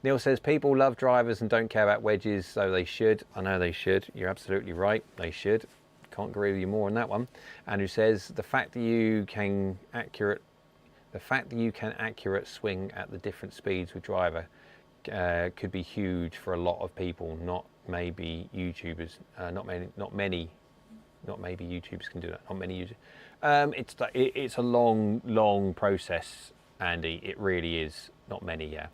A: Neil says, people love drivers and don't care about wedges, so they should. I know they should. You're absolutely right. They should. Can't agree with you more on that one. Andrew says, the fact that you can accurate swing at the different speeds with driver could be huge for a lot of people, not maybe YouTubers, not many YouTubers can do that. Not many YouTubers. It's a long process, Andy. It really is. Not many, yeah.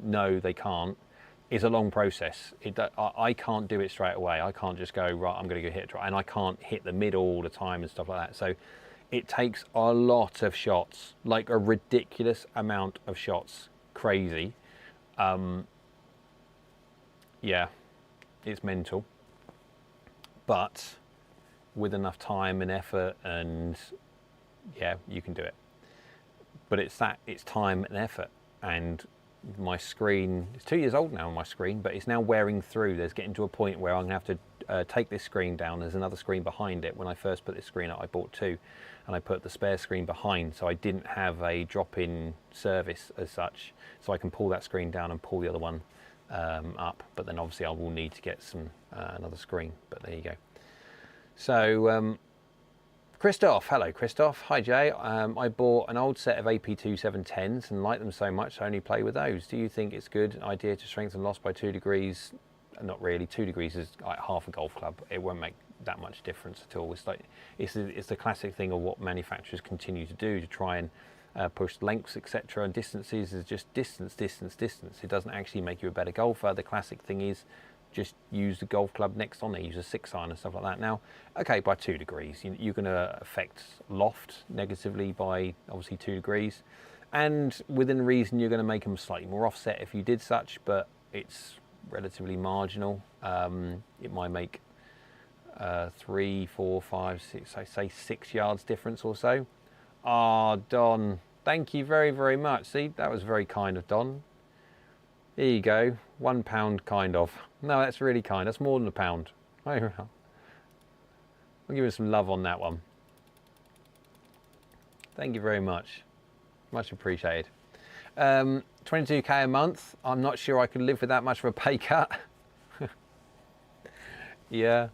A: No, they can't. It's a long process. I can't do it straight away. I can't just go, right, I'm going to go hit a drive, and I can't hit the middle all the time and stuff like that. So it takes a lot of shots, like a ridiculous amount of shots. Crazy. Yeah, it's mental. But with enough time and effort, and yeah, you can do it. But it's time and effort. And my screen, it's 2 years old now on my screen, but it's now wearing through. There's getting to a point where I'm going to have to take this screen down. There's another screen behind it. When I first put this screen up, I bought two, and I put the spare screen behind, so I didn't have a drop-in service as such, so I can pull that screen down and pull the other one up. But then obviously I will need to get some another screen, but there you go. So Christoph, hello Christoph. Hi Jay, I bought an old set of AP2 710s and like them so much I only play with those. Do you think it's a good idea to strengthen loss by 2 degrees? Not really. 2 degrees is like half a golf club. It won't make that much difference at all. It's like it's the classic thing of what manufacturers continue to do to try and push lengths, etc. And distances is just distance. It doesn't actually make you a better golfer. The classic thing is just use the golf club next on there, use a 6-iron and stuff like that. Now, okay, by 2 degrees, you're going to affect loft negatively by obviously 2 degrees, and within reason, you're going to make them slightly more offset if you did such, but it's relatively marginal. It might make 3, 4, 5, 6, I say 6 yards difference or so. Ah, Don, thank you very, very much. See, that was very kind of Don. There you go, £1 kind of. No, that's really kind. That's more than £1. I'll give you some love on that one. Thank you very much. Much appreciated. 22k a month. I'm not sure I could live with that much of a pay cut. Yeah.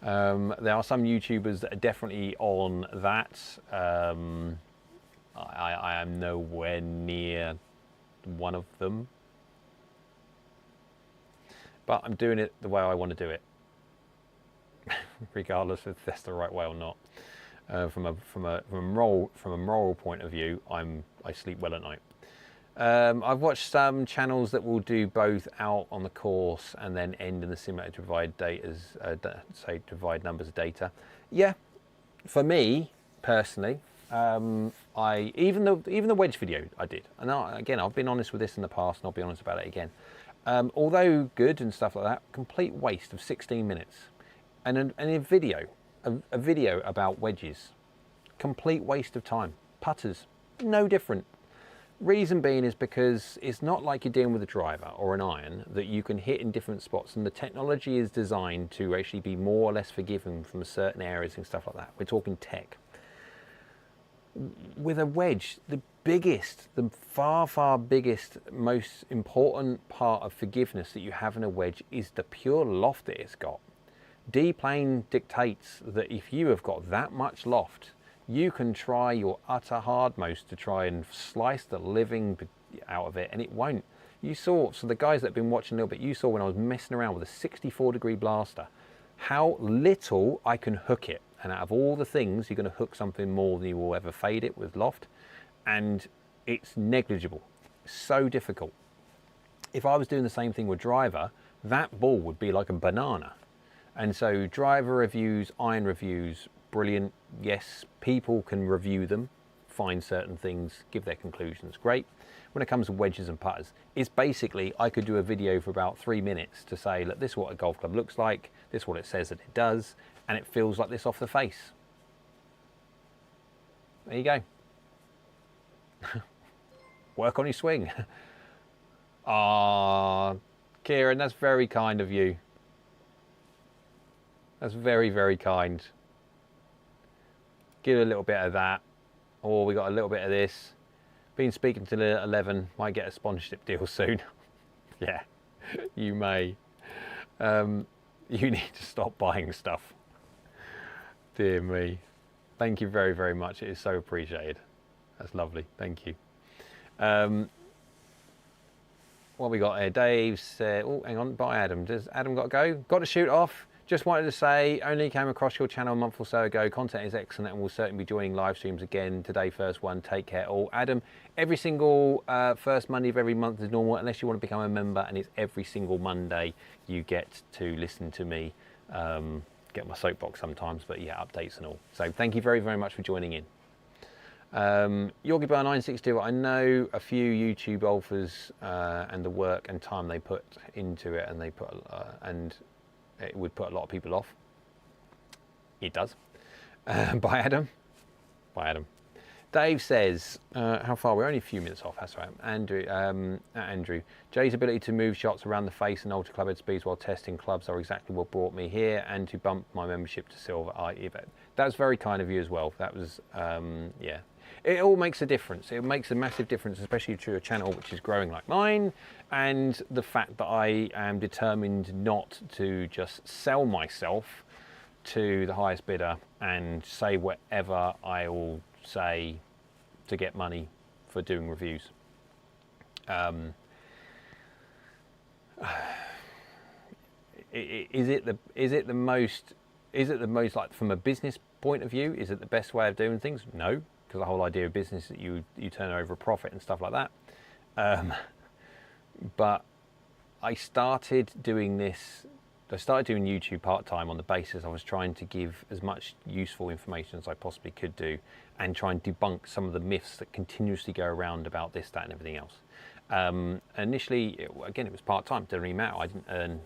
A: There are some YouTubers that are definitely on that. I am nowhere near one of them, but I'm doing it the way I want to do it, regardless if that's the right way or not. From a moral point of view, I sleep well at night. I've watched some channels that will do both out on the course and then end in the simulator to provide say provide numbers of data. Yeah, for me personally, even the wedge video I did, and again I've been honest with this in the past, and I'll be honest about it again. Although good and stuff like that, complete waste of 16 minutes, and a video about wedges, complete waste of time. Putters, no different. Reason being is because it's not like you're dealing with a driver or an iron that you can hit in different spots, and the technology is designed to actually be more or less forgiving from certain areas and stuff like that. We're talking tech. With a wedge, the far biggest, most important part of forgiveness that you have in a wedge is the pure loft that it's got. D-plane dictates that if you have got that much loft, you can try your utter hardmost to try and slice the living out of it, and it won't. You saw, so the guys that have been watching a little bit, you saw when I was messing around with a 64-degree blaster, how little I can hook it. And out of all the things, you're going to hook something more than you will ever fade it with loft, and it's negligible. So difficult. If I was doing the same thing with driver, that ball would be like a banana. And so driver reviews, iron reviews, brilliant. Yes, people can review them, find certain things, give their conclusions. Great. When it comes to wedges and putters, it's basically, I could do a video for about 3 minutes to say, look, this is what a golf club looks like, this is what it says that it does, and it feels like this off the face. There you go. Work on your swing. Ah, Kieran, that's very kind of you. That's very, very kind. Give a little bit of that. Or we got a little bit of this. Been speaking to 11, might get a sponsorship deal soon. Yeah, you may. You need to stop buying stuff. Dear me. Thank you very, very much. It is so appreciated. That's lovely. Thank you. What we got here? Dave said, oh, hang on. Bye, Adam. Does Adam got to go? Got to shoot off. Just wanted to say, only came across your channel a month or so ago. Content is excellent and will certainly be joining live streams again today. First one, take care all. Adam, every single first Monday of every month is normal, unless you want to become a member, and it's every single Monday you get to listen to me get my soapbox sometimes, but yeah, updates and all. So thank you very, very much for joining in. Yorgie Bar 962, I know a few YouTube golfers and the work and time they put into it, and they put and it would put a lot of people off. It does. Bye, Adam. Bye, Adam. Dave says, how far? We're only a few minutes off. That's right. Andrew. Jay's ability to move shots around the face and alter club head speeds while testing clubs are exactly what brought me here, and to bump my membership to silver. That's very kind of you as well. That was, yeah. It all makes a difference. It makes a massive difference, especially to a channel which is growing like mine, and the fact that I am determined not to just sell myself to the highest bidder and say whatever I will say to get money for doing reviews. Is it the most like, from a business point of view, is it the best way of doing things? No, because the whole idea of business is that you turn over a profit and stuff like that. But I started doing YouTube part-time on the basis I was trying to give as much useful information as I possibly could do, and try and debunk some of the myths that continuously go around about this, that and everything else. Initially, again, it was part-time. It didn't really matter. I didn't earn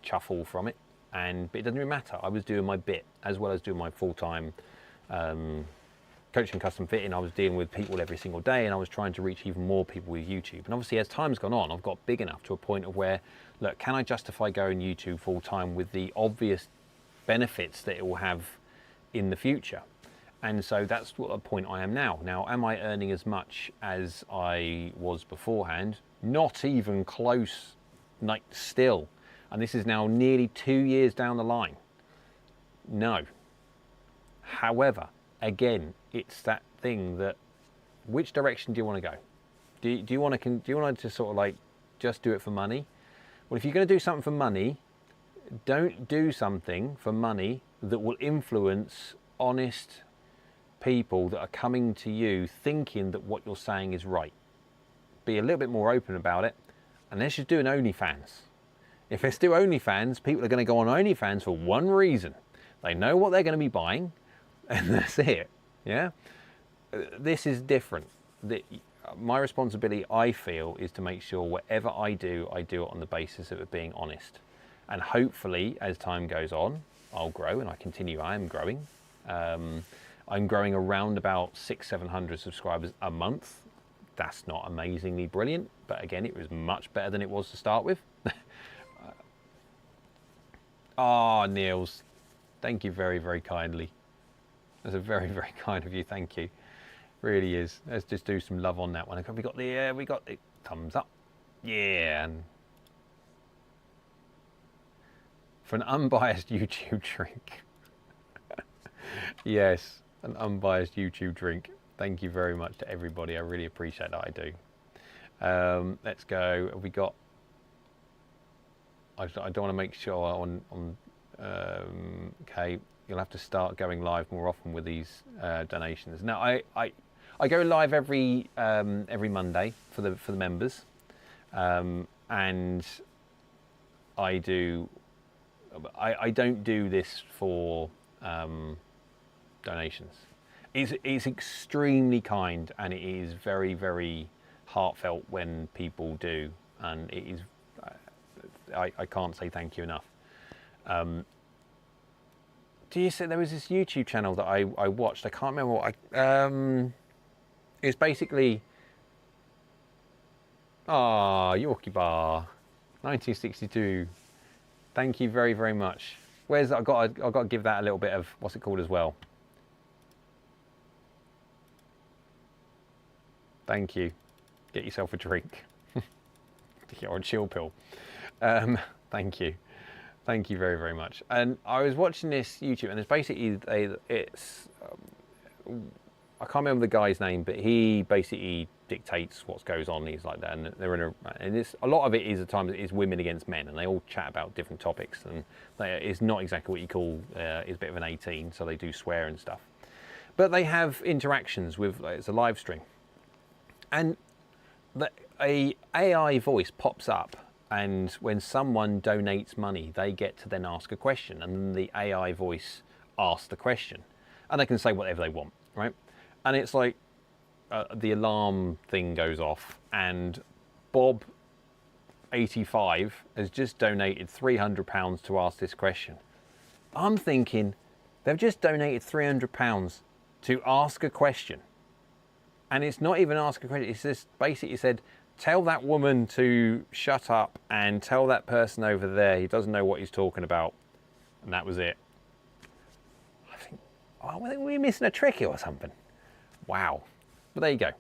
A: chuffle from it, but it doesn't really matter. I was doing my bit as well as doing my full-time coaching custom fitting. I was dealing with people every single day, and I was trying to reach even more people with YouTube. And obviously, as time's gone on, I've got big enough to a point of where, look, can I justify going YouTube full-time with the obvious benefits that it will have in the future? And so that's what the point I am now. Now, am I earning as much as I was beforehand? Not even close, like, still. And this is now nearly 2 years down the line. No. However, again, it's that thing that, which direction do you want to go? Do you want to sort of like just do it for money? Well, if you're going to do something for money, don't do something for money that will influence honest people that are coming to you thinking that what you're saying is right. Be a little bit more open about it, and let's just do an OnlyFans. If it's still OnlyFans, people are going to go on OnlyFans for one reason. They know what they're going to be buying, and that's it. Yeah? This is different. My responsibility, I feel, is to make sure whatever I do it on the basis of it being honest. And hopefully, as time goes on, I'll grow, and I am growing. I'm growing around about 600-700 subscribers a month. That's not amazingly brilliant, but again, it was much better than it was to start with. Niels, thank you very, very kindly. That's a very, very kind of you. Thank you. Really is. Let's just do some love on that one. We got the thumbs up. Yeah. And for an unbiased YouTube drink. Yes, an unbiased YouTube drink. Thank you very much to everybody. I really appreciate that. I do. Let's go. Have we got? I don't want to make sure on. Okay, you'll have to start going live more often with these donations. Now, I go live every Monday for the members, and I don't do this for donations. It's extremely kind, and it is very, very heartfelt when people do, and it is. I can't say thank you enough. Do you say there was this YouTube channel that I watched? I can't remember what it's basically. Yorkie Bar, 1962. Thank you very, very much. I've got to give that a little bit of what's it called as well. Thank you. Get yourself a drink. Or a chill pill. Thank you. Thank you very, very much. And I was watching this YouTube, and it's basically I can't remember the guy's name, but he basically dictates what goes on. He's like that, and a lot of it is at times it is women against men, and they all chat about different topics, and it's not exactly what you call is a bit of an 18, so they do swear and stuff. But they have interactions with it's a live stream, and a AI voice pops up. And when someone donates money, they get to then ask a question, and then the AI voice asks the question, and they can say whatever they want, right? And it's like the alarm thing goes off, and Bob, 85, has just donated £300 to ask this question. I'm thinking they've just donated £300 to ask a question, and it's not even ask a question. It's just basically said, tell that woman to shut up and tell that person over there he doesn't know what he's talking about. And that was it. I think, were we missing a trick or something? Wow. But there you go.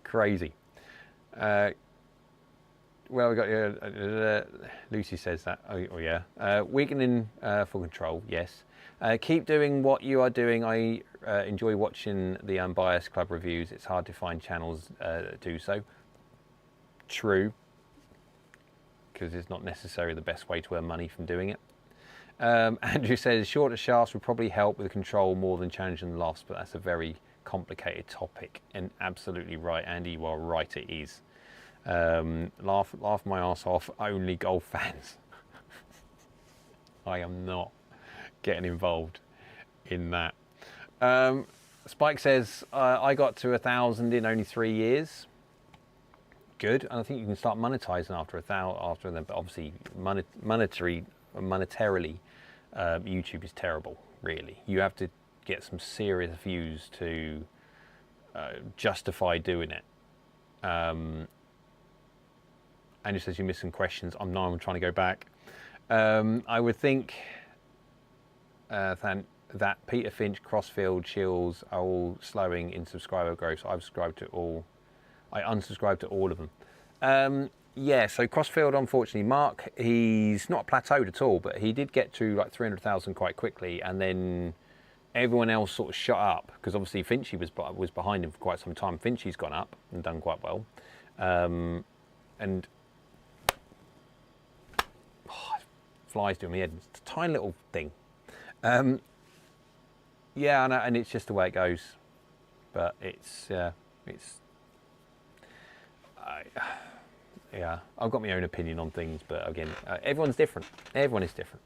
A: Crazy. Well, we got Lucy says that. Oh yeah. Weakening for control. Yes. Keep doing what you are doing. I enjoy watching the Unbiased Club reviews. It's hard to find channels that do so. True, because it's not necessarily the best way to earn money from doing it. Andrew says shorter shafts would probably help with control more than challenging the loft, but that's a very complicated topic. And absolutely right, Andy, you are right, it is. Laugh my ass off, only golf fans. I am not getting involved in that. Spike says I got to 1,000 in only 3 years. Good, and I think you can start monetizing after them. But obviously, monetarily, YouTube is terrible. Really, you have to get some serious views to justify doing it. Andrew says you missed some questions. I'm trying to go back. I would think that Peter Finch, Crossfield, Shields are all slowing in subscriber growth. So I unsubscribed to all of them. Yeah, so Crossfield, unfortunately, Mark, he's not plateaued at all, but he did get to like 300,000 quite quickly, and then everyone else sort of shut up because obviously Finchy was behind him for quite some time. Finchy's gone up and done quite well, and flies doing my head. It's a tiny little thing. Yeah, and it's just the way it goes. But yeah, I've got my own opinion on things, but again, everyone's different. Everyone is different.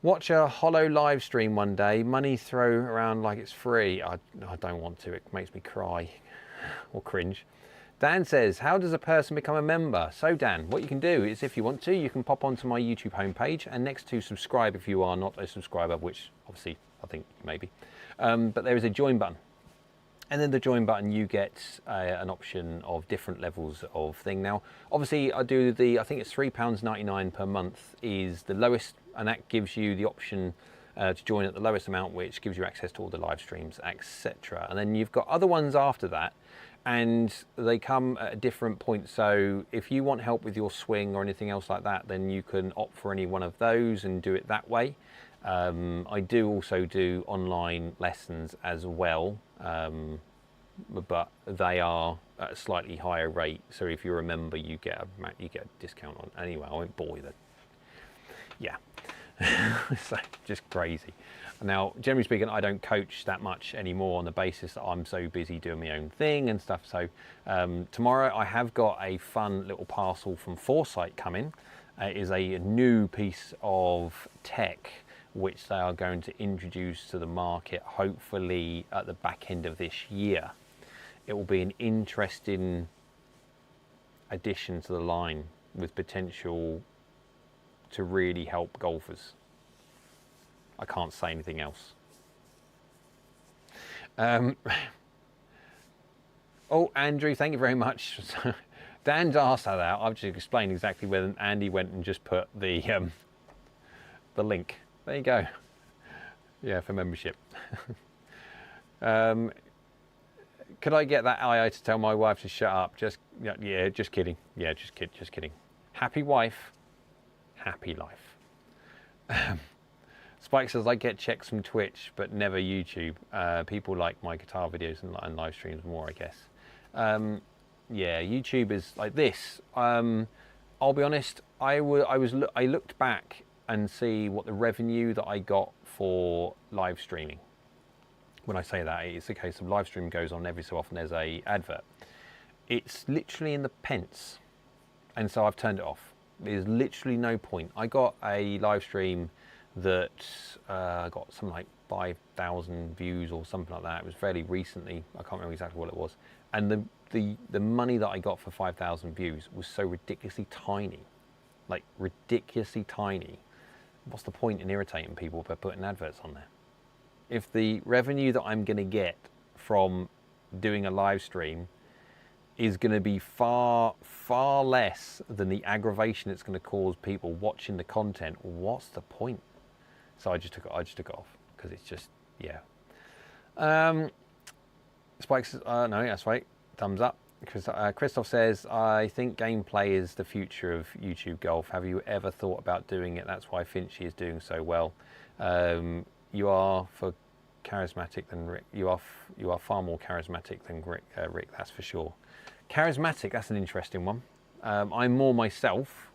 A: Watch a hollow live stream one day. Money throw around like it's free. I don't want to. It makes me cry or cringe. Dan says, how does a person become a member? So Dan, what you can do is if you want to, you can pop onto my YouTube homepage and next to subscribe if you are not a subscriber, which obviously I think maybe, but there is a join button. And then the join button, you get an option of different levels of thing. Now, obviously I think it's £3.99 per month is the lowest, and that gives you the option to join at the lowest amount, which gives you access to all the live streams, etc. And then you've got other ones after that, and they come at a different point. So if you want help with your swing or anything else like that, then you can opt for any one of those and do it that way. I do also do online lessons as well, but they are at a slightly higher rate. So if you're a member, you get a discount on. Anyway, I won't bore you. Yeah, so just crazy. Now, generally speaking, I don't coach that much anymore on the basis that I'm so busy doing my own thing and stuff. So tomorrow I have got a fun little parcel from Foresight coming. It is a new piece of tech which they are going to introduce to the market, hopefully at the back end of this year. It will be an interesting addition to the line with potential to really help golfers. I can't say anything else. Oh, Andrew, thank you very much. Dan's asked that out. I've just explained exactly where Andy went and just put the link. There you go. Yeah, for membership. Could I get that IO to tell my wife to shut up? Yeah, just kidding. Yeah, just kidding. Happy wife, happy life. Spike says, I get checks from Twitch, but never YouTube. People like my guitar videos and live streams more, I guess. Yeah, YouTube is like this. I'll be honest, I looked back and see what the revenue that I got for live streaming. When I say that, it's a case of live stream goes on every so often, there's a advert. It's literally in the pence. And so I've turned it off. There's literally no point. I got a live stream that got something like 5,000 views or something like that. It was fairly recently. I can't remember exactly what it was. And the money that I got for 5,000 views was so ridiculously tiny. Like ridiculously tiny. What's the point in irritating people by putting adverts on there? If the revenue that I'm going to get from doing a live stream is going to be far, far less than the aggravation it's going to cause people watching the content, what's the point? So I just took it off because it's just, yeah. Spike says, no, that's right. Thumbs up. Christoph says, I think gameplay is the future of YouTube golf. Have you ever thought about doing it? That's why Finchy is doing so well. You are for charismatic than Rick. You are far more charismatic than Rick, that's for sure. Charismatic, that's an interesting one. I'm more myself,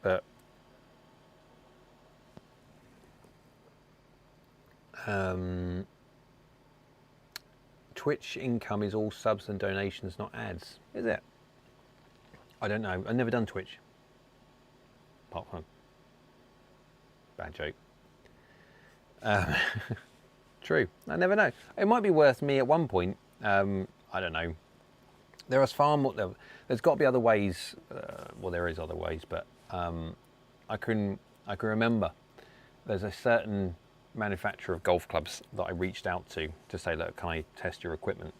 A: but Twitch income is all subs and donations, not ads, is it? I don't know. I've never done Twitch. Apart from bad joke. True. I never know. It might be worth me at one point. I don't know. There is far more. There's got to be other ways. Well, there is other ways, but I can remember. There's a certain manufacturer of golf clubs that I reached out to say, look, can I test your equipment?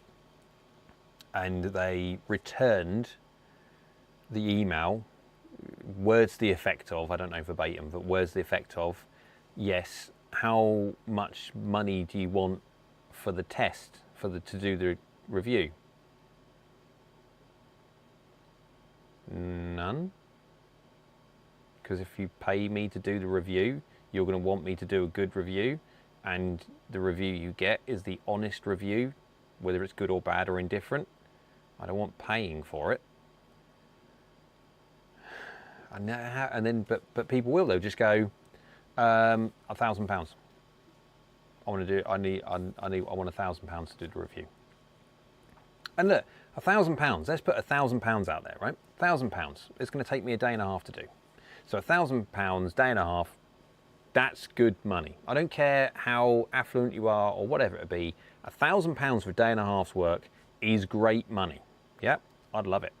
A: And they returned the email, words to the effect of, I don't know verbatim, but words to the effect of, yes, how much money do you want for the test, to do the review? None. Because if you pay me to do the review, you're going to want me to do a good review, and the review you get is the honest review, whether it's good or bad or indifferent. I don't want paying for it. And then, but people will. They'll just go, £1,000. I want to do. I want £1,000 to do the review. And look, £1,000. Let's put £1,000 out there, right? £1,000. It's going to take me a day and a half to do. So £1,000, day and a half. That's good money. I don't care how affluent you are or whatever it be. £1,000 for a day and a half's work is great money. Yep, I'd love it.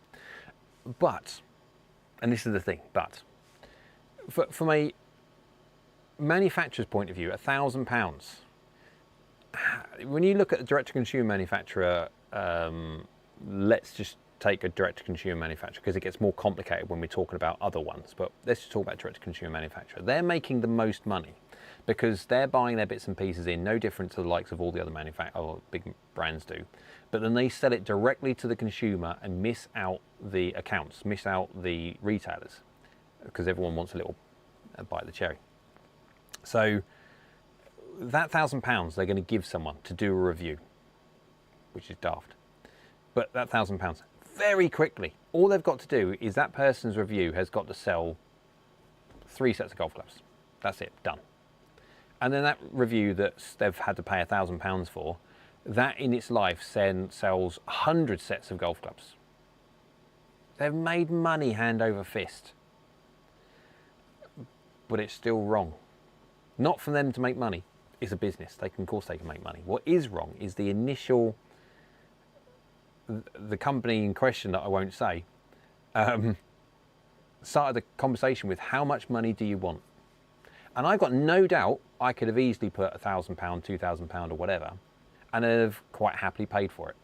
A: But, and this is the thing, but from a manufacturer's point of view, £1,000. When you look at a direct-to-consumer manufacturer, let's just take a direct-to-consumer manufacturer because it gets more complicated when we're talking about other ones. But let's just talk about direct-to-consumer manufacturer. They're making the most money because they're buying their bits and pieces in, no different to the likes of all the other big brands do. But then they sell it directly to the consumer and miss out the accounts, miss out the retailers, because everyone wants a little bite of the cherry. So that £1,000 they're going to give someone to do a review, which is daft. But that £1,000, very quickly, all they've got to do is that person's review has got to sell 3 sets of golf clubs. That's it, done. And then that review that they've had to pay £1,000 for, that in its life sells 100 sets of golf clubs. They've made money hand over fist. But it's still wrong. Not for them to make money. It's a business. Of course they can make money. What is wrong is the initial, the company in question that I won't say, started the conversation with, how much money do you want? And I've got no doubt I could have easily put £1,000, £2,000 or whatever, and have quite happily paid for it.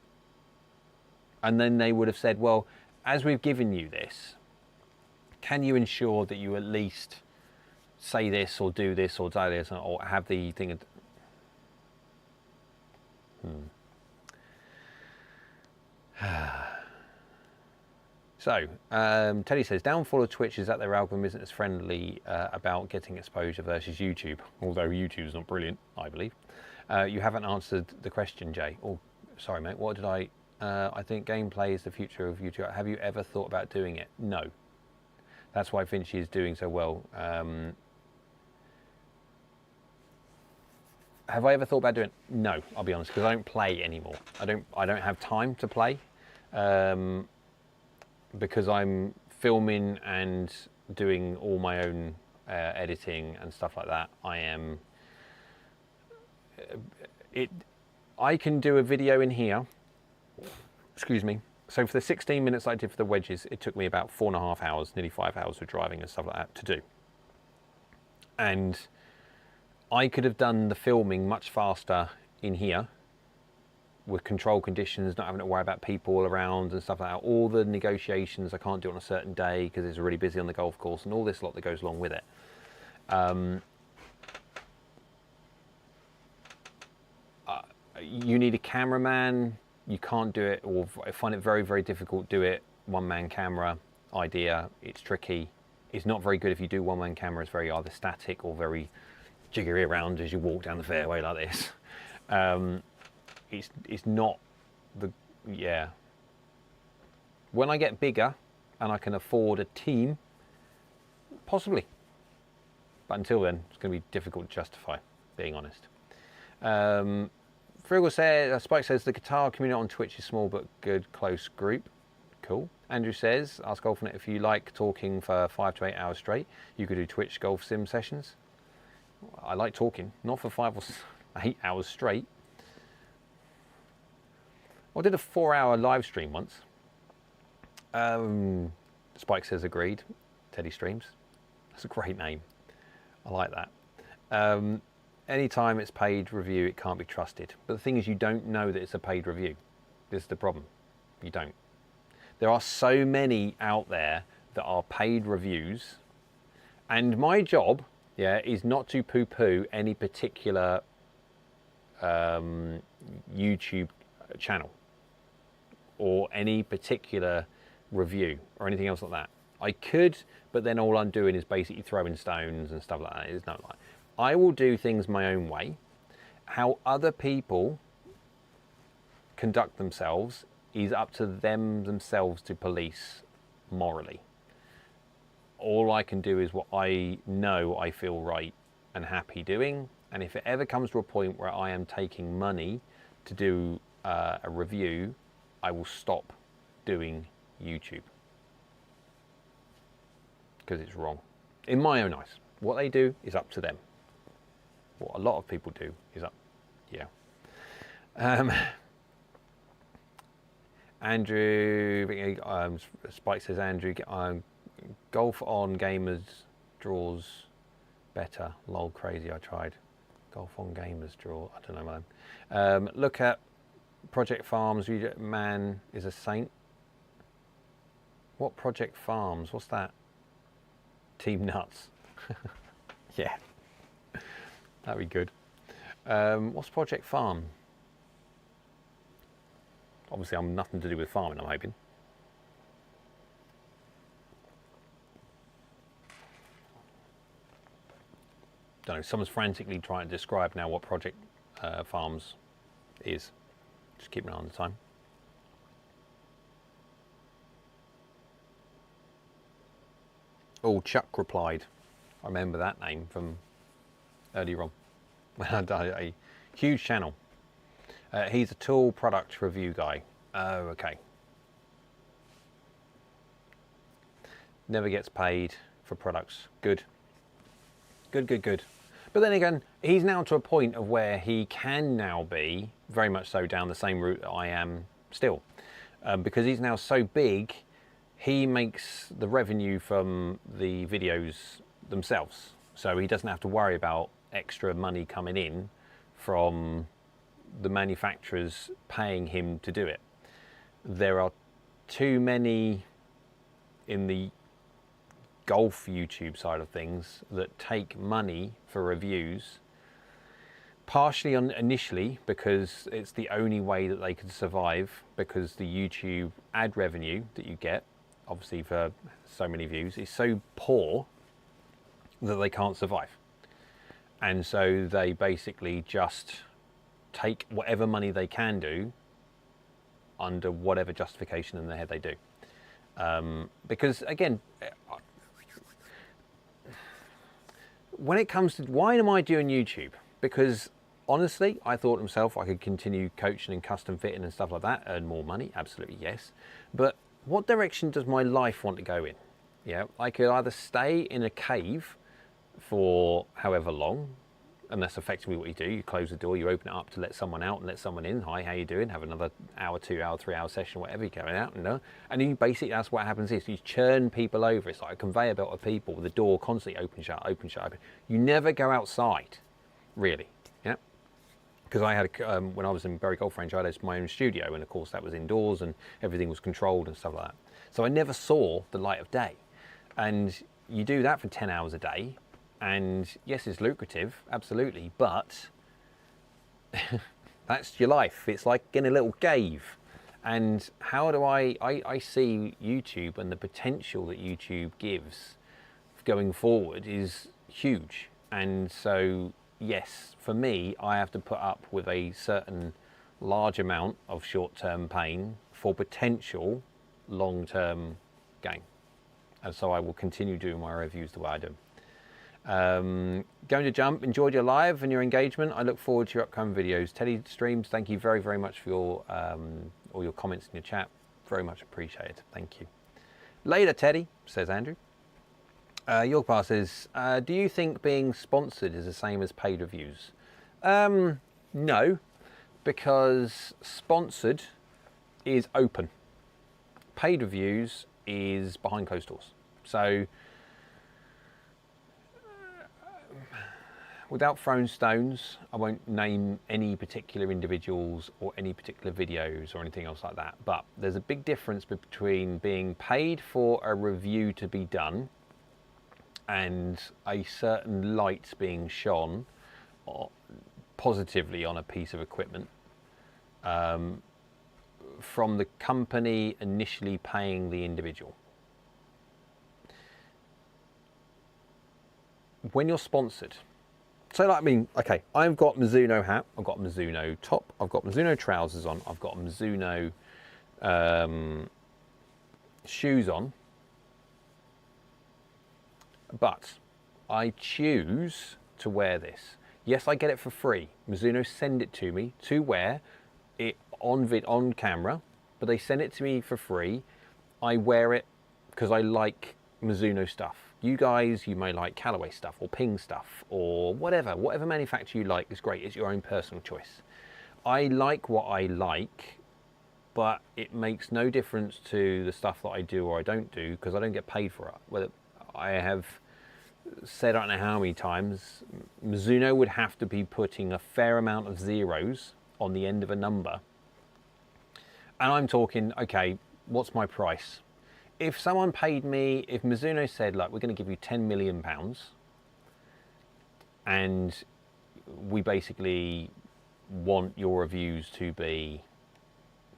A: And then they would have said, well, as we've given you this, can you ensure that you at least say this or do this or do this or have the thing? So, Teddy says, downfall of Twitch is that their algorithm isn't as friendly about getting exposure versus YouTube, although YouTube's not brilliant, I believe. You haven't answered the question, Jay. Oh, sorry, mate. What did I think gameplay is the future of YouTube. Have you ever thought about doing it? No. That's why Finchy is doing so well. Have I ever thought about doing it? No, I'll be honest, because I don't play anymore. I don't have time to play. Because I'm filming and doing all my own editing and stuff like that. I can do a video in here, excuse me. So for the 16 minutes I did for the wedges, it took me about 4.5 hours, nearly 5 hours of driving and stuff like that to do. And I could have done the filming much faster in here with control conditions, not having to worry about people around and stuff like that. All the negotiations, I can't do it on a certain day because it's really busy on the golf course and all this lot that goes along with it. You need a cameraman. You can't do it, or I find it very, very difficult to do it one-man camera idea. It's tricky. It's not very good if you do one-man camera. It's very either static or very jiggery around as you walk down the fairway like this. It's not the, yeah. When I get bigger and I can afford a team, possibly. But until then, it's going to be difficult to justify, being honest. Frugal says, Spike says, the guitar community on Twitch is small but good, close group. Cool. Andrew says, AskGolfNut, if you like talking for 5 to 8 hours straight, you could do Twitch golf sim sessions. I like talking, not for 5 or 8 hours straight. I did a 4-hour live stream once. Spike says agreed. Teddy Streams. That's a great name. I like that. Anytime it's paid review, it can't be trusted. But the thing is, you don't know that it's a paid review. This is the problem. You don't. There are so many out there that are paid reviews. And my job, yeah, is not to poo-poo any particular YouTube channel or any particular review or anything else like that. I could, but then all I'm doing is basically throwing stones and stuff like that. It's not like I will do things my own way. How other people conduct themselves is up to them themselves to police morally. All I can do is what I know I feel right and happy doing. And if it ever comes to a point where I am taking money to do a review, I will stop doing YouTube. Because it's wrong. In my own eyes. What they do is up to them. What a lot of people do is up, yeah. Andrew, Spike says, Andrew, golf on gamers draws better. Lol, crazy, I tried. Golf on gamers draw, I don't know, man. Look at Project Farms, man is a saint. What Project Farms, what's that? Team Nuts. Yeah, that'd be good. What's Project Farm? Obviously, I'm nothing to do with farming, I'm hoping. Don't know, someone's frantically trying to describe now what Project Farms is. Just keep an eye on the time. Oh, Chuck replied. I remember that name from earlier on when I did a huge channel. He's a tool product review guy. Oh, okay. Never gets paid for products. Good. Good, good, good. But then again, he's now to a point of where he can now be very much so down the same route that I am still. Because he's now so big, he makes the revenue from the videos themselves. So he doesn't have to worry about extra money coming in from the manufacturers paying him to do it. There are too many in the golf YouTube side of things that take money for reviews, partially on initially because it's the only way that they can survive, because the YouTube ad revenue that you get, obviously for so many views, is so poor that they can't survive. And so they basically just take whatever money they can do under whatever justification in their head they do. Because again, when it comes to why am I doing YouTube? Because honestly, I thought to myself I could continue coaching and custom fitting and stuff like that, earn more money, absolutely yes. But what direction does my life want to go in? Yeah, I could either stay in a cave for however long, and that's effectively what you do. You close the door, you open it up to let someone out and let someone in. Hi, how you doing? Have another hour, 2 hour, 3 hour session, whatever, you're going out. And you basically, that's what happens is you churn people over. It's like a conveyor belt of people with the door constantly open, shut, open, shut, open. You never go outside, really. Yeah. Because I had, when I was in Berry Golf Range, I had my own studio, and of course that was indoors and everything was controlled and stuff like that. So I never saw the light of day. And you do that for 10 hours a day. And yes, it's lucrative, absolutely, but that's your life. It's like in a little cave. And how do I see YouTube and the potential that YouTube gives going forward is huge. And so, yes, for me, I have to put up with a certain large amount of short-term pain for potential long-term gain. And so I will continue doing my reviews the way I do. Going to jump, enjoyed your live and your engagement. I look forward to your upcoming videos. Teddy Streams, thank you very, very much for your all your comments in your chat. Very much appreciated. Thank you. Later, Teddy, says Andrew. Yorkpa says, do you think being sponsored is the same as paid reviews? No, because sponsored is open. Paid reviews is behind closed doors. So without throwing stones, I won't name any particular individuals or any particular videos or anything else like that. But there's a big difference between being paid for a review to be done and a certain light being shone positively on a piece of equipment from the company initially paying the individual. When you're sponsored, so like, I mean, okay, I've got Mizuno hat, I've got Mizuno top, I've got Mizuno trousers on, I've got Mizuno shoes on, but I choose to wear this. Yes, I get it for free. Mizuno send it to me to wear it on camera, but they send it to me for free. I wear it because I like Mizuno stuff. You guys, you may like Callaway stuff or Ping stuff or whatever manufacturer you like is great. It's your own personal choice. I like what I like, but it makes no difference to the stuff that I do or I don't do because I don't get paid for it. Whether I have said, I don't know how many times, Mizuno would have to be putting a fair amount of zeros on the end of a number. And I'm talking, okay, what's my price? If someone paid me, if Mizuno said, like, we're going to give you £10 million and we basically want your reviews to be,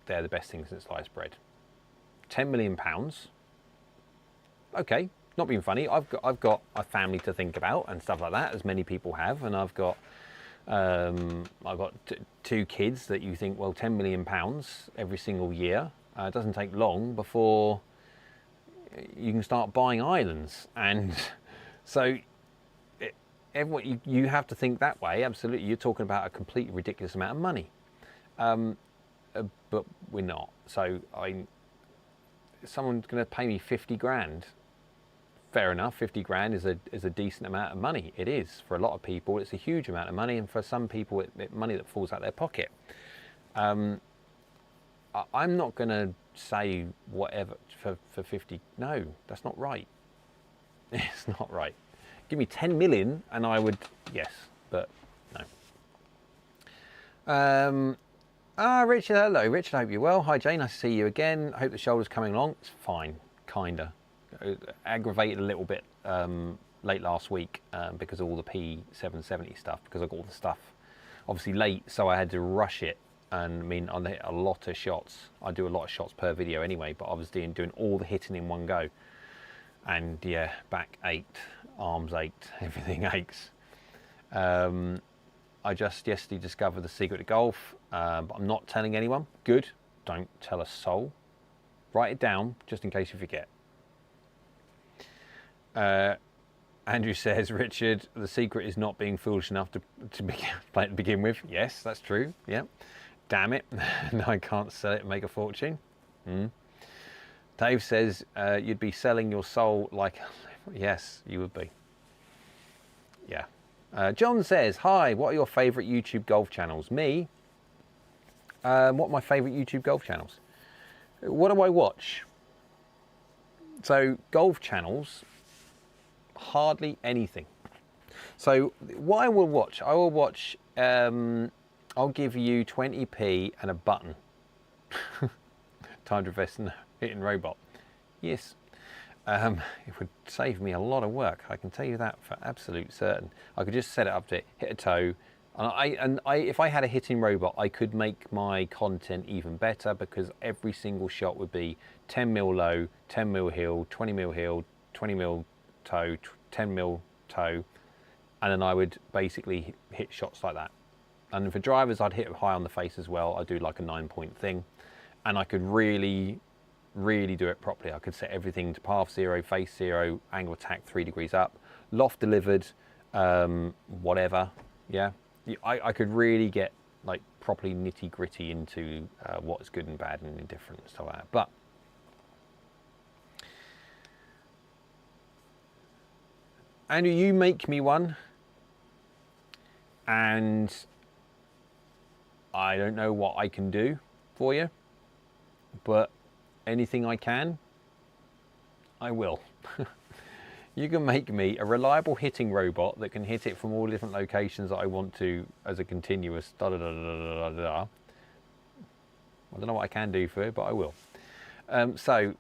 A: they're the best thing since sliced bread. £10 million. Okay, not being funny. I've got a family to think about and stuff like that, as many people have, and I've got two kids that you think, well, £10 million every single year. It doesn't take long before you can start buying islands, and so everyone, you have to think that way. Absolutely, you're talking about a completely ridiculous amount of money, but we're not. So someone's going to pay me 50 grand. Fair enough, 50 grand is a decent amount of money. It is for a lot of people. It's a huge amount of money, and for some people, it's money that falls out their pocket. I'm not going to say whatever for 50. No, that's not right. It's not right. Give me 10 million and I would, yes, but no. Richard, hello. Richard, I hope you're well. Hi, Jane, nice to see you again. I hope the shoulder's coming along. It's fine, kinda. Aggravated a little bit late last week because of all the P770 stuff, because I got all the stuff obviously late, so I had to rush it. And I mean, I hit a lot of shots. I do a lot of shots per video anyway, but I was doing all the hitting in one go. And yeah, back ached, arms ached, everything aches. I just yesterday discovered the secret to golf, but I'm not telling anyone. Good, don't tell a soul. Write it down, just in case you forget. Andrew says, Richard, the secret is not being foolish enough to begin with. Yes, that's true, yeah. Damn it, no, I can't sell it and make a fortune. Dave says, you'd be selling your soul like, yes, you would be. Yeah. John says, hi, what are your favourite YouTube golf channels? Me? What are my favourite YouTube golf channels? What do I watch? So, golf channels, hardly anything. So, what I will watch, I'll give you 20p and a button. Time to invest in a hitting robot. Yes. It would save me a lot of work. I can tell you that for absolute certain. I could just set it up to hit a toe. And if I had a hitting robot, I could make my content even better, because every single shot would be 10 mil low, 10 mil heel, 20 mil heel, 20 mil toe, 10 mil toe. And then I would basically hit shots like that. And for drivers, I'd hit high on the face as well. I'd do like a 9-point thing. And I could really do it properly. I could set everything to path 0, face 0, angle attack 3 degrees up, loft delivered, whatever. Yeah, I could really get like properly nitty gritty into what's good and bad and indifferent and stuff like that. But Andrew, you make me one, and I don't know what I can do for you, but anything I can, I will. You can make me a reliable hitting robot that can hit it from all different locations that I want to as a continuous da da da da da da. I don't know what I can do for it, but I will. So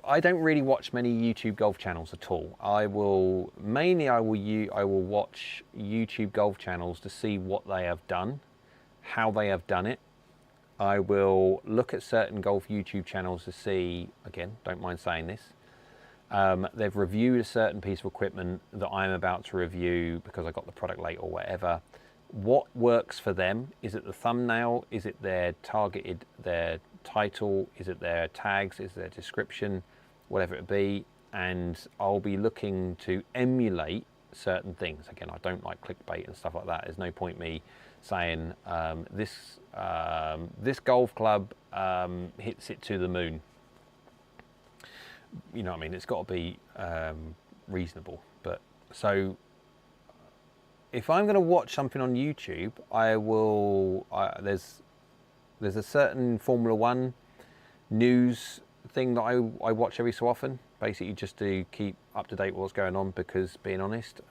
A: I don't really watch many YouTube golf channels at all. I will watch YouTube golf channels to see what they have done, how they have done it, I will look at certain golf YouTube channels to see, again, don't mind saying this, they've reviewed a certain piece of equipment that I'm about to review because I got the product late or whatever. What works for them? Is it the thumbnail? Is it their targeted, their title? Is it their tags? Is it their description? Whatever it be. And I'll be looking to emulate certain things. Again, I don't like clickbait and stuff like that. There's no point me saying this golf club hits it to the moon. You know what I mean? It's got to be reasonable. But so if I'm going to watch something on YouTube, I will. There's a certain Formula One news thing that I watch every so often. Basically, just to keep up to date with what's going on. Because being honest,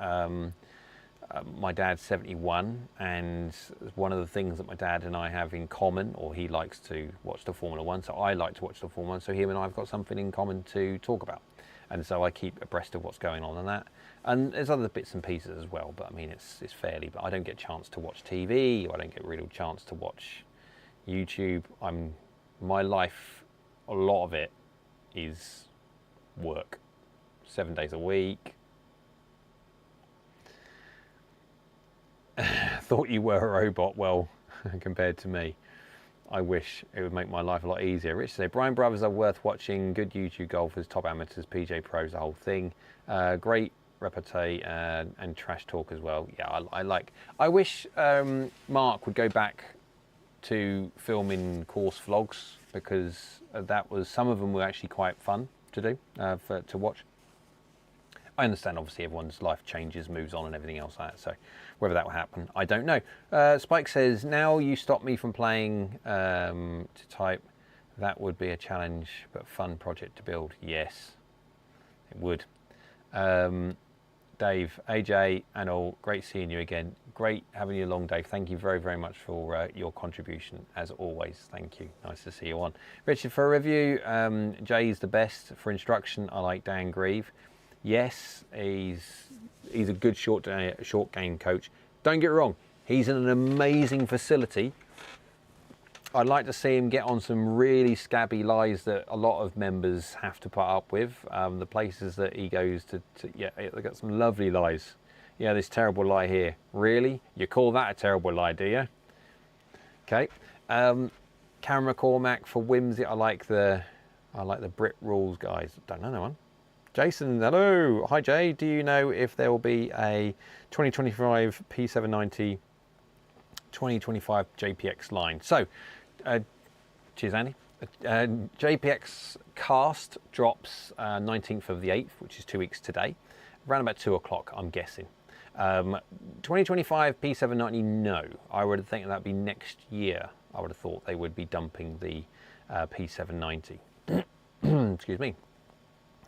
A: my dad's 71, and one of the things that my dad and I have in common, or he likes to watch the Formula One, so I like to watch the Formula One, so him and I have got something in common to talk about. And so I keep abreast of what's going on and that. And there's other bits and pieces as well, but I mean, it's fairly, but I don't get a chance to watch TV, or I don't get a real chance to watch YouTube. My life, a lot of it is work, 7 days a week. Thought you were a robot. Well, compared to me, I wish it would make my life a lot easier. Rich said, Bryan Brothers are worth watching. Good YouTube golfers, top amateurs, PJ pros, the whole thing. Great repartee and trash talk as well. Yeah, I wish Mark would go back to filming course vlogs, because some of them were actually quite fun to do, to watch. I understand, obviously, everyone's life changes, moves on and everything else like that, so whether that will happen, I don't know. Spike says, now you stop me from playing to type. That would be a challenge, but fun project to build. Yes, it would. Dave, AJ, and all, great seeing you again. Great having you along, Dave. Thank you very, very much for your contribution, as always. Thank you. Nice to see you on. Richard, for a review, Jay's the best. For instruction, I like Dan Grieve. Yes, he's a good short game coach. Don't get me wrong, he's in an amazing facility. I'd like to see him get on some really scabby lies that a lot of members have to put up with. The places that he goes to, yeah, they've got some lovely lies. Yeah, this terrible lie here. Really? You call that a terrible lie, do you? Okay. Cameron McCormack, for whimsy, I like the Brit Rules guys. Don't know that one. Jason, hello. Hi, Jay. Do you know if there will be a 2025 P790 2025 JPX line? So, cheers, Andy. JPX cast drops 19th of the 8th, which is 2 weeks today, around about 2 o'clock, I'm guessing. 2025 P790, no. I would think that'd be next year. I would have thought they would be dumping the P790. Excuse me.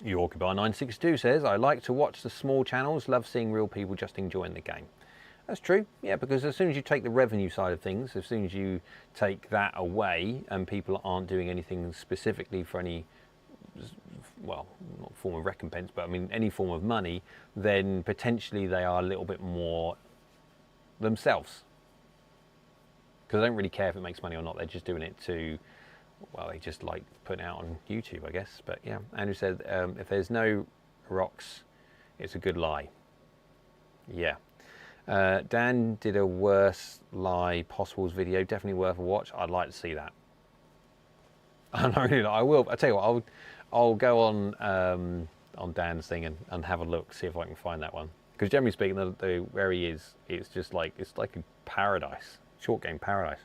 A: Yorkie Bar 962 says, I like to watch the small channels, love seeing real people just enjoying the game. That's true, yeah, because as soon as you take the revenue side of things, as soon as you take that away and people aren't doing anything specifically for any, well, not form of recompense, but I mean any form of money, then potentially they are a little bit more themselves. Because they don't really care if it makes money or not, they're just doing it to, well, they just like putting it out on YouTube, I guess. But yeah, Andrew said, if there's no rocks, it's a good lie. Yeah. Dan did a worst lie possibles video, definitely worth a watch. I'd like to see that. I will. I tell you what, I'll go on Dan's thing and have a look, see if I can find that one. Because generally speaking, where he is, it's just like a paradise, short game paradise.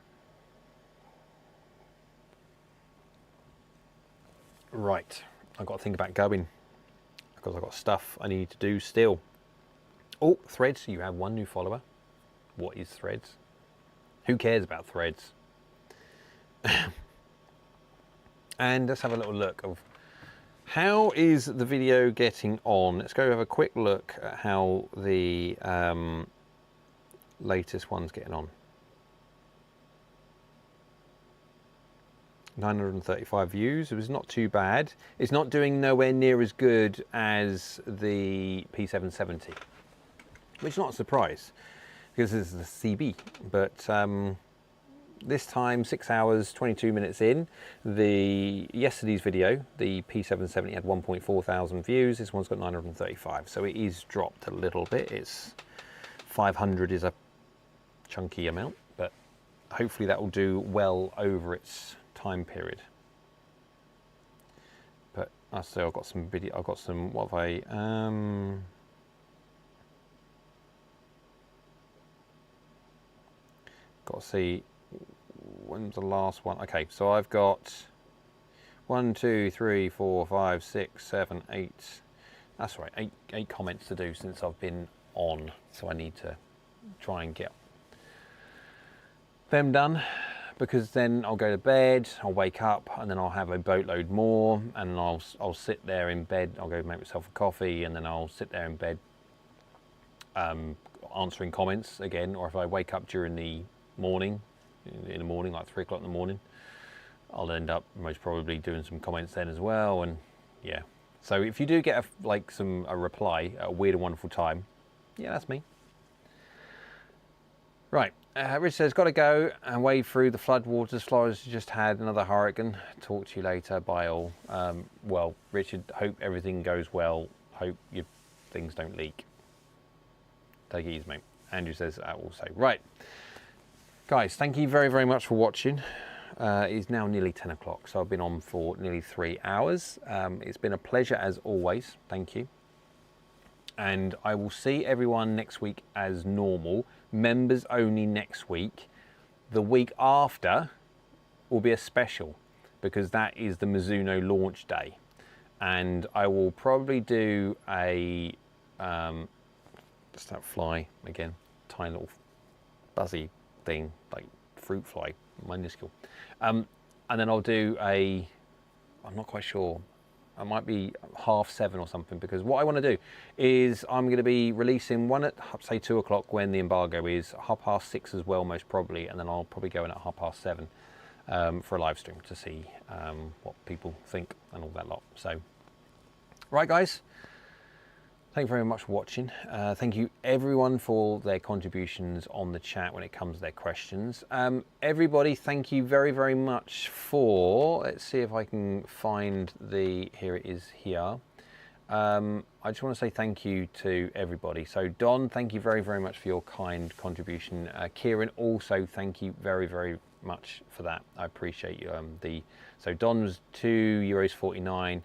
A: Right, I've got to think about going because I've got stuff I need to do still. Oh, Threads, you have one new follower. What is Threads? Who cares about Threads? And let's have a little look of how is the video getting on. Let's go have a quick look at how the latest one's getting on. 935 views. It was not too bad. It's not doing nowhere near as good as the P770, which is not a surprise because this is the CB. But this time 6 hours 22 minutes in. Yesterday's video, the P770, had 1.4 thousand views. This one's got 935, so it is dropped a little bit. It's 500 is a chunky amount, but hopefully that will do well over its time period. But I still got some video. I've got some. What have I? Got to see when's the last one. Okay, so I've got 1, 2, 3, 4, 5, 6, 7, 8. That's right, eight comments to do since I've been on. So I need to try and get them done, because then I'll go to bed, I'll wake up, and then I'll have a boatload more, and I'll sit there in bed. I'll go make myself a coffee, and then I'll sit there in bed answering comments again. Or if I wake up during the morning, in the morning, like 3 o'clock in the morning, I'll end up most probably doing some comments then as well. And yeah, so if you do get a reply at a weird and wonderful time, yeah, that's me. Right, Rich says, got to go and wade through the floodwaters. Florida's just had another hurricane. Talk to you later. Bye all. Well, Richard, hope everything goes well. Hope your things don't leak. Take it easy, mate. Andrew says that also. Right. Guys, thank you very, very much for watching. It's now nearly 10 o'clock, so I've been on for nearly 3 hours. It's been a pleasure as always. Thank you. And I will see everyone next week as normal. Members only next week. The week after will be a special, because that is the Mizuno launch day. And I will probably do a, just that fly again, tiny little buzzy thing, like fruit fly, minuscule. And then I'll do I'm not quite sure, I might be 7:30 or something, because what I want to do is I'm going to be releasing one at, say, 2 o'clock when the embargo is, 6:30 as well, most probably, and then I'll probably go in at 7:30 for a live stream to see what people think and all that lot. So, right, guys. Thank you very much for watching. Thank you everyone for their contributions on the chat when it comes to their questions. Everybody, thank you very, very much for, let's see if I can find here it is here. I just want to say thank you to everybody. So Don, thank you very, very much for your kind contribution. Kieran, also thank you very, very much for that. I appreciate you. So Don was €2.49.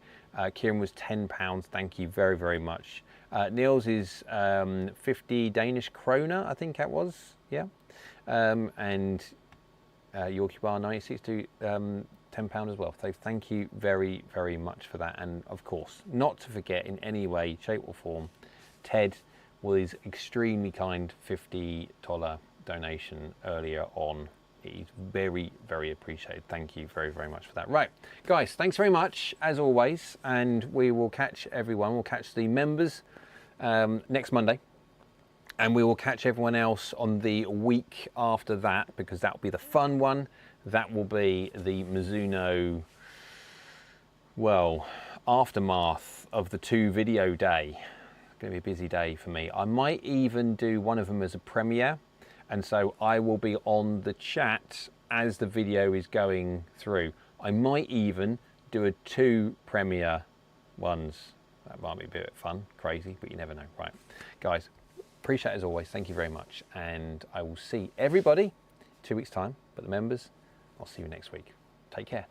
A: Kieran was £10. Thank you very, very much. Niels is 50 Danish kroner, I think that was, yeah. And Yorkie Bar 96 to £10 as well. So thank you very, very much for that. And of course, not to forget in any way, shape or form, Ted was extremely kind $50 donation earlier on. He's very, very appreciated. Thank you very, very much for that. Right, guys, thanks very much as always, and we will catch everyone. We'll catch the members next Monday, and we will catch everyone else on the week after that, because that will be the fun one. That will be the Mizuno, well, aftermath of the 2 video day. It's going to be a busy day for me. I might even do one of them as a premiere. And so I will be on the chat as the video is going through. I might even do a 2 premiere ones. That might be a bit fun, crazy, but you never know. Right, guys, appreciate it as always. Thank you very much. And I will see everybody 2 weeks time, but the members, I'll see you next week. Take care.